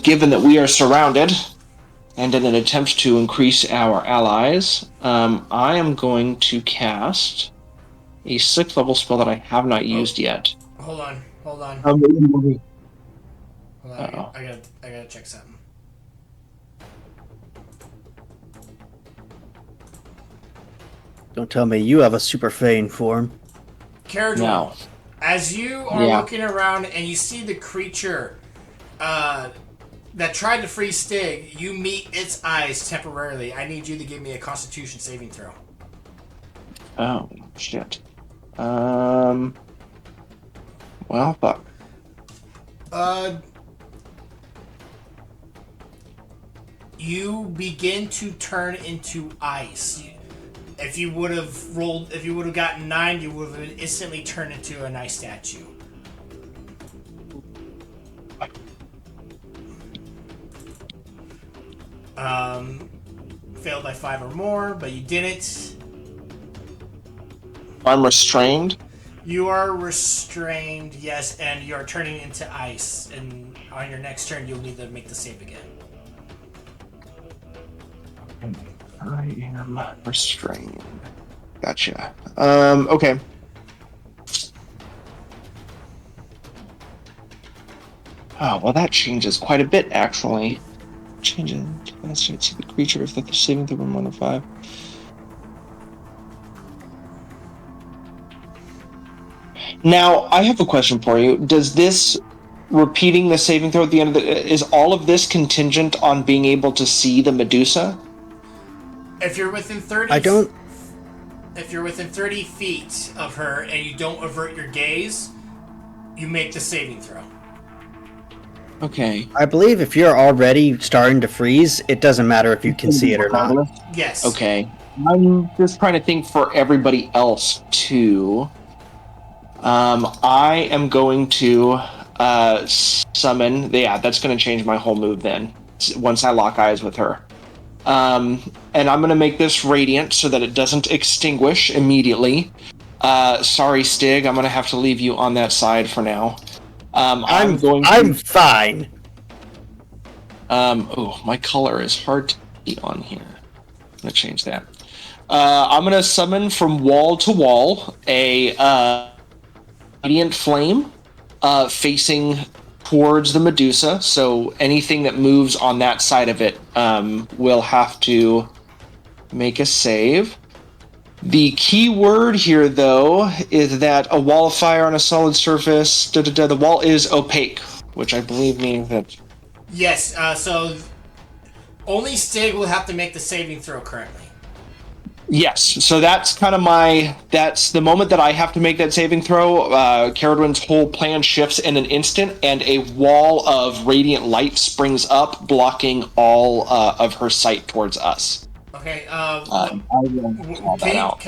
Given that we are surrounded, and in an attempt to increase our allies, I am going to cast a 6th level spell that I have not used yet. Hold on. Uh-oh. I gotta check something. Don't tell me you have a super Fane form. Carador, No. as you are looking around and you see the creature that tried to free Stig, you meet its eyes temporarily. I need you to give me a Constitution saving throw. Oh, shit. Well, fuck. You begin to turn into ice. If you would have gotten 9, you would have instantly turned into an ice statue. Failed by 5 or more, but you didn't. I'm restrained. You are restrained, yes, and you are turning into ice. And on your next turn, you'll need to make the save again. I am restrained. Gotcha. Okay. Oh, well, that changes quite a bit, actually. Changes to the creature if the saving throw from 1 to 5. Now, I have a question for you. Does this repeating the saving throw at the end of is all of this contingent on being able to see the Medusa? If you're within 30 If you're within 30 feet of her and you don't avert your gaze, you make the saving throw. Okay. I believe if you're already starting to freeze, it doesn't matter if you can see it or not. Yes. Okay. I'm just trying to think for everybody else, too. I am going to summon... Yeah, that's going to change my whole move then, once I lock eyes with her. And I'm going to make this radiant so that it doesn't extinguish immediately. Sorry, Stig, I'm going to have to leave you on that side for now. I'm fine. My color is hard to see on here. I'm going to change that. I'm going to summon from wall to wall a radiant flame facing towards the Medusa, so anything that moves on that side of it will have to make a save. The key word here, though, is that a wall of fire on a solid surface, the wall is opaque, which I believe means that... Yes, so only Stig will have to make the saving throw currently. Yes, so that's kind of that's the moment that I have to make that saving throw. Caradwin's whole plan shifts in an instant, and a wall of radiant light springs up, blocking all of her sight towards us. Okay, can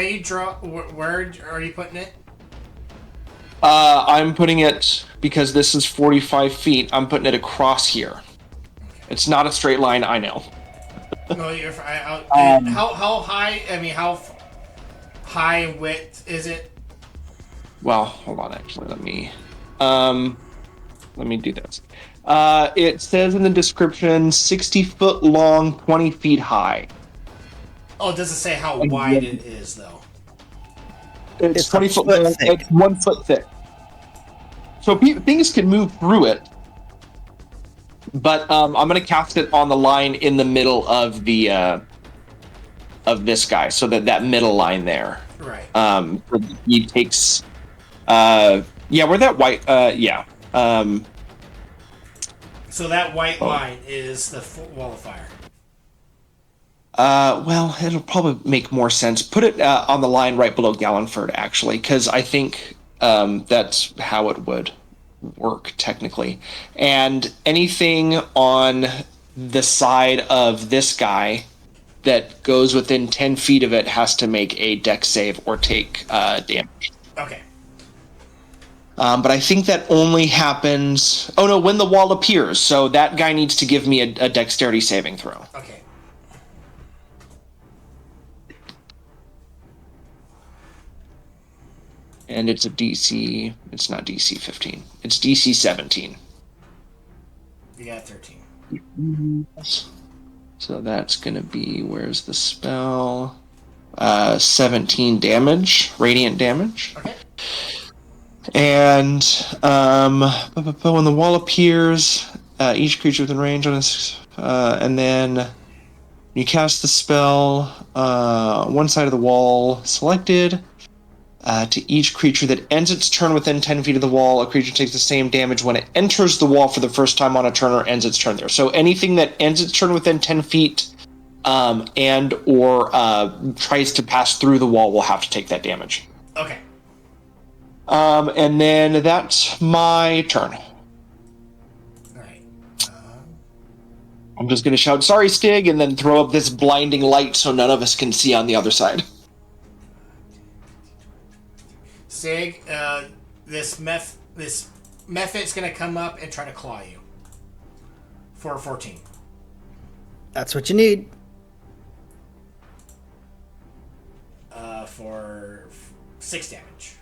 you draw, where are you putting it? I'm putting it, because this is 45 feet, I'm putting it across here. Okay. It's not a straight line, I know. No, you're. How high? I mean, how high in width is it? Well, hold on. Actually, let me do this. It says in the description, 60 foot long, 20 feet high. Oh, it doesn't say how wide it is, though. It's 20 foot long. It's 1 foot thick. So things can move through it. But I'm going to cast it on the line in the middle of the of this guy, so that middle line there. Right. He takes, where that white, So that white line is the wall of fire. Well, it'll probably make more sense. Put it on the line right below Gallenford, actually, because I think that's how it would work technically. And anything on the side of this guy that goes within 10 feet of it has to make a dex save or take damage. Okay. But I think that only happens... Oh no, when the wall appears. So that guy needs to give me a dexterity saving throw. Okay. And it's a DC. It's not DC 15. It's DC 17. You got 13. So that's going to be, where's the spell? 17 damage, radiant damage. Okay. And when the wall appears, each creature within range on its, and then you cast the spell, one side of the wall selected. To each creature that ends its turn within 10 feet of the wall, a creature takes the same damage when it enters the wall for the first time on a turn or ends its turn there. So anything that ends its turn within 10 feet and or tries to pass through the wall will have to take that damage. Okay. And then that's my turn. All right. I'm just going to shout, "Sorry, Stig," and then throw up this blinding light so none of us can see on the other side. Sig, this Mephit's gonna come up and try to claw you. For 14. That's what you need. For 6 damage.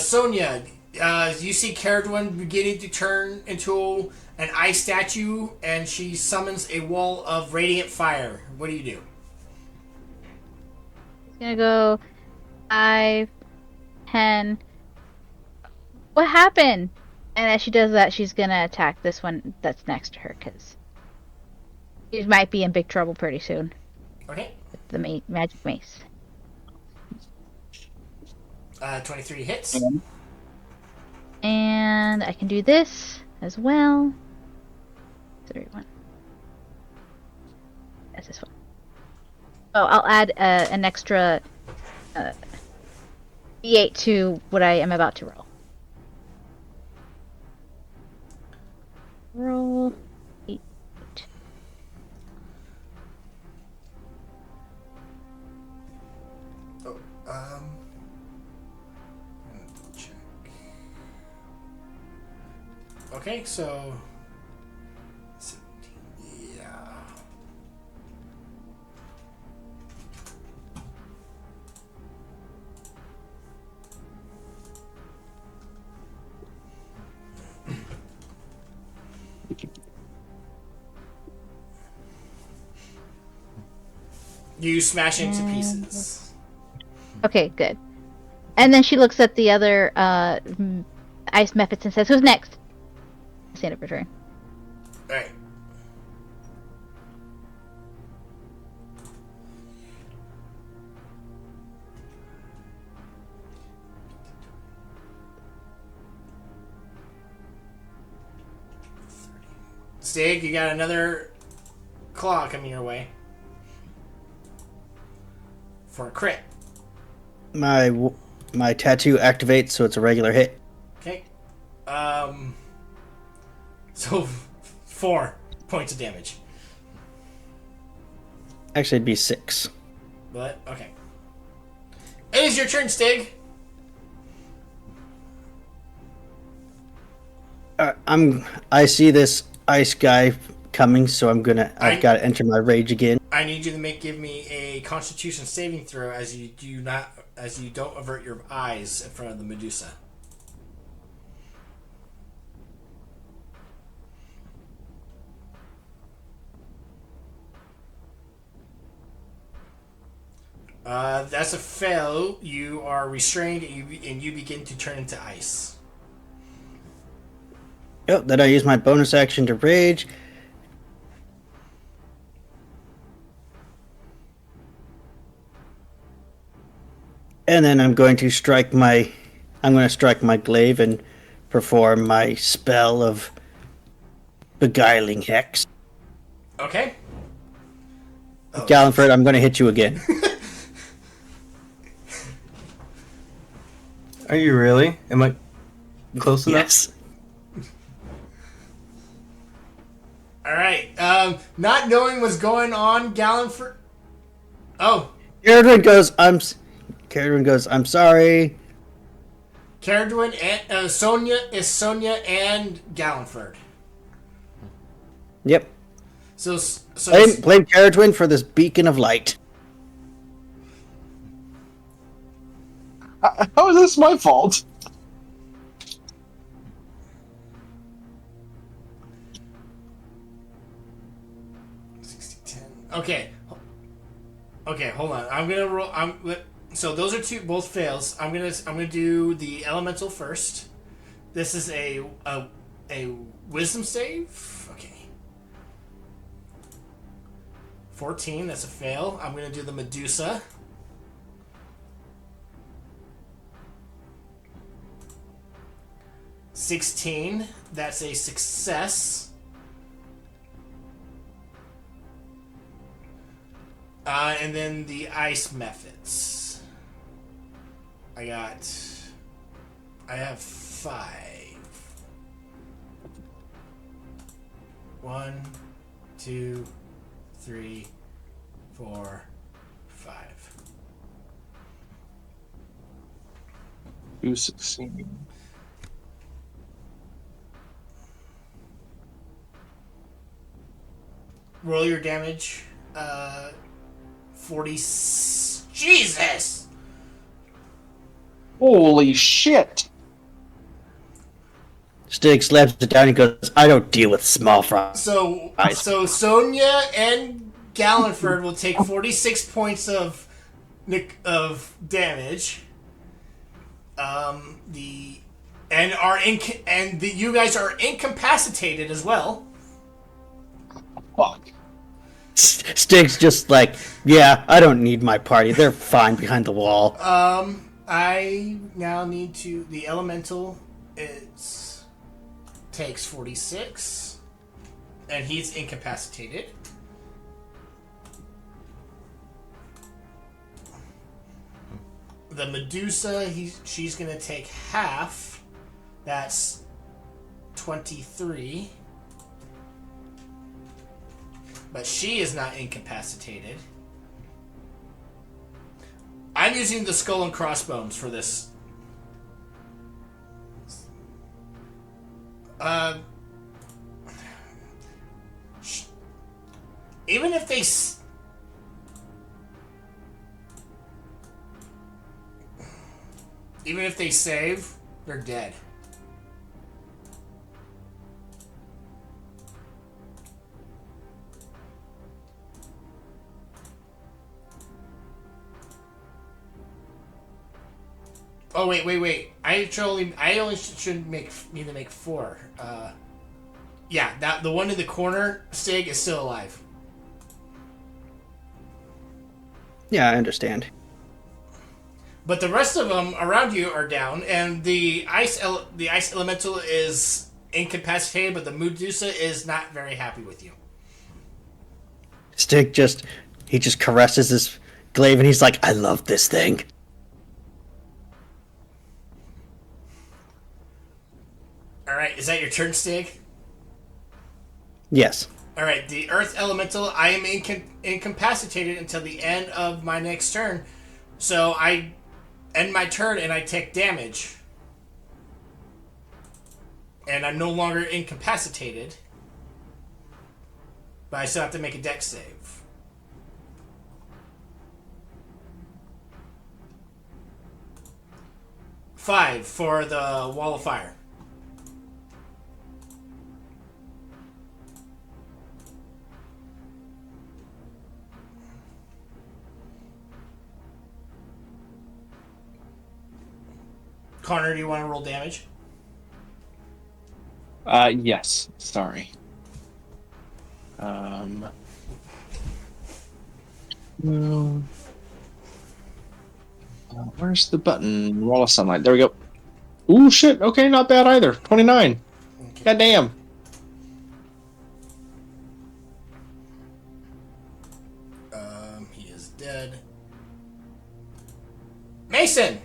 Sonia, you see Caradwin beginning to turn into an ice statue, and she summons a wall of radiant fire. What do you do? It's gonna go 5, 10. What happened? And as she does that, she's gonna attack this one that's next to her, because she might be in big trouble pretty soon Okay. with the magic mace. 23 hits. And I can do this as well. 31. That's this one. Oh, I'll add an extra D8 to what I am about to roll. Roll 8. Oh, check. Okay, so 17, yeah. You smash into pieces. Okay, good. And then she looks at the other ice methods and says, "Who's next?" Stand up her turn. Alright. Stig, you got another claw coming your way. For a crit. My tattoo activates, so it's a regular hit. Okay. So 4 points of damage. Actually, it'd be 6. But okay. It is your turn, Stig. I see this ice guy coming, so I've got to enter my rage again. I need you to give me a Constitution saving throw as you don't avert your eyes in front of the Medusa. That's a fail. You are restrained, and you begin to turn into ice. Yep, then I use my bonus action to rage. And then I'm going to strike my glaive and perform my spell of beguiling hex. Okay. Oh. Gallenford, I'm going to hit you again. Are you really? Am I close enough? Yes. All right. Not knowing what's going on, Gallenford. Oh. Caradwin goes, I'm sorry. Caradwin and Sonia and Gallenford. Yep. Blame Caradwin for this beacon of light. How is this my fault? Okay. Okay, hold on. I'm gonna roll. So those are both fails. I'm gonna do the elemental first. This is a wisdom save. Okay. 14. That's a fail. I'm gonna do the Medusa. $16. That's a success. And then the ice methods. I have 5. 1, 2, 3, 4, 5. You succeed. Roll your damage. 40. Jesus! Holy shit! Stig slaps it down and goes, I don't deal with small fries. So Sonia and Gallenford will take 46 points of damage. You guys are incapacitated as well. Fuck. Stig's just like, yeah, I don't need my party. They're fine behind the wall. I now need to. The elemental takes 46, and he's incapacitated. The Medusa, she's gonna take half. That's 23. But she is not incapacitated. I'm using the skull and crossbones for this. Even if they save, they're dead. Oh wait! I only should need to make 4. Yeah, that the one in the corner, Stig, is still alive. Yeah, I understand. But the rest of them around you are down, and the ice elemental is incapacitated, but the Medusa is not very happy with you. Stig just caresses his glaive and he's like, I love this thing. Alright, is that your turn, Stig? Yes. Alright, the Earth Elemental, I am incapacitated until the end of my next turn. So I end my turn and I take damage. And I'm no longer incapacitated. But I still have to make a dex save. Five for the Wall of Fire. Connor, do you want to roll damage? Yes. Sorry. No. Where's the button? Roll of sunlight. There we go. Ooh, shit. Okay, not bad either. 29. Okay. God damn. He is dead. Mason!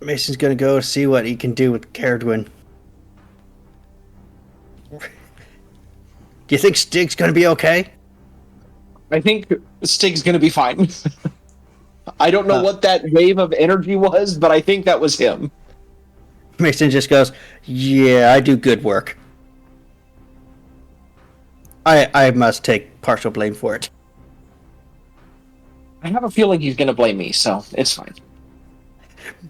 Mason's gonna go see what he can do with Caradwin. Do you think Stig's gonna be okay? I think Stig's gonna be fine. I don't know what that wave of energy was, but I think that was him. Mason just goes, "Yeah, I do good work. I must take partial blame for it." I have a feeling he's going to blame me, so it's fine.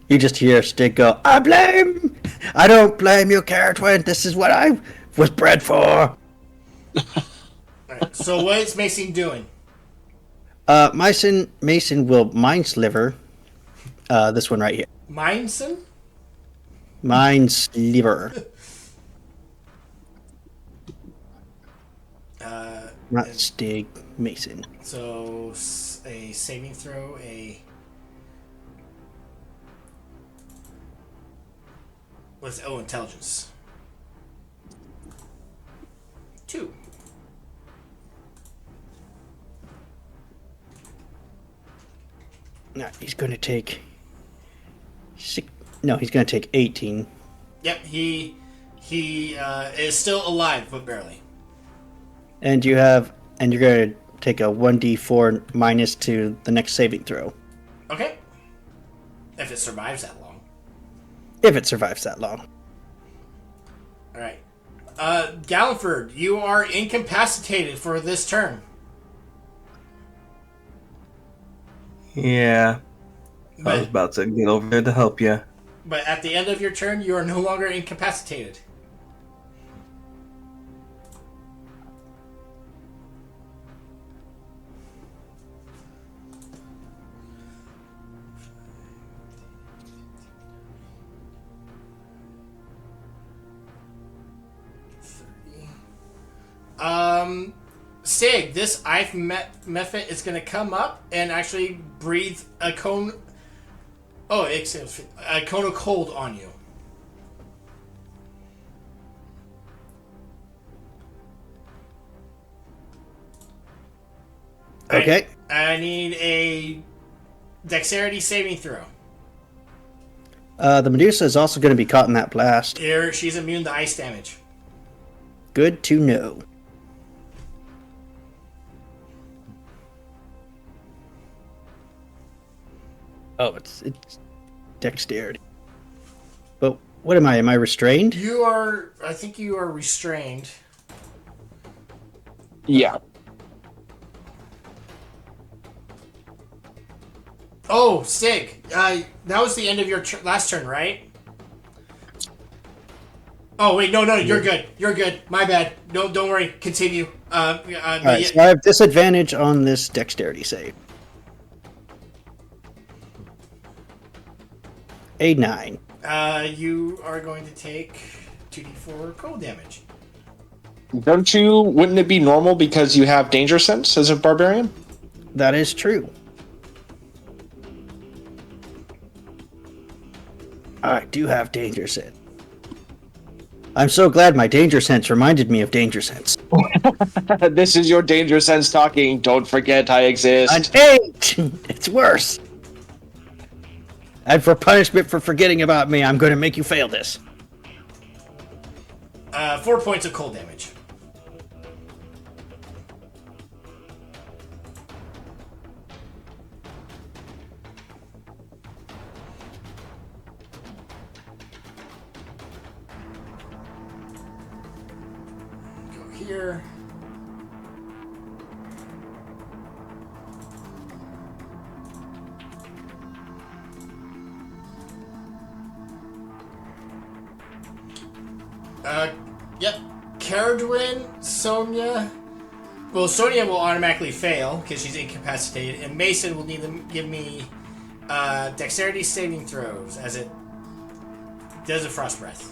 You just hear Stig go, "I blame! I don't blame you, Caratwin. This is what I was bred for." Alright, so what is Mason doing? Mason will mind sliver. This one right here. Mindson? Mind sliver. Not Stig, Mason. So a saving throw, intelligence. 2. No, he's going to take he's going to take 18. Yep, he is still alive, but barely. And you're going to take a 1d4 minus to the next saving throw. Okay. If it survives that long. If it survives that long. Alright. Galliford, you are incapacitated for this turn. Yeah. I But, was about to get over there to help you. but at the end of your turn, you are no longer incapacitated. Sig, this I've method is going to come up and actually breathe a cone. Oh, a cone of cold on you. Okay. I need a dexterity saving throw. The Medusa is also going to be caught in that blast. She's immune to ice damage. Good to know. Oh, it's dexterity. But what am I? Am I restrained? I think you are restrained. Yeah. Oh, Sig, that was the end of your last turn, right? Oh wait, no, you're good. You're good. My bad. No, don't worry. Continue. Alright, so I have disadvantage on this dexterity save. A 9. You are going to take 2d4 cold damage. Wouldn't it be normal because you have danger sense as a barbarian? That is true. I do have danger sense. I'm so glad my danger sense reminded me of danger sense. This is your danger sense talking. Don't forget I exist. An 8! It's worse. And for punishment for forgetting about me, I'm going to make you fail this. 4 points of cold damage. Go here. Yep. Caradwin, Sonia. Well, Sonia will automatically fail because she's incapacitated, and Mason will need to give me dexterity saving throws as it does a frost breath.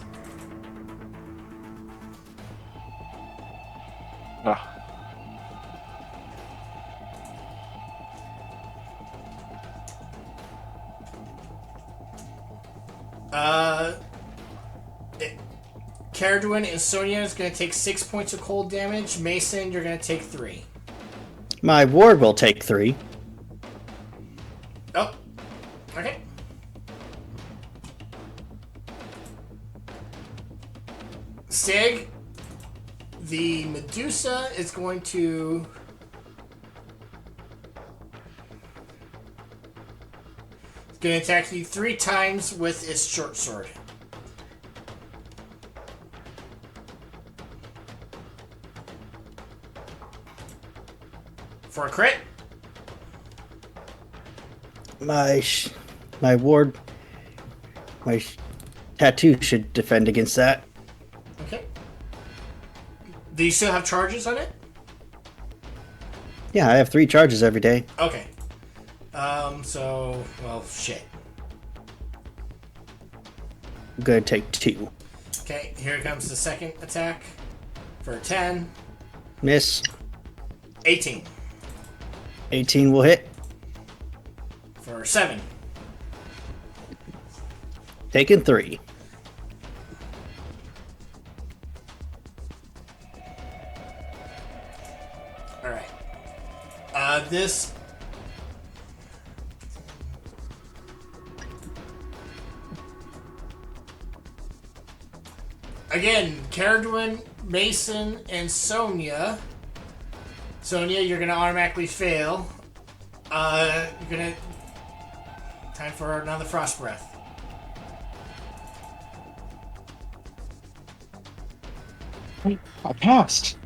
Caradwin and Sonia is going to take 6 points of cold damage. Mason, you're going to take 3. My ward will take 3. Oh, okay. Sig, the Medusa is going to... Gonna attack you 3 times with its short sword. For a crit. My ward, tattoo should defend against that. Okay. Do you still have charges on it? Yeah, I have 3 charges every day. Okay. Well, shit. I'm gonna take 2. Okay, here comes the second attack. For 10. Miss. 18. 18 will hit. For 7. Taking 3. Alright. This... Again, Caradwin, Mason, and Sonia. Sonia, you're gonna automatically fail. You're gonna... Time for another Frost Breath. I passed.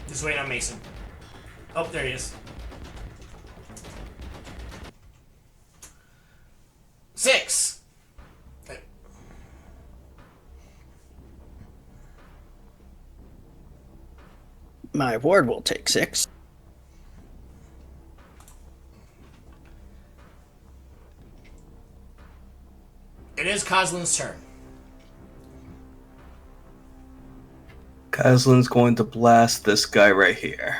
Just wait on Mason. Oh, there he is. 6. My ward will take 6. It is Kozlin's turn. Kazlin's going to blast this guy right here.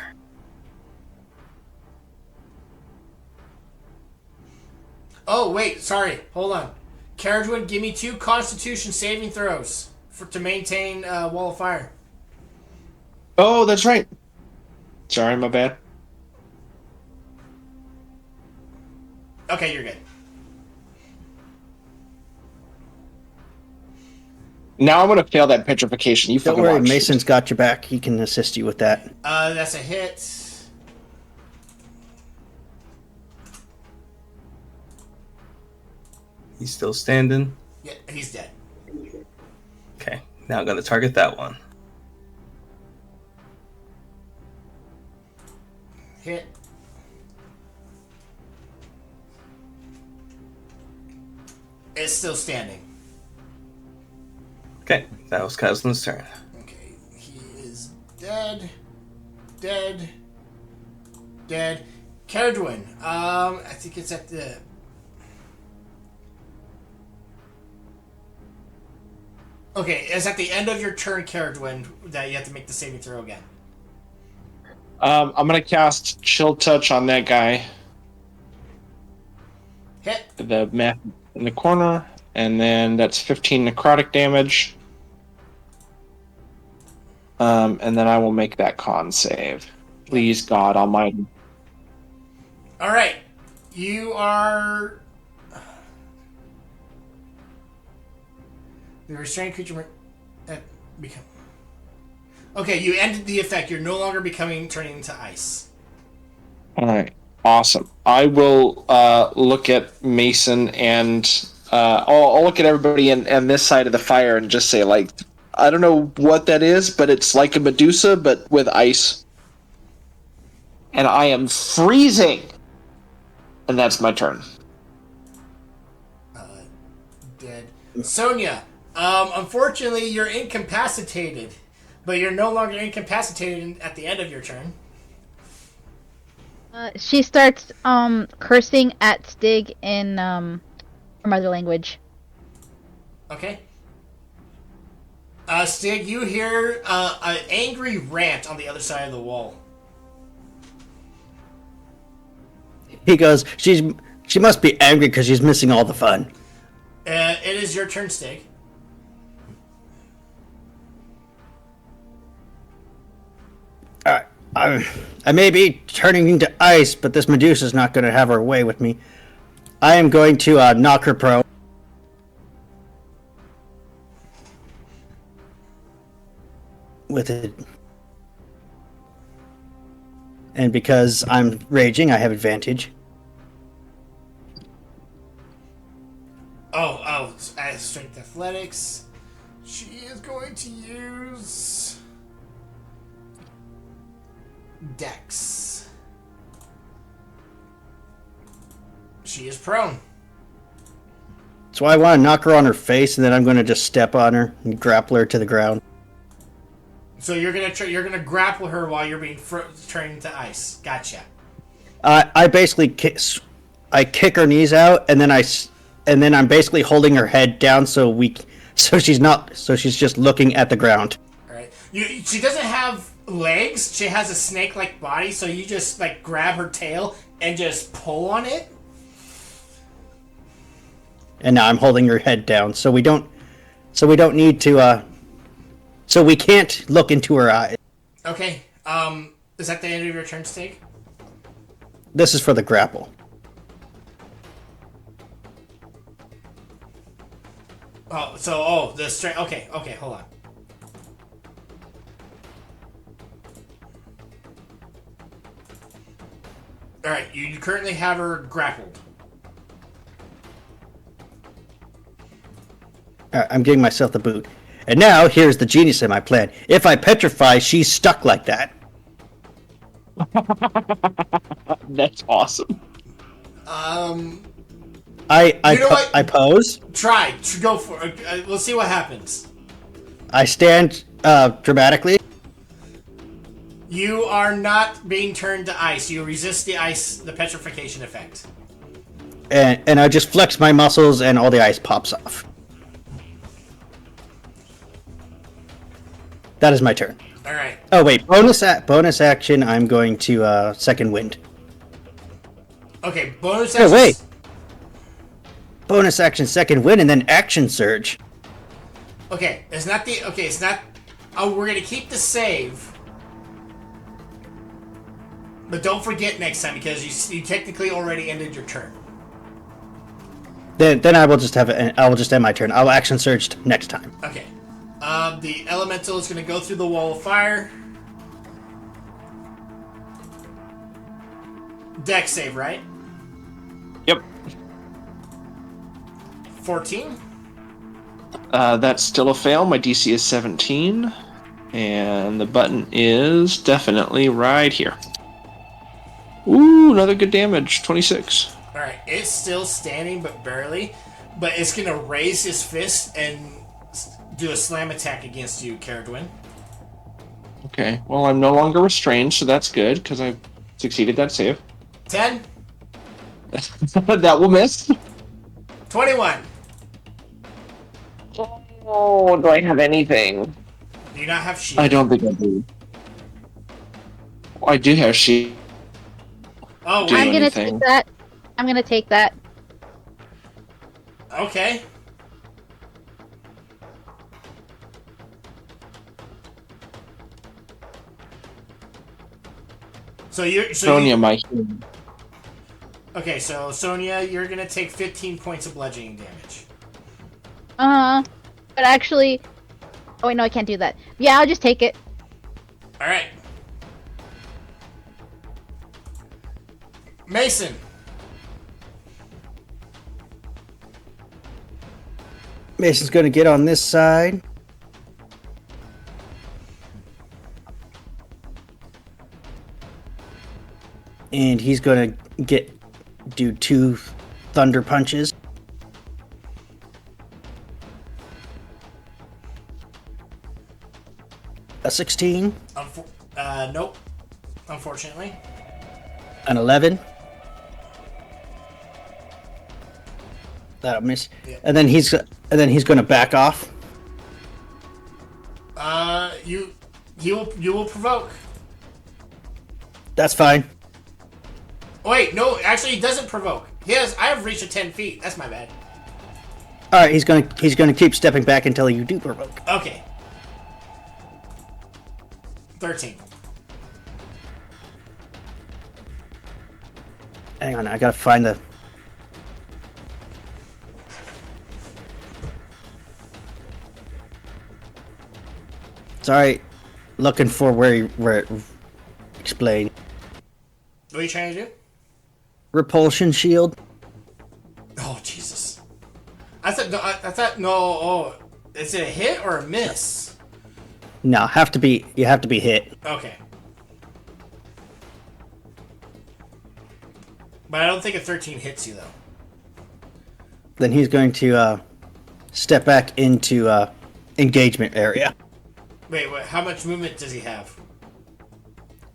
Oh, wait, sorry. Hold on. Caradwin, give me 2 Constitution saving throws to maintain Wall of Fire. Oh, that's right. Sorry, my bad. Okay, you're good. Now I'm going to fail that petrification. You Don't fucking worry, watch. Mason's got your back. He can assist you with that. That's a hit. He's still standing. Yeah, he's dead. Okay, now I'm going to target that one. Hit. It's still standing. Okay, that was Kazlin's turn. Okay, he is dead. Dead. Dead. Caradwin, I think it's at the... Okay, it's at the end of your turn, Caradwin, that you have to make the saving throw again. I'm going to cast Chill Touch on that guy. Hit. The map in the corner. And then that's 15 necrotic damage. And then I will make that con save. Please, God Almighty. Alright. You are... The restrained creature... become... Okay, you ended the effect. You're no longer turning into ice. Alright. Awesome. I will look at Mason and... I'll look at everybody and this side of the fire and just say, like... I don't know what that is, but it's like a Medusa, but with ice. And I am freezing! And that's my turn. Dead. Sonia, unfortunately, you're incapacitated. But you're no longer incapacitated at the end of your turn. She starts cursing at Stig in her mother language. Okay. Stig, you hear an angry rant on the other side of the wall. He goes, she must be angry because she's missing all the fun. It is your turn, Stig. I may be turning into ice, but this Medusa's not going to have her way with me. I am going to knock her prone. with it. And because I'm raging, I have advantage. Strength athletics. She is going to use Dex. She is prone. So I want to knock her on her face, and then I'm going to just step on her and grapple her to the ground. So you're gonna grapple her while you're being turned into ice. Gotcha. I basically kick her knees out, and then I'm basically holding her head down so she's just looking at the ground. All right. She doesn't have legs. She has a snake-like body. So you just like grab her tail and just pull on it. And now I'm holding her head down, so we don't need to. So we can't look into her eyes. Okay. Is that the end of your turn, Steak? This is for the grapple. The strength. Okay, hold on. All right, you currently have her grappled. All right, I'm giving myself the boot. And now here's the genius in my plan. If I petrify, she's stuck like that. That's awesome. I pose. Try. Go for it. We'll see what happens. I stand dramatically. You are not being turned to ice. You resist the petrification effect. And I just flex my muscles and all the ice pops off. That is my turn. All right. Oh wait, bonus action. I'm going to second wind. Okay, bonus action. Oh wait. Bonus action, second wind, and then action surge. Okay, it's not. Oh, we're gonna keep the save, but don't forget next time because you technically already ended your turn. Then I will just end my turn. I'll action surge next time. Okay. The elemental is going to go through the wall of fire. Dex save, right? Yep. 14. That's still a fail. My DC is 17. And the button is definitely right here. Ooh, another good damage. 26. Alright, it's still standing, but barely. But it's going to raise his fist and do a slam attack against you, Caradwin. Okay, well, I'm no longer restrained, so that's good, because I succeeded that save. 10. That will miss. 21. Oh, do I have anything? Do you not have shield? I don't think I do. I do have shield. Oh, Do wait. I'm gonna take that. I'm gonna take that. Okay. Sonia, my Okay, so Sonia, you're gonna take 15 points of bludgeoning damage. But actually, oh wait, no, I can't do that. Yeah, I'll just take it. All right. Mason. Mason's going to get on this side. And he's going to do 2 thunder punches. A 16. Nope. Unfortunately. An 11. That'll miss. Yeah. And then he's going to back off. You will provoke. That's fine. Oh, wait, no, actually he doesn't provoke. I have reached of 10 feet. That's my bad. All right, he's going to keep stepping back until you do provoke. Okay. 13. Hang on, I got to find the Sorry. looking for where it explained. What are you trying to do? Repulsion shield. Oh Jesus! I thought no. I thought no. Oh, is it a hit or a miss? No, you have to be hit. Okay. But I don't think a 13 hits you though. Then he's going to step back into engagement area. Wait, how much movement does he have?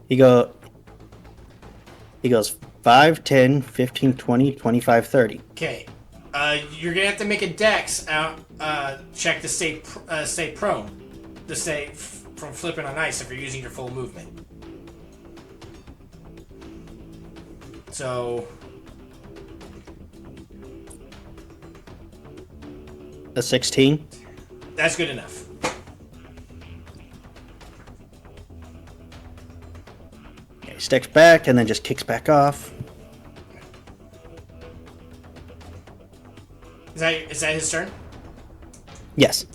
He goes 5, 10, 15, 20, 25, 30. Okay. You're gonna have to make a dex check to stay prone, to stay from flipping on ice if you're using your full movement. So A 16. that's good enough. He steps back and then just kicks back off. Is that his turn? Yes.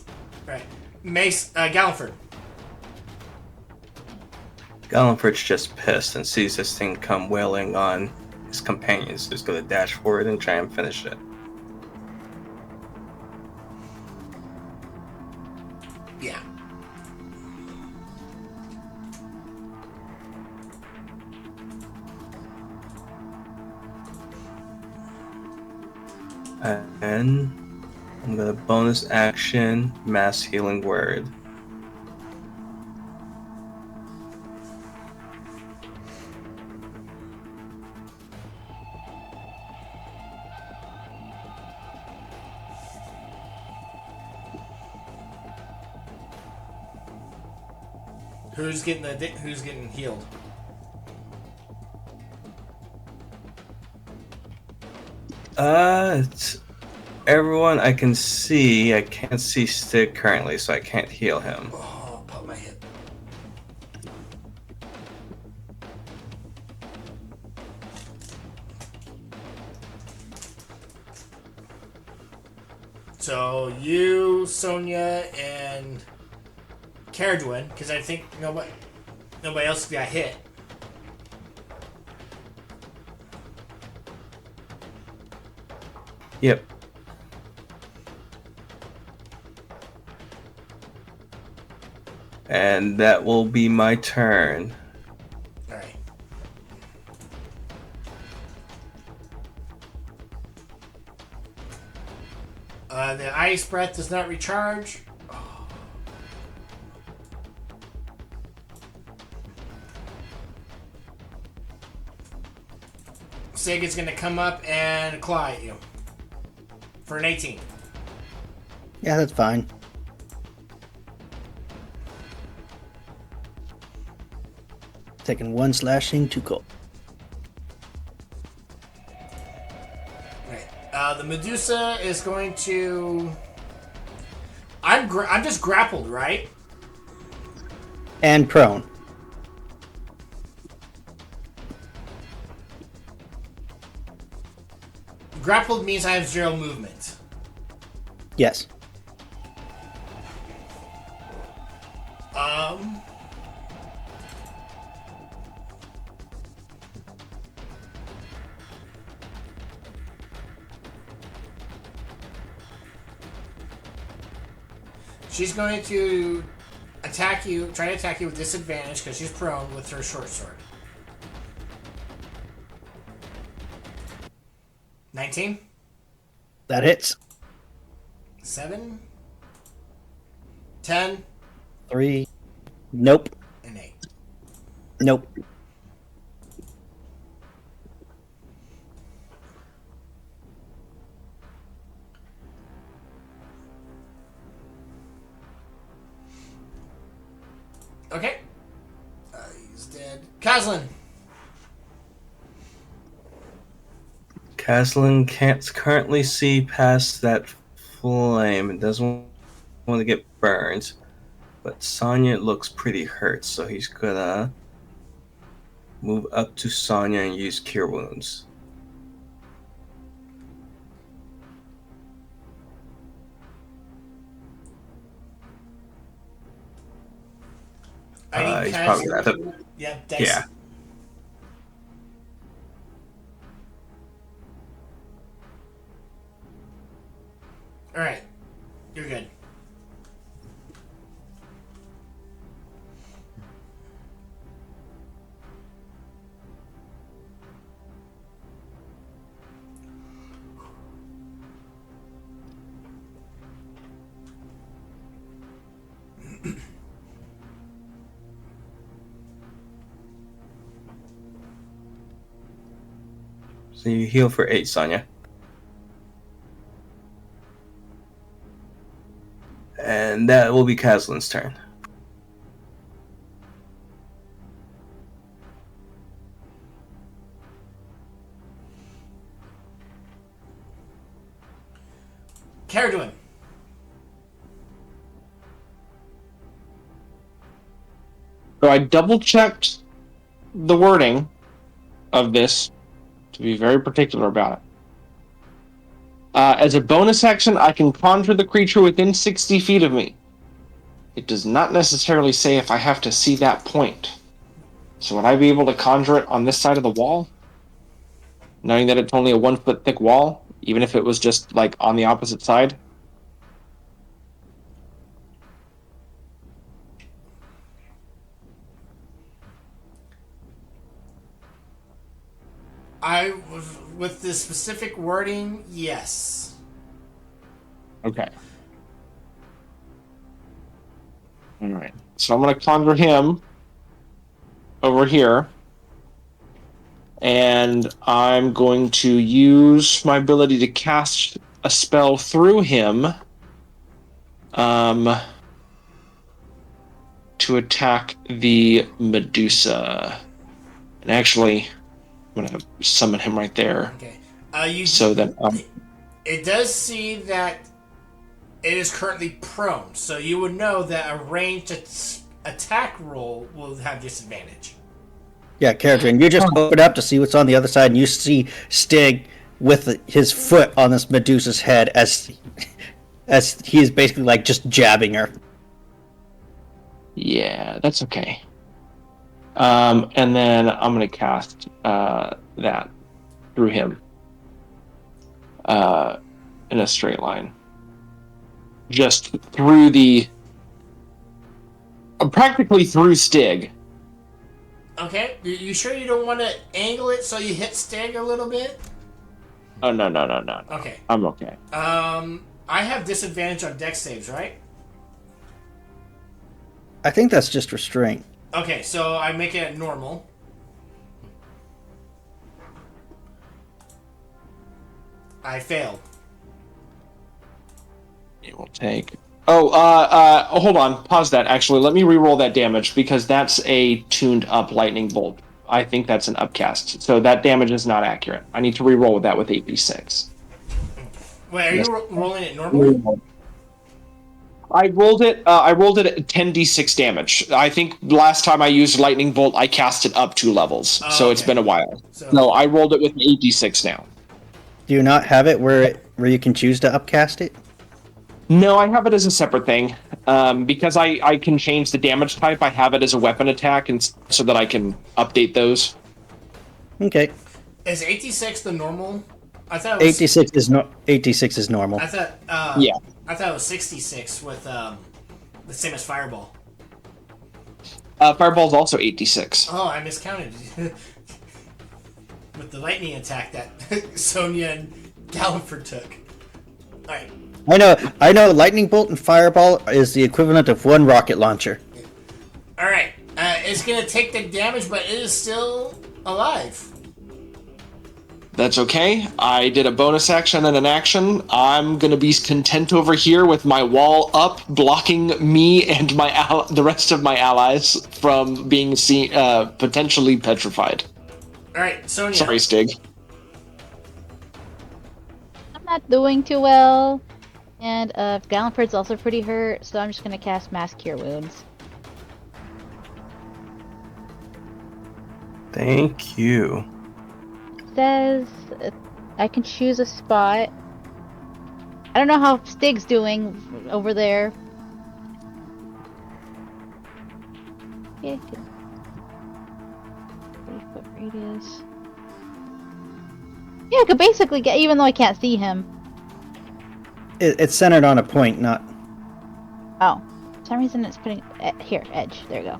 Right. Mace Galliford. Galliford's just pissed and sees this thing come wailing on his companions. He's going to dash forward and try and finish it. Yeah. And I'm going to bonus action Mass Healing Word. Who's getting healed? It's everyone I can see. I can't see Stig currently, so I can't heal him. Oh, pop my hip. So you, Sonia, and Caradwin, because I think nobody else got hit. Yep. And that will be my turn. All right. The ice breath does not recharge. Sig is going to come up and claw at you for an 18. Yeah, that's fine. Taking 1 slashing, 2 cold. Right. The Medusa is going to. I'm just grappled, right? And prone. Grappled means I have 0 movement. Yes. She's going to try to attack you with disadvantage because she's prone with her short sword. 19? That hits. 7? 10? 3. Nope. And 8. Nope. Okay. He's dead. Caslin. Caslin can't currently see past that flame. It doesn't want to get burned. But Sonya looks pretty hurt, so he's gonna move up to Sonya and use Cure Wounds. I need He's cast. probably gonna have to. Yeah, dice. Yeah. All right, you're good. So you heal for 8, Sonya. And that will be Kaslin's turn. Caradwin. So I double checked the wording of this to be very particular about it. As a bonus action, I can conjure the creature within 60 feet of me. It does not necessarily say if I have to see that point. So would I be able to conjure it on this side of the wall? Knowing that it's only a 1 foot thick wall, even if it was just like on the opposite side? With the specific wording, yes. Okay. Alright. So I'm going to conjure him over here. And I'm going to use my ability to cast a spell through him to attack the Medusa. And actually, I'm going to summon him right there. Okay. It does see that it is currently prone, so you would know that a ranged attack roll will have disadvantage. Yeah, Caradwin, you just open up to see what's on the other side, and you see Stig with his foot on this Medusa's head as he is basically like just jabbing her. Yeah, that's okay. And then I'm going to cast that through him in a straight line. Just through practically through Stig. Okay, you sure you don't want to angle it so you hit Stig a little bit? Oh, no. Okay. I'm okay. I have disadvantage on dex saves, right? I think that's just restraint. Okay, so I make it normal. I failed. It will take... hold on. Pause that, actually. Let me re-roll that damage, because that's a tuned-up lightning bolt. I think that's an upcast, so that damage is not accurate. I need to re-roll that with 8d6. Wait, are you rolling it normally? I rolled it at 10d6 damage. I think last time I used lightning bolt, I cast it up 2 levels, so it's been a while. No, I rolled it with 8d6 now. Do you not have it where you can choose to upcast it? No, I have it as a separate thing. Because I can change the damage type, I have it as a weapon attack, and so that I can update those. Okay. Is 86 the normal? I thought it was 86 is normal. I thought Yeah. I thought it was 66 with the same as Fireball. Fireball's also 8d6. Oh, I miscounted. With the lightning attack that Sonya and Galliford took. Alright. I know lightning bolt and fireball is the equivalent of one rocket launcher. Alright. It's gonna take the damage, but it is still alive. That's okay. I did a bonus action and an action. I'm gonna be content over here with my wall up, blocking me and the rest of my allies from being potentially petrified. Alright, Sonya. Sorry, Stig. I'm not doing too well. And Galliford's also pretty hurt, so I'm just gonna cast Mass Cure Wounds. Thank you. Says I can choose a spot. I don't know how Stig's doing over there. Yeah, 30-foot radius. Yeah, I could basically get, even though I can't see him. It's centered on a point, not. Oh, for some reason it's putting here edge. There you go.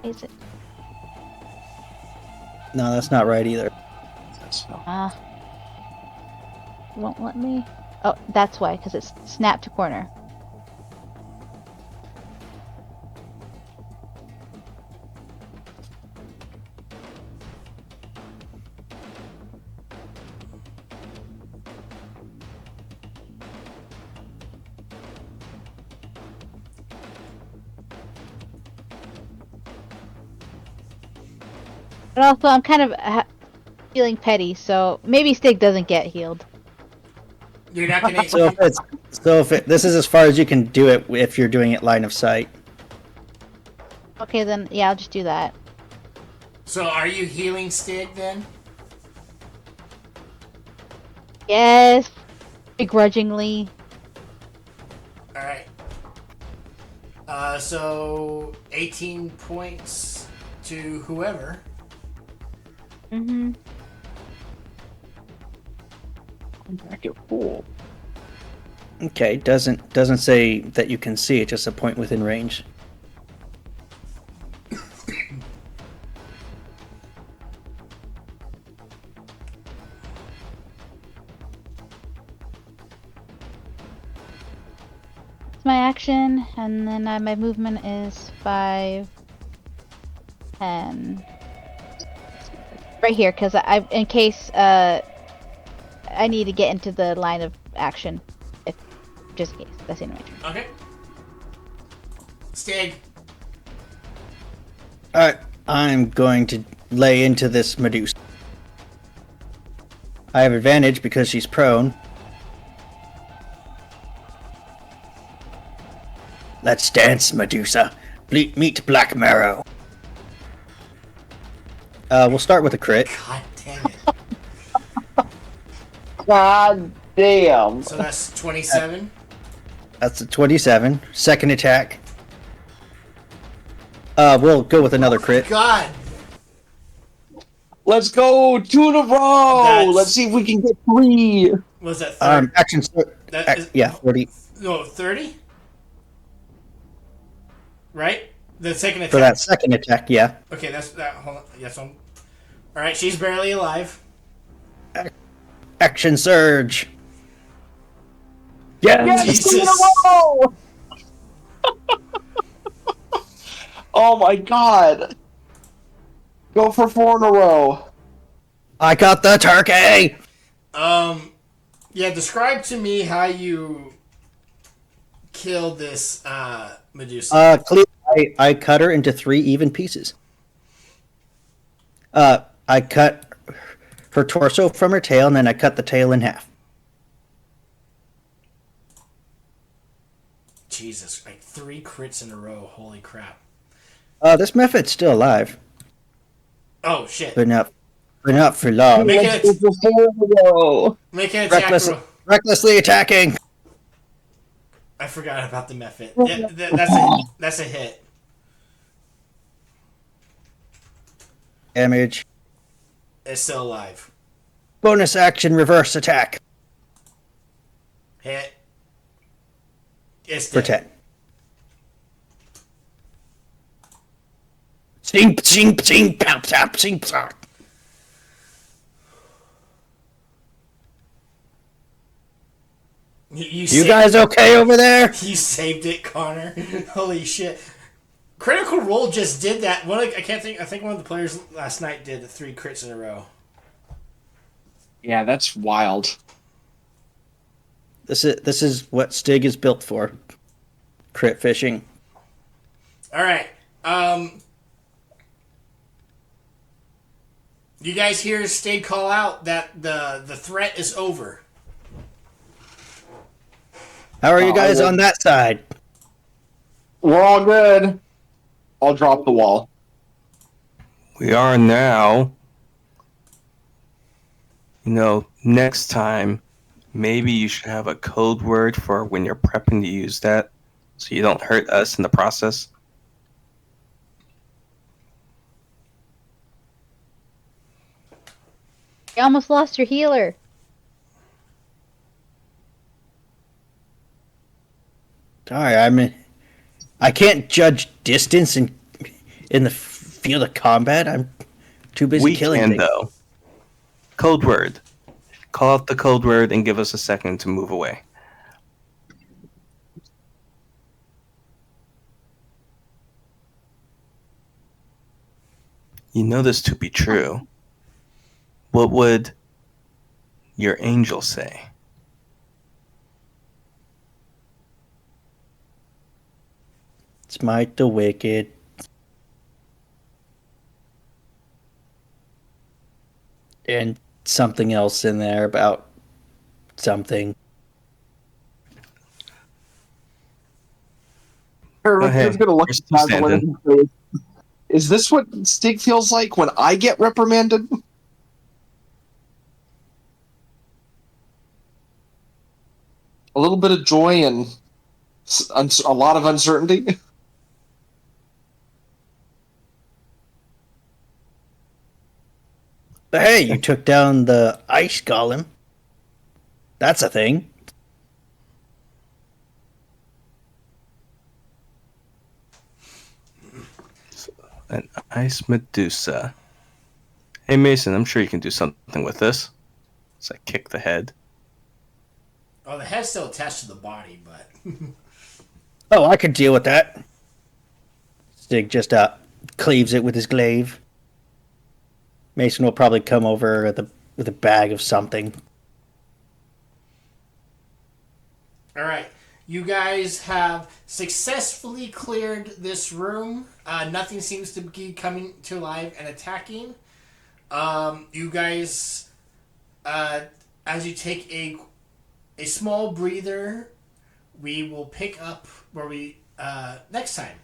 Is it? No, that's not right either. Won't let me. Oh, that's why, because it's snap to corner. But also, I'm kind of feeling petty, so maybe Stig doesn't get healed. You're not gonna. This is as far as you can do it if you're doing it line of sight. Okay, then yeah, I'll just do that. So are you healing Stig then? Yes, begrudgingly. All right. So 18 points to whoever. Mm-hmm. Back at full. Okay, doesn't say that you can see it, just a point within range. It's my action, and then my movement is 5, 10. Right here, because in case I need to get into the line of action, if just in case. That's in range. Okay. Stig. Alright, I'm going to lay into this Medusa. I have advantage because she's prone. Let's dance, Medusa. Meet Black Marrow. We'll start with a crit. God damn it. God damn. So that's 27. That's a 27. Second attack. We'll go with another crit. God. Let's go 2 in a row. That's- Let's see if we can get 3. Was that 30? Action. That is- Yeah, 40 No, 30? Right? The second attack. for that second attack. Yeah. Okay, that's that. Hold on. Yes, I'm. All right, she's barely alive. Action surge. Yes, Jesus. 2 in a row. Oh my god. Go for 4 in a row. I got the turkey. Yeah. Describe to me how you killed this Medusa. I cut her into 3 even pieces. I cut her torso from her tail, and then I cut the tail in half. Jesus, like 3 crits in a row. Holy crap. This Mephit's still alive, Oh shit. but not for long. Make Let's it. go for 4 in a row. Make an attack roll. Recklessly attacking. I forgot about the method. Yeah, that's a hit. Damage. It's still alive. Bonus action, reverse attack. Hit. It's For dead. 10. Zing, zing, zing, pop, pop, zing, pop. You guys okay over there? You saved it, Connor. Holy shit. Critical Role just did that. I think one of the players last night did the 3 crits in a row. Yeah, that's wild. This is what Stig is built for. Crit fishing. All right. You guys hear Stig call out that the threat is over. How are you guys on that side? We're all good. I'll drop the wall. We are now. Next time, maybe you should have a code word for when you're prepping to use that, so you don't hurt us in the process. You almost lost your healer. Sorry, I mean, I can't judge distance in the field of combat. I'm too busy We killing can, things. though. Code word. Call out the code word and give us a second to move away. You know this to be true. What would your angel say? Smite the wicked. And something else in there about something. Herman's hey, just gonna look we're at still Basil standing. and say, "Is this what Stig feels like when I get reprimanded?" A little bit of joy and a lot of uncertainty. But hey, you took down the ice golem. That's a thing. An ice Medusa. Hey, Mason, I'm sure you can do something with this. So I kick the head. Oh, the head's still attached to the body, but Oh, I could deal with that. Stig just cleaves it with his glaive. Mason will probably come over with a bag of something. all right. You guys have successfully cleared this room. Nothing seems to be coming to life and attacking. You guys, as you take a small breather, we will pick up where we next time.